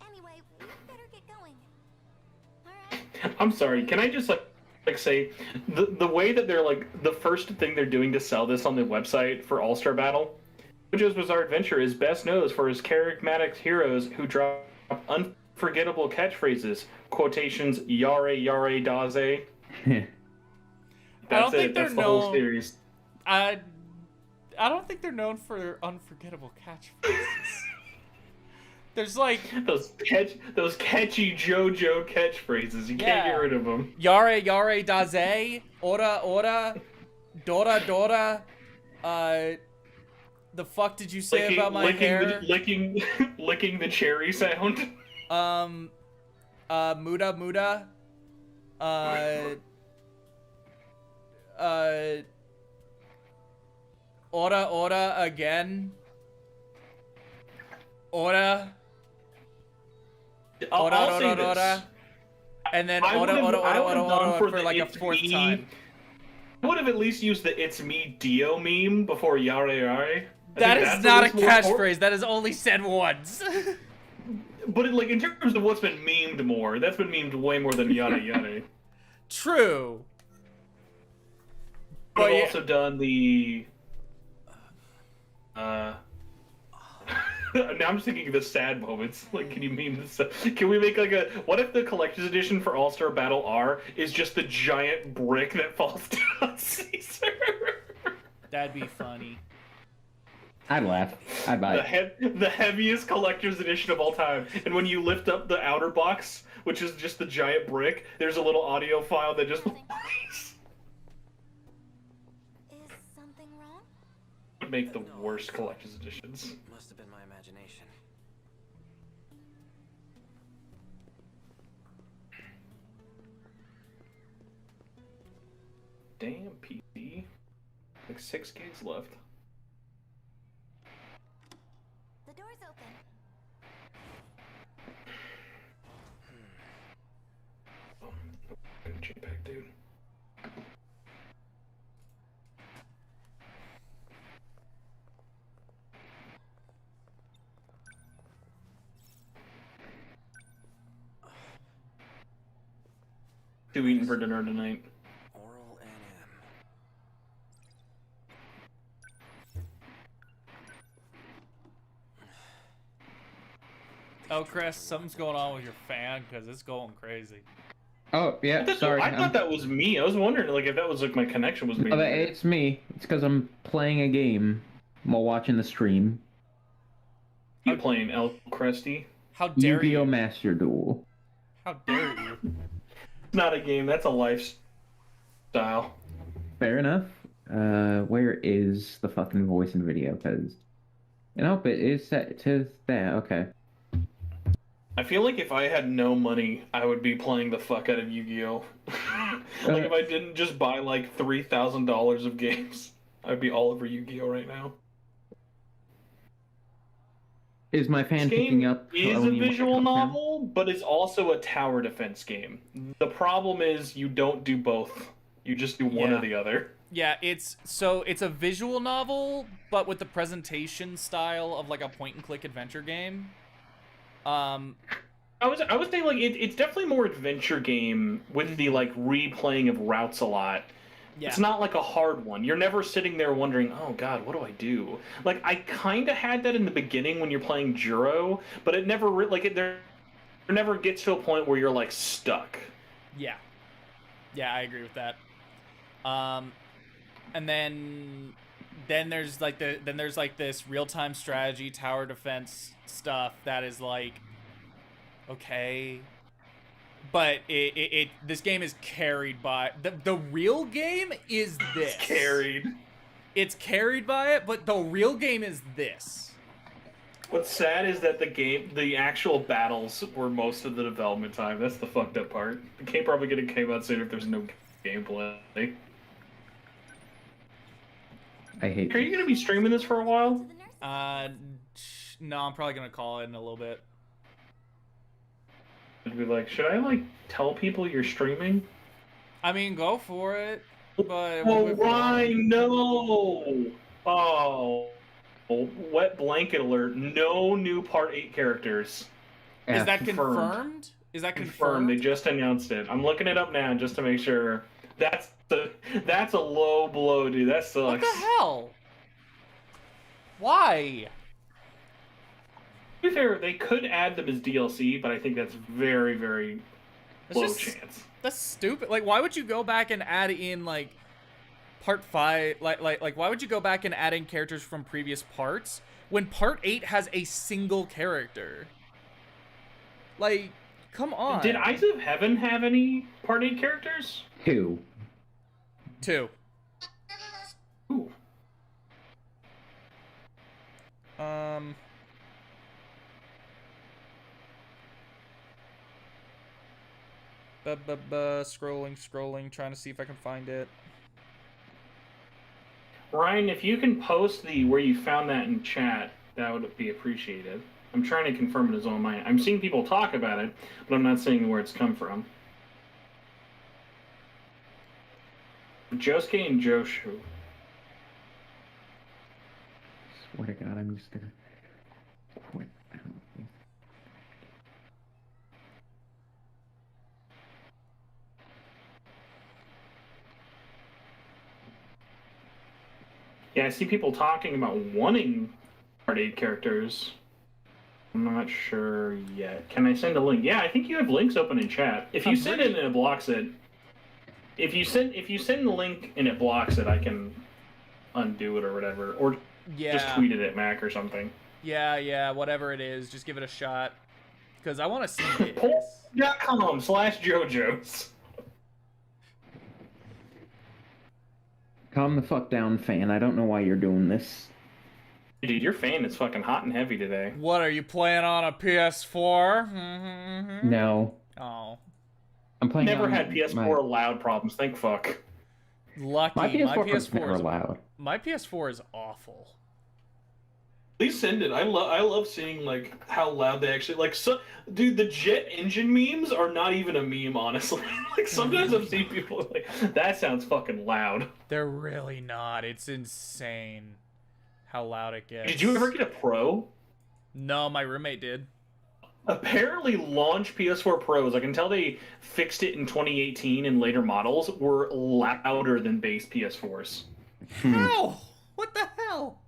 Anyway, we better get going. I'm sorry, can I just like say the way that they're like the first thing they're doing to sell this on the website for All-Star Battle, JoJo's Bizarre Adventure is best known for his charismatic heroes who drop unforgettable catchphrases, quotations, yare yare daze. That's it. That's the whole series. I don't think they're known for unforgettable catchphrases. There's like those catchy JoJo catchphrases. You can't get rid of them. Yare yare daze, ora, dora. The fuck did you say about my hair? Licking the cherry sound. Muda. Ora again. Ora. I'll say this. And then I would've gone for like a It's fourth Me. time. I would have at least used the "It's Me" Dio meme before yare yare. That is not a catchphrase. That is only said once. But in terms of what's been memed more, that's been memed way more than yare yare. True. But I've also done the. Now I'm just thinking of the sad moments. Like, can you meme this? Can we make like a? What if the collector's edition for All Star Battle R is just the giant brick that falls down Caesar? That'd be funny. I'd laugh. I'd buy it. The heaviest collector's edition of all time. And when you lift up the outer box, which is just the giant brick, there's a little audio file that just plays. Is something wrong? Would make the worst collector's editions. Must have been my imagination. Damn, PC. Like 6 gigs left. The door's open. JPEG, dude. What you eating for dinner tonight? Oral NM. Alcrest, something's going on with your fan because it's going crazy. Oh yeah, sorry. I thought that was me. I was wondering like if that was like my connection was being weird. It's me. It's because I'm playing a game while watching the stream. You playing El Cresty? How dare Yu-Gi-Oh! you? Master Duel. How dare you? It's not a game. That's a lifestyle. Fair enough. Where is the fucking voice and video? Because it is set to there. Okay. I feel like if I had no money, I would be playing the fuck out of Yu-Gi-Oh. Like if I didn't just buy like $3,000 of games, I'd be all over Yu-Gi-Oh right now. Is my fan This picking game up? is a visual novel, but it's also a tower defense game. The problem is you don't do both. You just do one or the other. Yeah, it's a visual novel, but with the presentation style of like a point-and-click adventure game. I would say like it's definitely more adventure game with the like replaying of routes a lot. Yeah. It's not like a hard one. You're never sitting there wondering, oh god, what do I do? Like I kind of had that in the beginning when you're playing Juro, but it never there never gets to a point where you're like stuck. Yeah, I agree with that. And then there's like this real-time strategy tower defense stuff that is like, okay, but this game is carried by the real game is this. It's carried by it, but the real game is this. What's sad is that the actual battles were most of the development time. That's the fucked up part. The game probably gonna came out soon if there's no gameplay. I hate. Are you gonna be streaming this for a while? No, I'm probably gonna call it in a little bit. I'd be like, should I like tell people you're streaming? I mean, go for it. But oh, Ryan, no! Oh, wet blanket alert! No new Part 8 characters. Is that confirmed? Is that confirmed? They just announced it. I'm looking it up now just to make sure. That's a low blow, dude. That sucks. What the hell? Why? To be fair, they could add them as DLC, but I think that's very, very low chance. That's stupid. Like, why would you go back and add in like Part 5? Like, why would you go back and add in characters from previous parts when Part 8 has a single character? Like, come on. Did Eyes of Heaven have any Part 8 characters? Two. Ooh. Scrolling, trying to see if I can find it. Ryan, if you can post where you found that in chat, that would be appreciated. I'm trying to confirm it as well on mine. I'm seeing people talk about it, but I'm not seeing where it's come from. Josuke and Joshu. Swear to God, I'm just gonna quit. Yeah, I see people talking about wanting Part 8 characters. I'm not sure yet. Can I send a link? Yeah, I think you have links open in chat. If you send it and it blocks it, if you send the link and it blocks it, I can undo it or whatever, or just tweet it at Mac or something. Yeah, whatever it is, just give it a shot. Because I want to see it. Poll.com/JoJo's. Calm the fuck down, fan. I don't know why you're doing this. Dude, your fan is fucking hot and heavy today. What, are you playing on a PS4? No. Oh. I'm playing. Never had PS4 loud problems. Thank fuck. Lucky. My PS4 was never loud. My PS4 is awful. Please send it. I love seeing like how loud they actually like. So, dude, the jet engine memes are not even a meme, honestly. Like sometimes I've seen people like that sounds fucking loud. They're really not. It's insane how loud it gets. Did you ever get a Pro? No, my roommate did. Apparently, launch PS4 Pros, I can tell they fixed it in 2018 and later models, were louder than base PS4s. How? What the hell?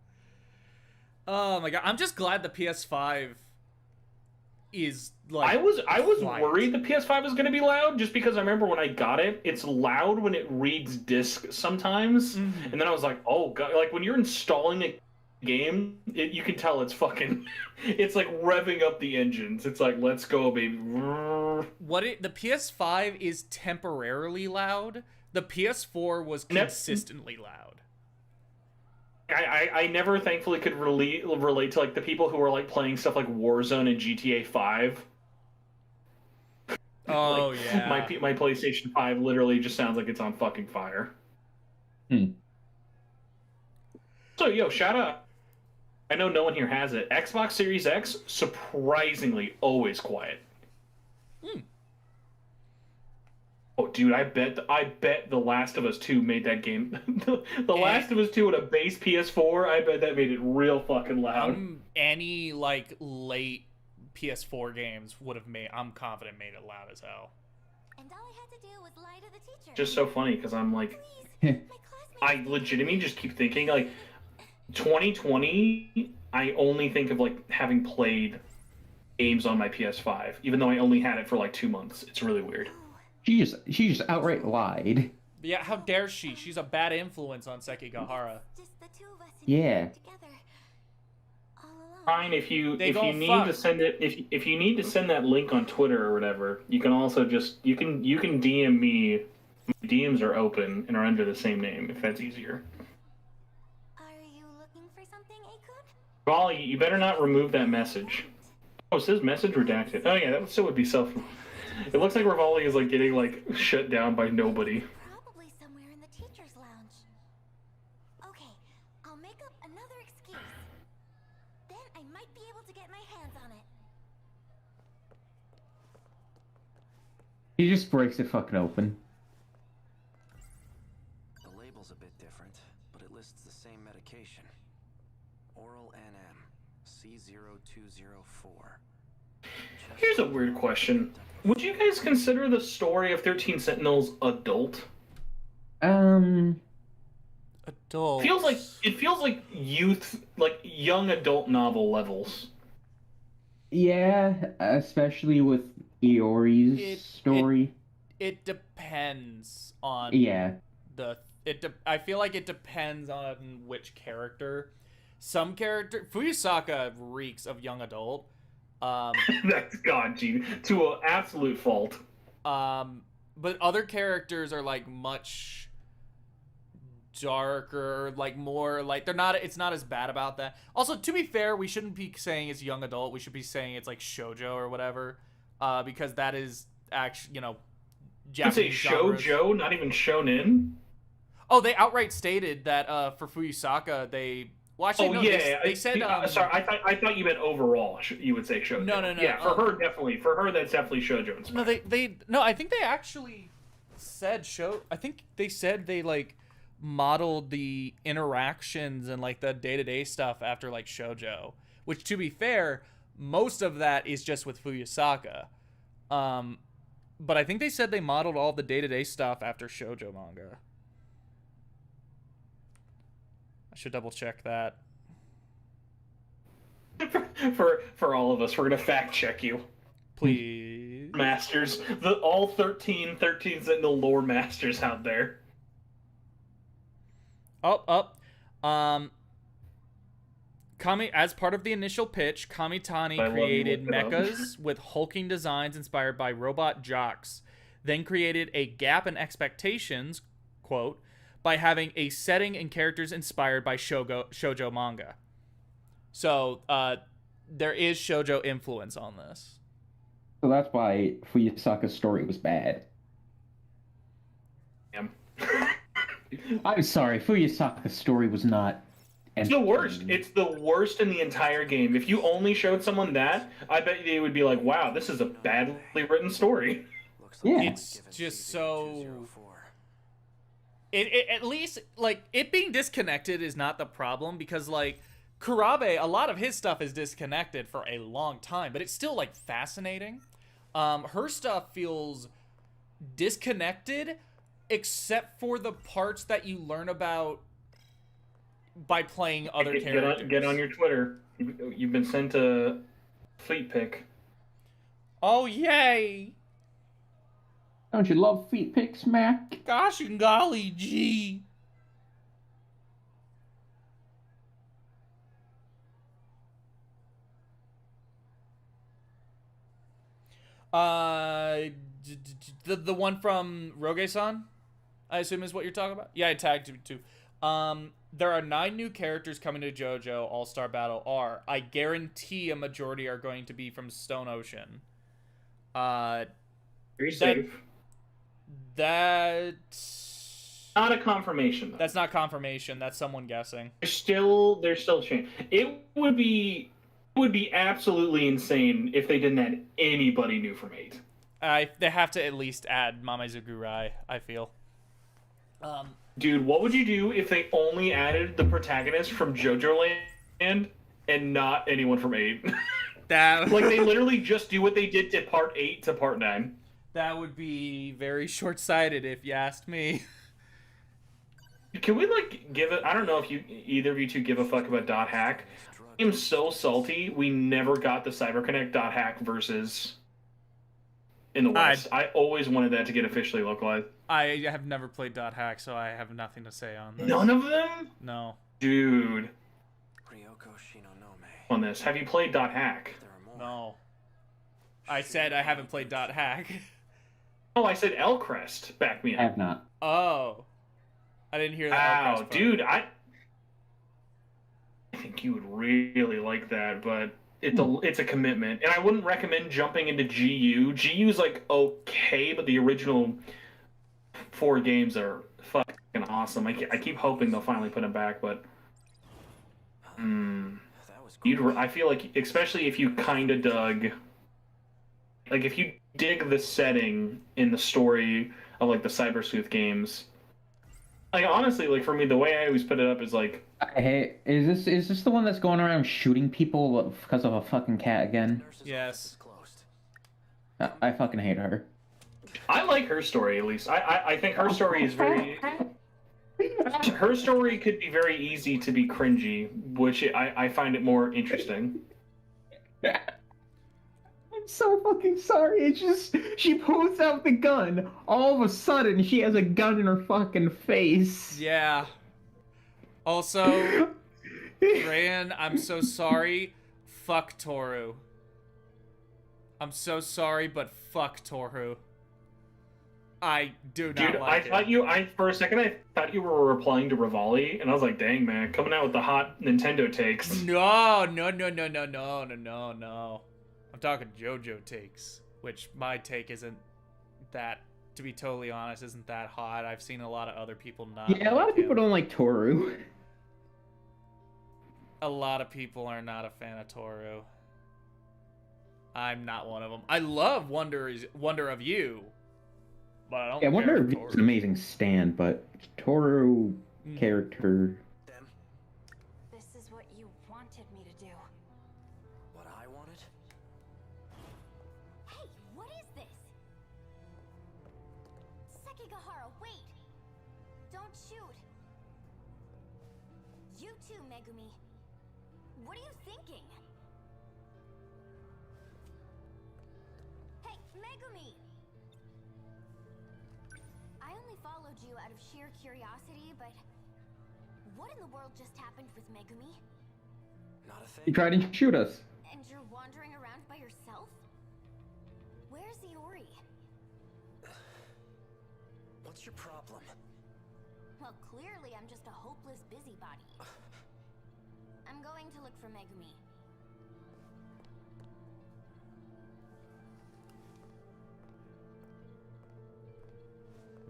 Oh my god, I'm just glad the PS5 is like. I was quiet. worried the PS5 was going to be loud just because I remember when I got it, it's loud when it reads disc sometimes, and then I was like, oh god, like when you're installing a game, you can tell it's fucking, it's like revving up the engines. It's like, let's go, baby. The PS5 is temporarily loud. The PS4 was consistently loud. I never thankfully could relate to like the people who are like playing stuff like Warzone and GTA 5. Oh like, yeah. My PlayStation 5 literally just sounds like it's on fucking fire. So yo, shout out. I know no one here has it. Xbox Series X, surprisingly always quiet. Oh, dude, I bet The Last of Us 2 made that game. the Last of Us 2 with a base PS4, I bet that made it real fucking loud. Any like late PS4 games would have I'm confident made it loud as hell. And all I had to do was lie to the teacher. Just so funny because I'm like, I legitimately just keep thinking like, 2020. I only think of like having played games on my PS5, even though I only had it for like 2 months. It's really weird. She just outright lied. Yeah, how dare she? She's a bad influence on Sekigahara. Yeah. Fine, if you need to send it, if you need to send that link on Twitter or whatever, you can also just you can DM me. My DMs are open and are under the same name if that's easier. Are you looking for something, Akun? Raleigh, you better not remove that message. Oh, it says message redacted. Oh yeah, that still would be self. It looks like Rivali is like getting like shut down by nobody. Probably somewhere in the teacher's lounge. Okay, I'll make up another excuse. Then I might be able to get my hands on it. He just breaks it fucking open. The label's a bit different, but it lists the same medication. Oral NM C0204. Here's a weird question. Would you guys consider the story of 13 Sentinels adult? Adult. It feels like youth, like young adult novel levels. Yeah, especially with Iori's story. It depends on I feel like it depends on which character. Some character Fuyusaka reeks of young adult. That's God, Gene, to an absolute fault. But other characters are like much darker, like more like it's not as bad about that. Also, to be fair, we shouldn't be saying it's young adult. We should be saying it's like shoujo or whatever, because that is actually, Japanese genres. Shoujo, not even shonen. Oh, they outright stated that for Fuyusaka they. Well, actually, they said. Sorry, I thought you meant overall. You would say shoujo. No. Yeah, for her definitely. For her, that's definitely shoujo inspired. No, I think they actually said I think they said they like modeled the interactions and like the day-to-day stuff after like shoujo. Which, to be fair, most of that is just with Fuyusaka. But I think they said they modeled all the day-to-day stuff after shoujo manga. I should double check that. For all of us, we're gonna fact check you. Please. Masters. All 13 Sentinel lore masters out there. As part of the initial pitch, Kamitani created mechas with hulking designs inspired by robot jocks, then created a gap in expectations, quote, by having a setting and characters inspired by shoujo manga. So, there is shoujo influence on this. So that's why Fuyusaka's story was bad. I'm sorry, Fuyusaka's story was not... It's the worst. It's the worst in the entire game. If you only showed someone that, I bet they would be like, wow, this is a badly written story. Yeah. It's just so... It at least, like, it being disconnected is not the problem, because, like, Kurabe, a lot of his stuff is disconnected for a long time, but it's still, like, fascinating. Her stuff feels disconnected, except for the parts that you learn about by playing other characters. Get on your Twitter. You've been sent a fleet pick. Oh, yay! Don't you love feet pics, Mac? Gosh and golly gee. The one from Roge-san, I assume is what you're talking about. Yeah, I tagged you too. There are 9 new characters coming to JoJo All-Star Battle R. I guarantee a majority are going to be from Stone Ocean. Very safe. That's not a confirmation, though. That's not confirmation. That's someone guessing. There's still change. It would be absolutely insane if they didn't add anybody new from 8. They have to at least add Mame Zugurai, I feel. Dude, what would you do if they only added the protagonist from JoJo Land and not anyone from 8? That like they literally just do what they did to part 8 to part 9. That would be very short-sighted if you asked me. Can we give it? I don't know if either of you two give a fuck about Dot Hack. I am so salty we never got the CyberConnect Dot Hack versus in the West. I always wanted that to get officially localized. I have never played Dot Hack, so I have nothing to say on this. None of them? No. Dude. On this, have you played Dot Hack? No. I said I haven't played Dot Hack. Oh, I said Elcrest. Back me up. I have not. Oh. I didn't hear that. Wow, dude, I think you would really like that, but it's a commitment. And I wouldn't recommend jumping into GU. GU's okay, but the original 4 games are fucking awesome. I keep hoping they'll finally put them back, but I feel like, especially if you kind of dug, if you dig the setting in the story of the Cyber Sleuth games. Honestly, for me, the way I always put it up is Hey, is this the one that's going around shooting people because of a fucking cat again? Yes. I fucking hate her. I like her story, at least. I think her story is very... Her story could be very easy to be cringy, which I find it more interesting. I'm so fucking sorry. It's just, she pulls out the gun. All of a sudden, she has a gun in her fucking face. Yeah. Also, Ryan, I'm so sorry. Fuck Toru. I'm so sorry, but fuck Toru. I do not like it. For a second, I thought you were replying to Rivali, and I was like, dang, man, coming out with the hot Nintendo takes. No. I'm talking JoJo takes, which my take isn't that, to be totally honest, isn't that hot. I've seen a lot of other people not. Yeah, a lot of people don't like Toru. A lot of people are not a fan of Toru. I'm not one of them. I love Wonder of You. But I don't Wonder of You is an amazing stand, but Toru character. This is what you wanted me to do. What I wanted? Hey, what is this? Sekigahara, wait! Don't shoot! You too, Megumi. What are you thinking? Hey, Megumi! I only followed you out of sheer curiosity, but what in the world just happened with Megumi? Not a thing. He tried to shoot us. And you're wandering around by yourself? Where's Iori? What's your problem? Well, clearly I'm just a hopeless busybody. I'm going to look for Megumi.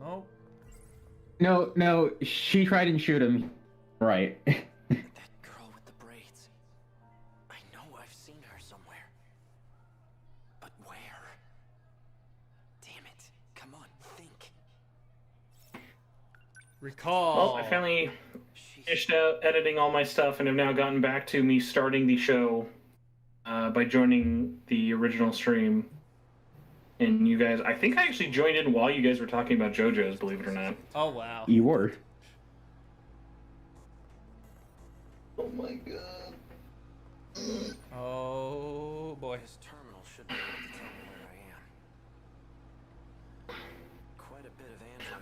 Oh. No, she tried and shoot him. Right. That girl with the braids. I know I've seen her somewhere. But where? Damn it. Come on, think. Recall. Well, I finally finished editing all my stuff and have now gotten back to me starting the show by joining the original stream. And you guys, I think I actually joined in while you guys were talking about JoJo's, believe it or not. Oh, wow. You were. Oh my god. Oh, boy. This terminal should be able to tell me where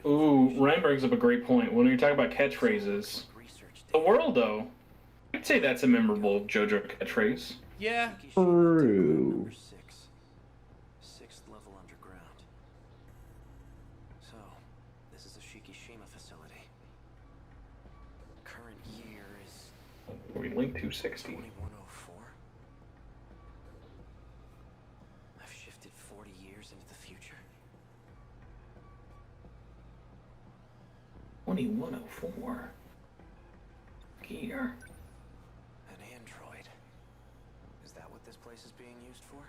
Ooh, Ryan brings up a great point. When you're talking about catchphrases, the world, though, I'd say that's a memorable JoJo catchphrase. Yeah. True. Sixth level underground. So, this is a Shikishima facility. Current year is We link 260. 2104. I've shifted 40 years into the future. 2104. Gear. An android. Is that what this place is being used for?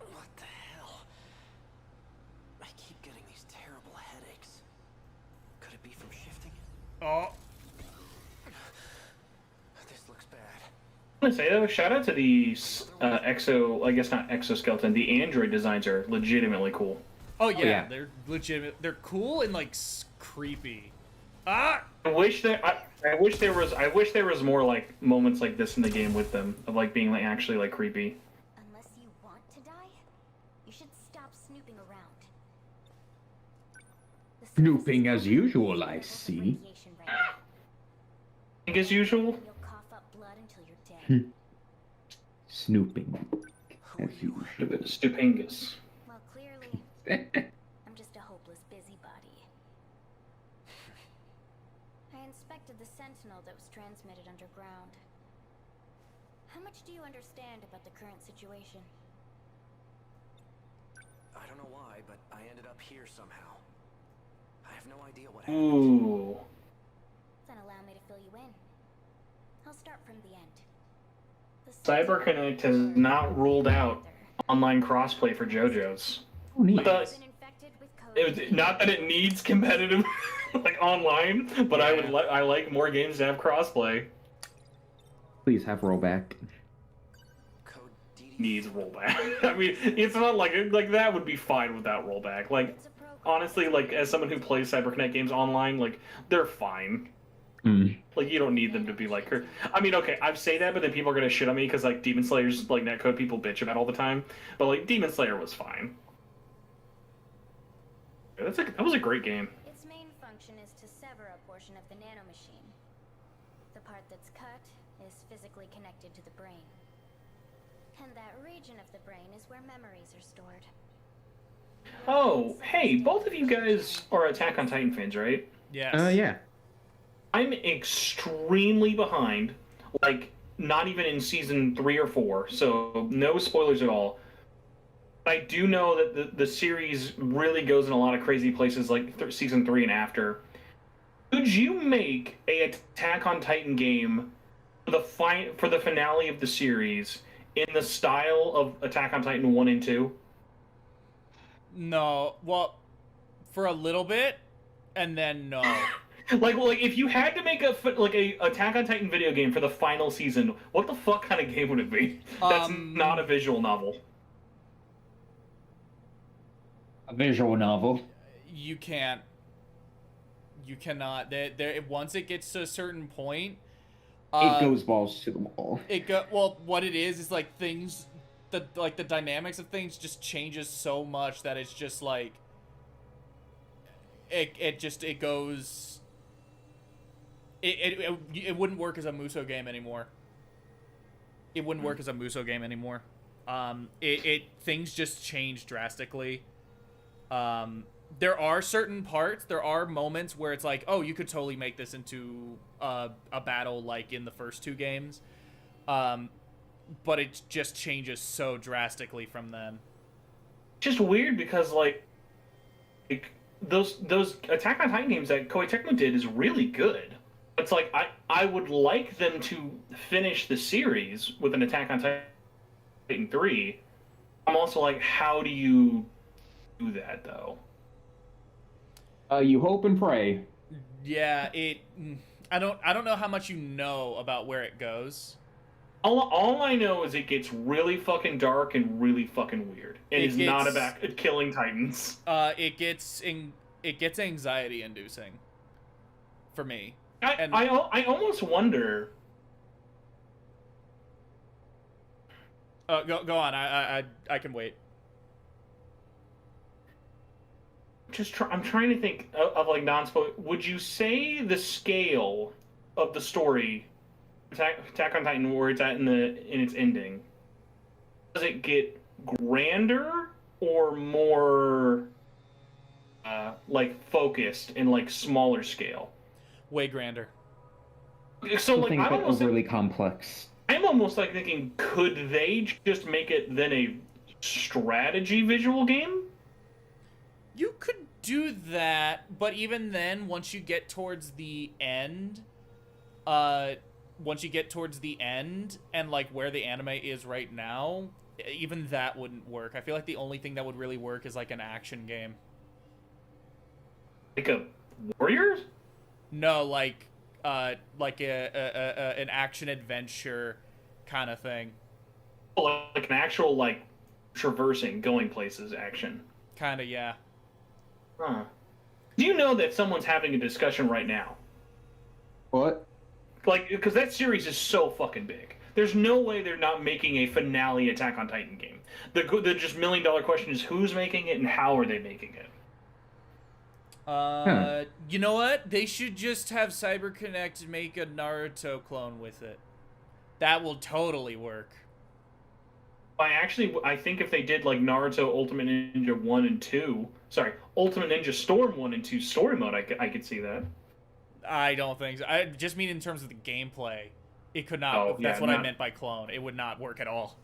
What the hell? I keep getting these terrible headaches. Could it be from shifting? Oh. This looks bad. I want to say though, shout out to the I guess not exoskeleton, the android designs are legitimately cool. Oh yeah, they're legitimate. They're cool and like creepy. Ah! I wish there was more like moments like this in the game with them of like being like actually like creepy. Unless you want to die, you should stop snooping around. Snooping as usual, I see. I think as usual. You'll cough up blood until you're dead. Snooping as usual. Stupendous. Well, clearly, I'm just a hopeless busybody. I inspected the Sentinel that was transmitted underground. How much do you understand about the current situation? I don't know why, but I ended up here somehow. I have no idea what happened. Ooh. Then allow me to fill you in. I'll start from the end. CyberConnect has not ruled out online crossplay for JoJo's. Not that it needs competitive like online, but I like more games to have crossplay. Please have rollback. Needs rollback. I mean, it's not like that would be fine without rollback. Like honestly, like as someone who plays CyberConnect games online, like they're fine. Like you don't need them to be like her. I mean, okay, I say that, but then people are gonna shit on me because like Demon Slayer's like netcode people bitch about all the time. But like Demon Slayer was fine. That was a great game. Its main function is to sever a portion of the nanomachine. The part that's cut is physically connected to the brain. And that region of the brain is where memories are stored. Oh, hey, both of you guys are Attack on Titan fans, right? Yes. Yeah. I'm extremely behind, like not even in season 3 or 4, so no spoilers at all. I do know that the series really goes in a lot of crazy places, like season 3 and after. Could you make a Attack on Titan game for the finale of the series in the style of Attack on Titan 1 and 2? No. Well, for a little bit, and then no. Like if you had to make a Attack on Titan video game for the final season, what the fuck kind of game would it be? That's not a visual novel. A visual novel. You can't. You cannot. Once it gets to a certain point, it goes balls to the wall. Well, what it is like things, the dynamics of things just changes so much that it's just like it goes. It wouldn't work as a Muso game anymore. It wouldn't work as a Muso game anymore. Things just change drastically. There are certain parts, there are moments where it's like, oh, you could totally make this into a battle like in the first 2 games. But it just changes so drastically from then. Just weird because like those Attack on Titan games that Koei Tecmo did is really good. It's like I would like them to finish the series with an Attack on Titan 3. I'm also like, how do you do that though? You hope and pray. Yeah, I don't know how much you know about where it goes. All I know is it gets really fucking dark and really fucking weird. It's not about killing Titans. It gets anxiety inducing for me. I almost wonder. Go on. I can wait. I'm trying to think of like non-spoiler. Would you say the scale of the story, Attack on Titan, where it's at in its ending, does it get grander or more like focused and like smaller scale? Way grander. So like things get overly complex. I'm almost like thinking, could they just make it then a strategy visual game? You could do that, but even then, once you get towards the end, and like where the anime is right now, even that wouldn't work. I feel like the only thing that would really work is like an action game. Like a Warriors? No, like an action adventure kind of thing. Oh, like an actual like traversing, going places action. Kind of, yeah. Huh. Do you know that someone's having a discussion right now? What? Like, because that series is so fucking big. There's no way they're not making a finale Attack on Titan game. The just $1,000,000 question is who's making it and how are they making it? You know what? They should just have CyberConnect make a Naruto clone with it. That will totally work. I think if they did like Naruto Ultimate Ninja 1 and 2, sorry, Ultimate Ninja Storm 1 and 2 story mode, I could see that. I don't think so. I just mean in terms of the gameplay. It could not. Oh, that's yeah, what I meant by clone. It would not work at all.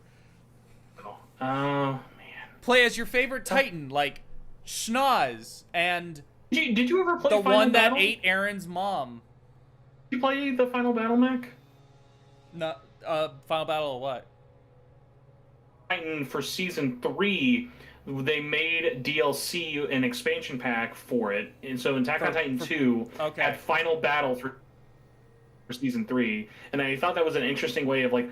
Oh, man. Play as your favorite Titan, like Schnoz, and did you ever play the Final one Battle? that ate Aaron's mom? Did you play the Final Battle, Mac? No, Final Battle of what? Titan for Season 3, they made DLC, an expansion pack for it. And so Attack on Titan 2 had Final Battle for Season 3. And I thought that was an interesting way of, like,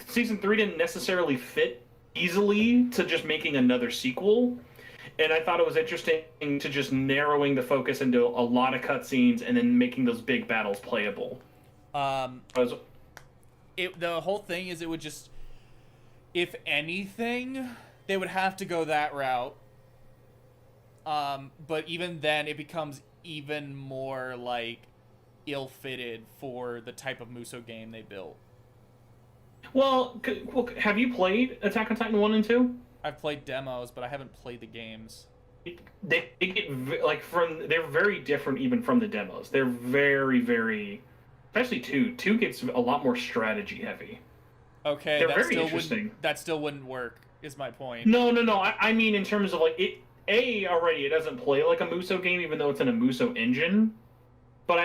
Season 3 didn't necessarily fit easily to just making another sequel. And I thought it was interesting to just narrowing the focus into a lot of cutscenes and then making those big battles playable. The whole thing is it would just... If anything, they would have to go that route. But even then, it becomes even more, like, ill-fitted for the type of Musou game they built. Well, have you played Attack on Titan 1 and 2? I've played demos, but I haven't played the games. They get, like, they're very different even from the demos. They're very, very... Especially 2. 2 gets a lot more strategy-heavy. Okay, they're very interesting. That still wouldn't work, is my point. No. I mean, in terms of, like, it doesn't play like a Musou game, even though it's in a Musou engine. But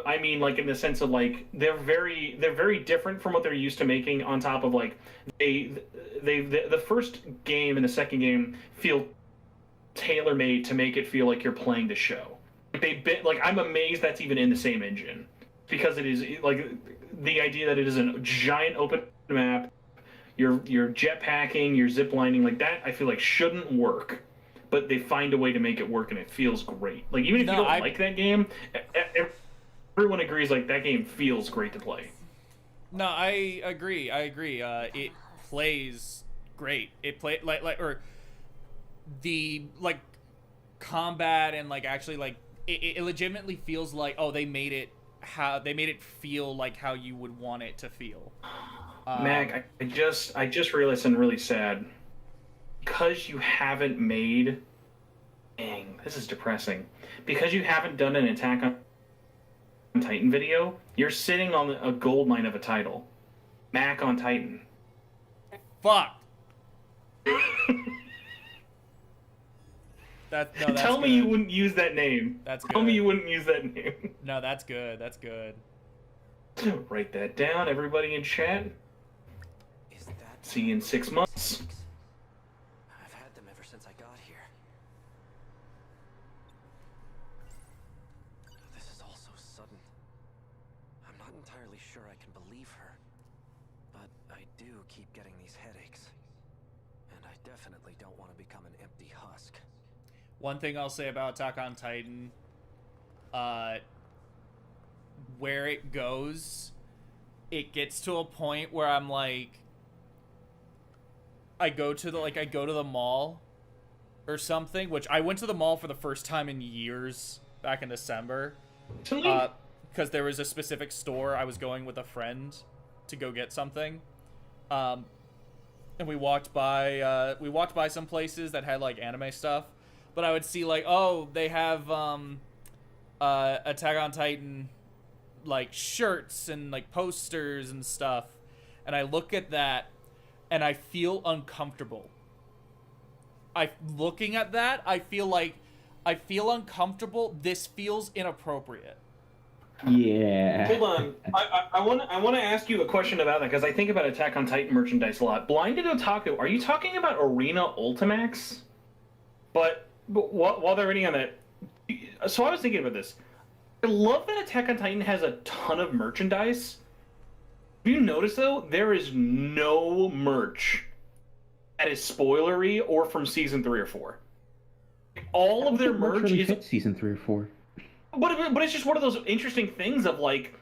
I mean, like, in the sense of, like, they're very different from what they're used to making. On top of, like, the first game and the second game feel tailor-made to make it feel like you're playing the show. Like, I'm amazed that's even in the same engine, because it is, like, the idea that it is a giant open map, you're jetpacking, you're ziplining, like that, I feel like shouldn't work, but they find a way to make it work, and it feels great. Like, even if you don't like that game, everyone agrees, like, that game feels great to play. No, I agree. It plays great. It play or the, like, combat and, like, actually, like, it legitimately feels like, oh, they made it feel like how you would want it to feel. Mac, I just realized something really sad. Because you haven't made... Dang, this is depressing. Because you haven't done an Attack on Titan video, you're sitting on a gold mine of a title. Mac on Titan. Fuck! Tell me you wouldn't use that name. Tell me you wouldn't use that name. No, that's good. That's good. Write that down, everybody in chat. See you in 6 months. I've had them ever since I got here. This is all so sudden. I'm not entirely sure I can believe her. But I do keep getting these headaches. And I definitely don't want to become an empty husk. One thing I'll say about Attack on Titan, where it goes, it gets to a point where I'm like, I go to the mall, or something, which I went to the mall for the first time in years back in December. Because there was a specific store I was going with a friend to go get something. And we walked by some places that had like anime stuff, but I would see like, oh, they have Attack on Titan like shirts and like posters and stuff, and I look at that and I feel uncomfortable. Looking at that, I feel uncomfortable. This feels inappropriate. Yeah. Hold on. I want to ask you a question about that, because I think about Attack on Titan merchandise a lot. Blinded Otaku, are you talking about Arena Ultimax? But while they're reading on that, so I was thinking about this. I love that Attack on Titan has a ton of merchandise. Have you noticed, though, there is no merch that is spoilery or from season 3 or 4. All of their merch is season 3 or 4. But it's just one of those interesting things of, like,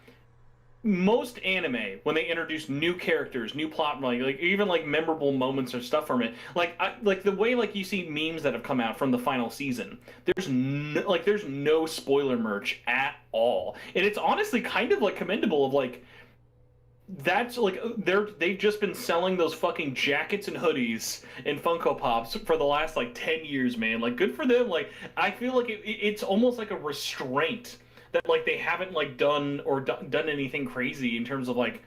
most anime, when they introduce new characters, new plot, like even like memorable moments or stuff from it, like the way like you see memes that have come out from the final season, there's no spoiler merch at all, and it's honestly kind of like commendable of like, that's like they've just been selling those fucking jackets and hoodies and Funko Pops for the last like 10 years, man. Like, good for them. Like, I feel like it's almost like a restraint that like they haven't like done anything crazy in terms of like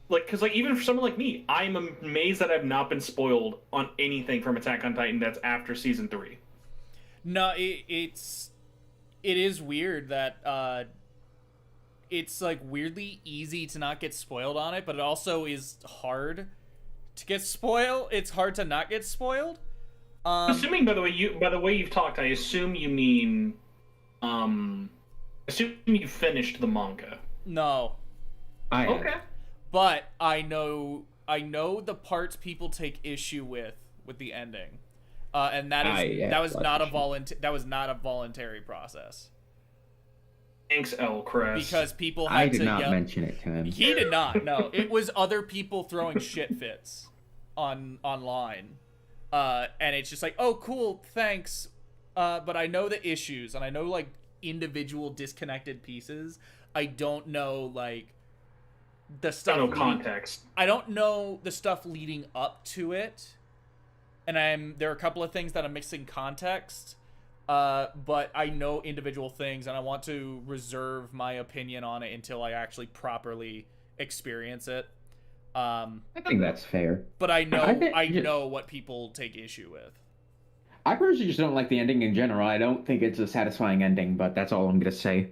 because like even for someone like me, I'm amazed that I've not been spoiled on anything from Attack on Titan that's after season 3. No, it is weird that it's like weirdly easy to not get spoiled on it, but it also is hard to get spoiled. It's hard to not get spoiled. Assuming by the way you've talked, I assume you mean assume you finished the manga. No. Okay. But I know the parts people take issue with the ending. And that was not a voluntary process. Thanks, L. Crest. Because people had I did to not yell. mention it to him. He did not. No, it was other people throwing shit fits online. And it's just like, oh, cool, thanks. But I know the issues, and I know like individual disconnected pieces. I don't know like the stuff. I don't know context. I don't know the stuff leading up to it, and there are a couple of things that I'm mixing context. But I know individual things, and I want to reserve my opinion on it until I actually properly experience it. I think that's fair. But I know what people take issue with. I personally just don't like the ending in general. I don't think it's a satisfying ending, but that's all I'm gonna say.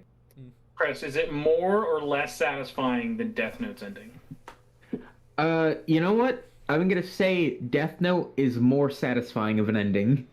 Chris, is it more or less satisfying than Death Note's ending? You know what? I'm gonna say Death Note is more satisfying of an ending.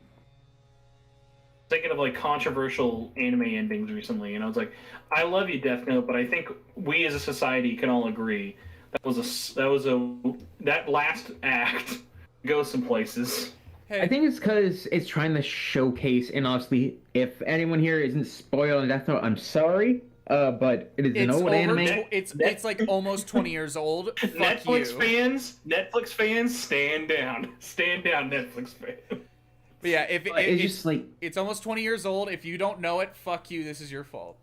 Thinking of like controversial anime endings recently, it's like, I love you, Death Note, but I think we as a society can all agree that last act goes some places. I think it's because it's trying to showcase, and honestly, if anyone here isn't spoiled on Death Note, I'm sorry, but it is an old anime. It's like almost 20 years old. Netflix fans, stand down, Netflix fans. But yeah, it's just like it's almost 20 years old. If you don't know it, fuck you. This is your fault.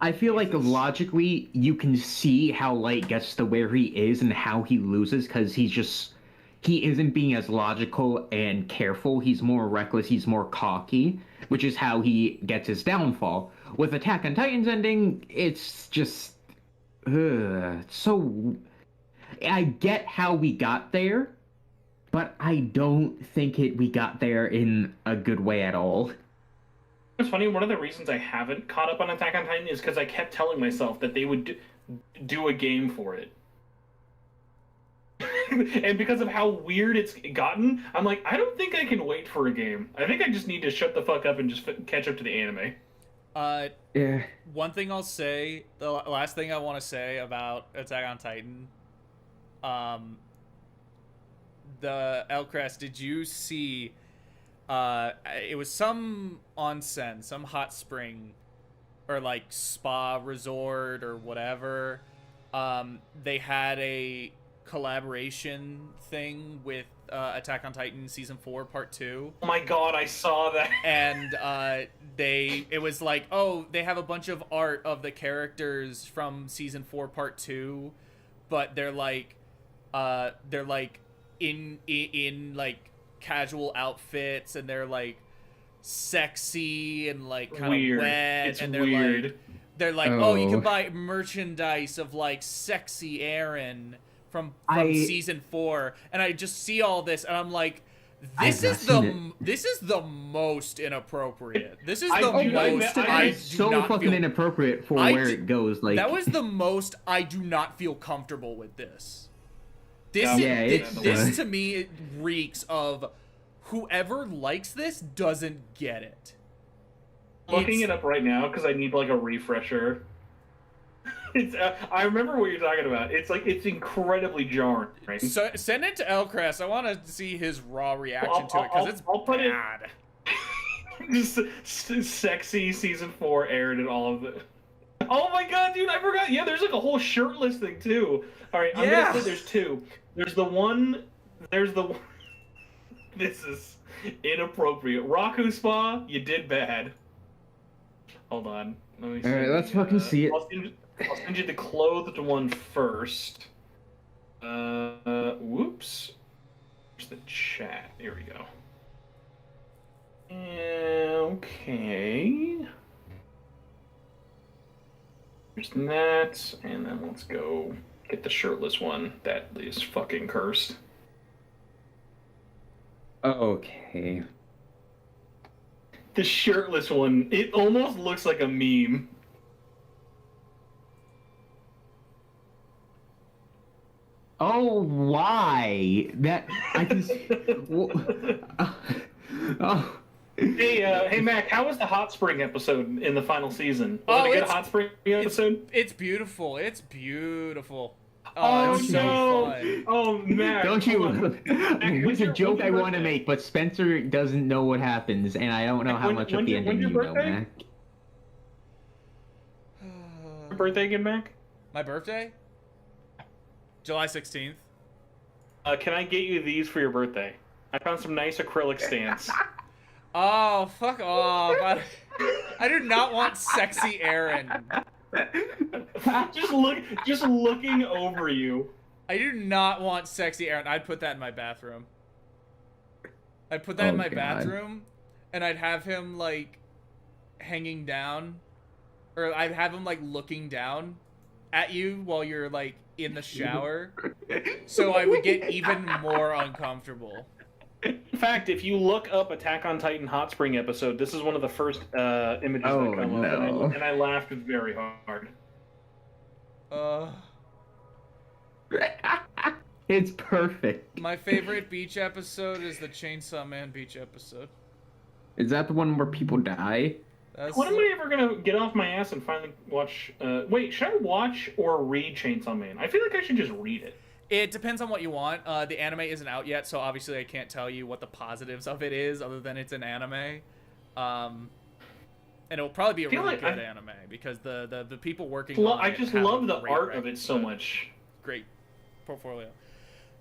I feel like logically, you can see how Light gets to where he is and how he loses, because he isn't being as logical and careful. He's more reckless. He's more cocky, which is how he gets his downfall. With Attack on Titan's ending, it's just so. I get how we got there, but I don't think we got there in a good way at all. It's funny, one of the reasons I haven't caught up on Attack on Titan is because I kept telling myself that they would do a game for it. And because of how weird it's gotten, I'm like, I don't think I can wait for a game. I think I just need to shut the fuck up and just catch up to the anime. Yeah. One thing I'll say, the last thing I want to say about Attack on Titan, the Elcrest, did you see, it was some onsen, some hot spring, or like spa resort or whatever. They had a collaboration thing with Attack on Titan Season 4 Part 2. Oh my god, I saw that. And it was like, oh, they have a bunch of art of the characters from Season 4 Part 2, but they're like in like casual outfits, and they're like sexy and like kind of wet. It's and they're weird. like oh, you can buy merchandise of like sexy Eren from Season 4, and I just see all this and I'm like, this is the most inappropriate. This is the most inappropriate for where it goes. Like, that was the most I do not feel comfortable with this. This to me, it reeks of whoever likes this doesn't get it. Looking it up right now because I need like a refresher. It's I remember what you're talking about. It's like, it's incredibly jarring. So send it to Elcrest. I want to see his raw reaction to it because it's bad. Just sexy Season 4 Aaron and all of it. Oh my god, dude! I forgot. Yeah, there's like a whole shirtless thing too. All right, I'm gonna say there's two. There's the one. This is inappropriate. Raku Spa, you did bad. Hold on. Let me see. All right, let's fucking see it. I'll send you the clothed one first. Whoops. Where's the chat? Here we go. Okay. There's that, and then let's go get the shirtless one. That is fucking cursed. Okay. The shirtless one, it almost looks like a meme. Oh, why? That I can. Oh. Hey, Mac, how was the hot spring episode in the final season? Was it a good hot spring episode? It's beautiful. It's beautiful. Oh, it's no! Fun. Oh, Mac! Don't you? It's a joke I want to make, but Spencer doesn't know what happens, and I don't know how much of the ending you know, Mac. Your birthday again, Mac? My birthday? July 16th. Can I get you these for your birthday? I found some nice acrylic stands. Oh, fuck off. I do not want sexy Eren. just looking over you. I do not want sexy Eren. I'd put that in my bathroom. I'd put that in my bathroom, and I'd have him, like, hanging down. Or I'd have him, like, looking down at you while you're, like, in the shower. So I would get even more uncomfortable. In fact, if you look up Attack on Titan Hot Spring episode, this is one of the first images that come up, and I laughed very hard. It's perfect. My favorite beach episode is the Chainsaw Man beach episode. Is that the one where people die? When am I ever gonna get off my ass and finally watch? Wait, should I watch or read Chainsaw Man? I feel like I should just read it. It depends on what you want. The anime isn't out yet, so obviously I can't tell you what the positives of it is, other than it's an anime. And it'll probably be a really good anime because the people working on it. I just love the art of it so much. Great portfolio.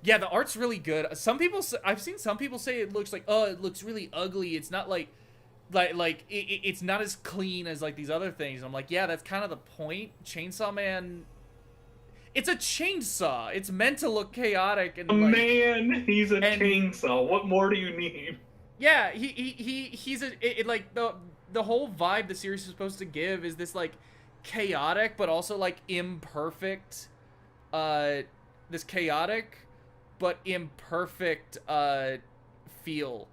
Yeah, the art's really good. I've seen some people say it looks like, oh, it looks really ugly. It's not it's not as clean as like these other things. I'm like, yeah, that's kind of the point. Chainsaw Man. It's a chainsaw. It's meant to look chaotic and man, he's a chainsaw. What more do you need? Yeah, he's like the whole vibe the series is supposed to give is this like chaotic but also like imperfect this chaotic but imperfect feel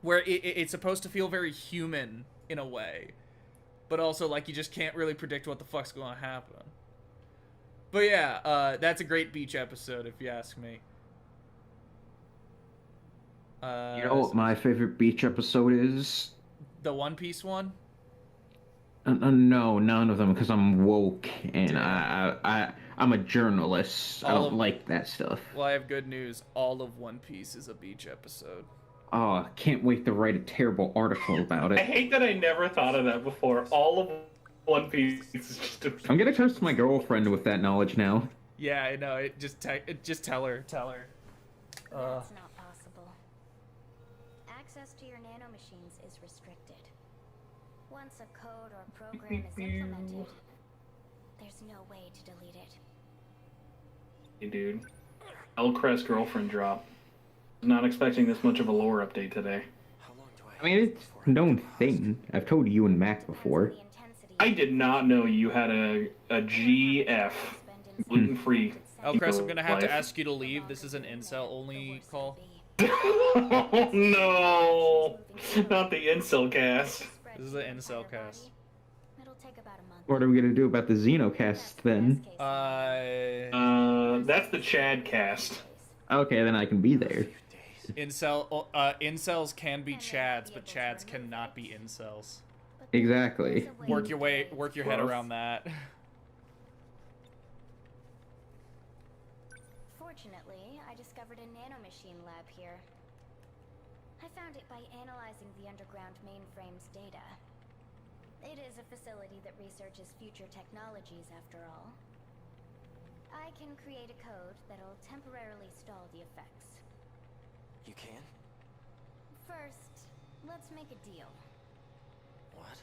where it's supposed to feel very human in a way, but also like you just can't really predict what the fuck's going to happen. But yeah, that's a great beach episode, if you ask me. You know what my favorite beach episode is? The One Piece one? No, none of them, because I'm woke, and I'm a journalist. I don't like that stuff. Well, I have good news. All of One Piece is a beach episode. Oh, I can't wait to write a terrible article about it. I hate that I never thought of that before. All of One Piece is just I'm gonna trust my girlfriend with that knowledge now. Yeah, I know. Just tell her. That's not possible. Access to your nanomachines is restricted. Once a code or program is implemented, there's no way to delete it. Hey, dude. Elcrest girlfriend drop. Not expecting this much of a lore update today. I mean, it's a known thing. I've told you and Mac before. I did not know you had a GF gluten-free. Elcrest, I'm gonna have to ask you to leave. This is an incel-only call. Oh no! Not the incel cast. This is an incel cast. What are we gonna do about the Xenocast then? That's the Chad cast. Okay, then I can be there. Incels can be Chads, but Chads cannot be incels. Exactly. Work your head around that. Fortunately, I discovered a nanomachine lab here. I found it by analyzing the underground mainframe's data. It is a facility that researches future technologies, after all. I can create a code that'll temporarily stall the effects. You can? First, let's make a deal. What?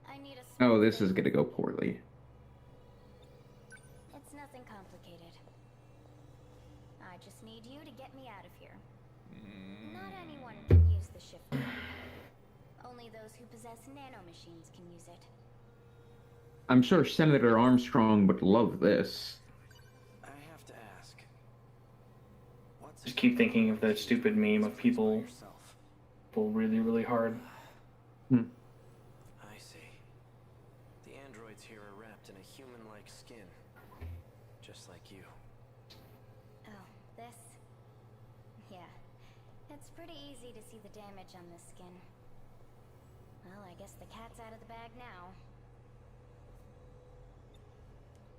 I need a Oh, this is gonna go poorly. It's nothing complicated. I just need you to get me out of here. Not anyone can use the shift code. Only those who possess nanomachines can use it. I'm sure Senator Armstrong would love this. I have to ask. Just keep thinking of that stupid meme of people really, really hard. I see. The androids here are wrapped in a human-like skin. Just like you. Oh, this? Yeah. It's pretty easy to see the damage on this skin. Well, I guess the cat's out of the bag now.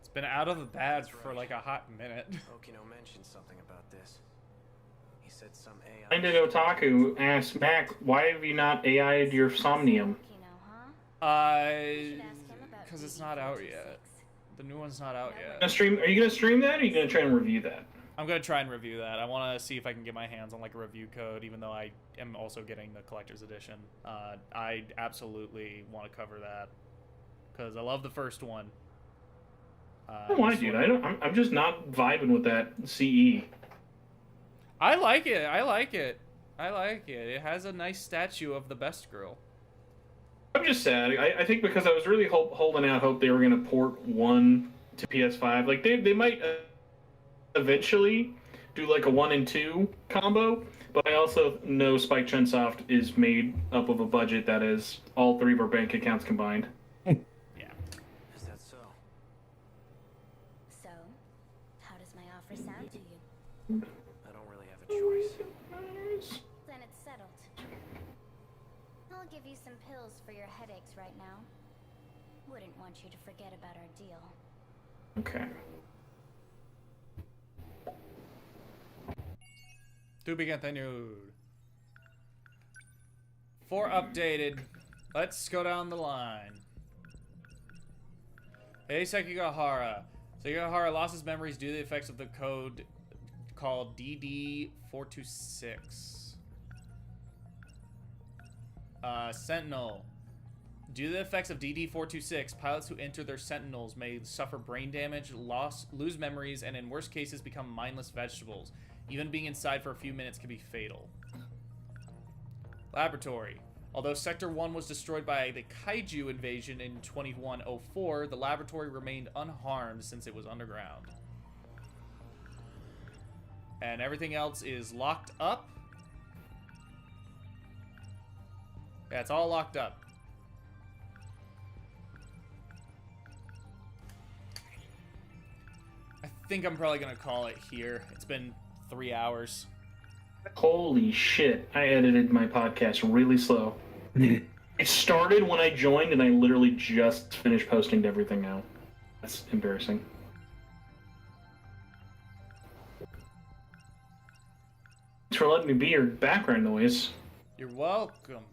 It's been out of the bag for like a hot minute. Okino mentioned something about this. He said some AI... Blinded Otaku asked Mac, why have you not AI'd your Somnium? Because it's not out yet. The new one's not out yet. Are you gonna stream that, or are you gonna try and review that? I'm gonna try and review that. I want to see if I can get my hands on like a review code, even though I am also getting the collector's edition. I absolutely want to cover that because I love the first one. I don't want to do that. I'm just not vibing with that CE. I like it. I like it. It has a nice statue of the best girl. I'm just sad. I think because I was really holding out hope they were gonna port 1 to PS5. Like they might eventually do like a 1 and 2 combo, but I also know Spike Chunsoft is made up of a budget that is all 3 of our bank accounts combined. Is that so? So, how does my offer sound to you? I don't really have a choice. Then it's settled. I'll give you some pills for your headaches right now. Wouldn't want you to forget about our deal. Okay. To be continued. For updated, let's go down the line. Hey, Sekigahara. Sekigahara lost his memories due to the effects of the code called DD426. Sentinel. Due to the effects of DD426, pilots who enter their Sentinels may suffer brain damage, lose memories, and in worst cases become mindless vegetables. Even being inside for a few minutes can be fatal. Laboratory. Although Sector 1 was destroyed by the Kaiju invasion in 2104, the laboratory remained unharmed since it was underground. And everything else is locked up. Yeah, it's all locked up. I think I'm probably gonna call it here. It's been 3 hours. Holy shit, I edited my podcast really slow. It started when I joined and I literally just finished posting everything now. That's embarrassing. Thanks for letting me be your background noise. You're welcome.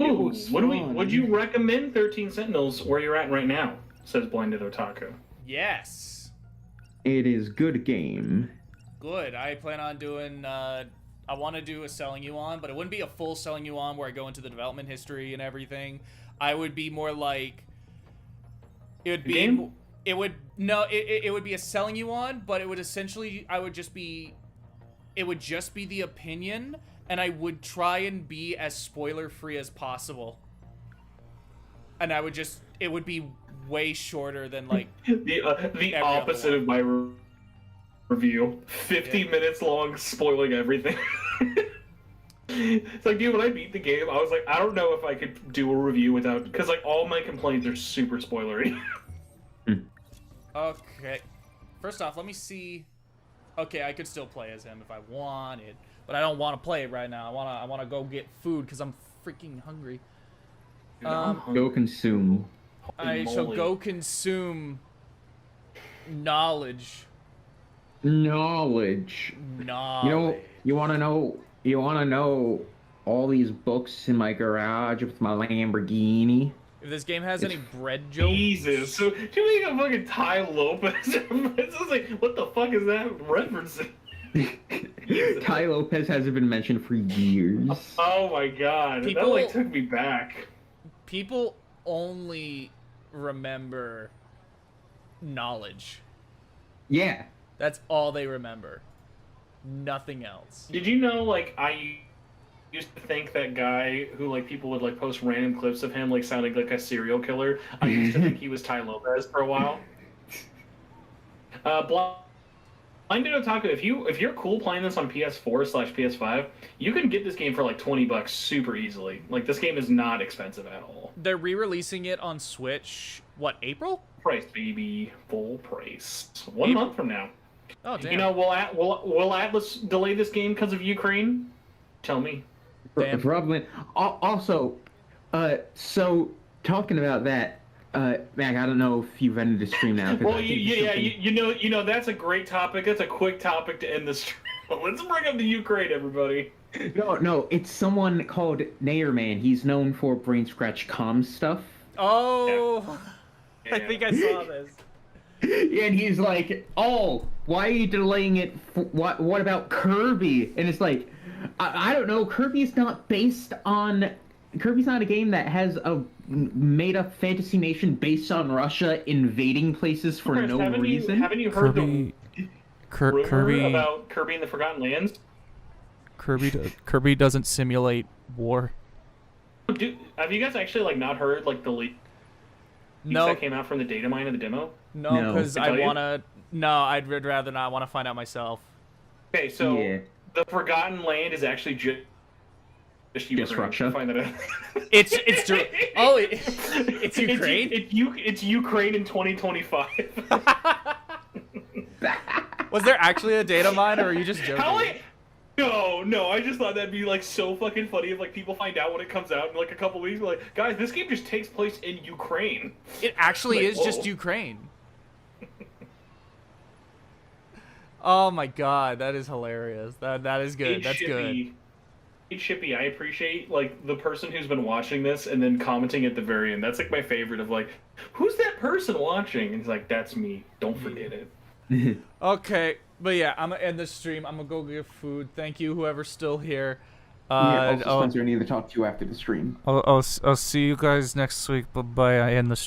Ooh, would you recommend 13 Sentinels where you're at right now? Says Blinded Otaku. Yes. It is good game. Good. I plan on doing. I want to do a selling you on, but it wouldn't be a full selling you on where I go into the development history and everything. I would be more like. It would be. Game? It would no. It would be a selling you on, but it would essentially. I would just be. It would just be the opinion, and I would try and be as spoiler free as possible. And I would just. It would be way shorter than like the opposite of my review. 50 minutes long, spoiling everything. It's like, dude, when I beat the game, I was like, I don't know if I could do a review without, because like all my complaints are super spoilery. Okay, first off, let me see. Okay, I could still play as him if I wanted, but I don't want to play it right now. I wanna go get food because I'm freaking hungry. Go consume. I shall go consume knowledge. Knowledge. Knowledge. You know, you wanna know all these books in my garage with my Lamborghini? If this game has any bread jokes. Jesus. So, do you make a fucking Ty Lopez reference? It's like, what the fuck is that referencing? Ty Lopez hasn't been mentioned for years. Oh my god. That like took me back. People only remember knowledge. Yeah. That's all they remember. Nothing else. Did you know, like, I used to think that guy who, like, people would, like, post random clips of him, like, sounding like a serial killer. I used to think he was Ty Lopez for a while. Blinded Otaku, if you're cool playing this on PS4/PS5, you can get this game for, like, $20 super easily. Like, this game is not expensive at all. They're re-releasing it on Switch, what, April? Price, baby. Full price. 1 month from now. Oh, damn. You know, will Atlas delay this game because of Ukraine? Tell me. Probably. Also, so talking about that, Mac, I don't know if you've ended the stream now. Well, you know, that's a great topic. That's a quick topic to end the stream. Let's bring up the Ukraine, everybody. No, it's someone called Nayerman. He's known for brain scratch comm stuff. Oh, yeah. I think I saw this. And he's like, "Oh, why are you delaying it? What about Kirby?" And it's like, I don't know. Kirby's not a game that has a made-up fantasy nation based on Russia invading places for no reason. Haven't you heard the Kirby about Kirby and the Forgotten Lands? Kirby doesn't simulate war. Dude, have you guys actually like not heard like the leak that came out from the data mine of the demo? No, because I wanna. No, I'd rather not. I want to find out myself. Okay, so the Forgotten Land is actually just Russia. Find that out. It's Ukraine. It's Ukraine in 2025. Was there actually a data mine, or are you just joking? No, I just thought that'd be like so fucking funny if like people find out when it comes out in like a couple weeks. Like, guys, this game just takes place in Ukraine. It actually like, is just Ukraine. Oh my god, that is hilarious. That is good. That's good. Shippy, I appreciate like the person who's been watching this and then commenting at the very end. That's like my favorite of like, who's that person watching? And he's like, that's me. Don't forget it. Okay, but yeah, I'm gonna end the stream. I'm gonna go get food. Thank you, whoever's still here. Also, Spencer, I need to talk to you after the stream. I'll see you guys next week. Bye bye. I end the stream.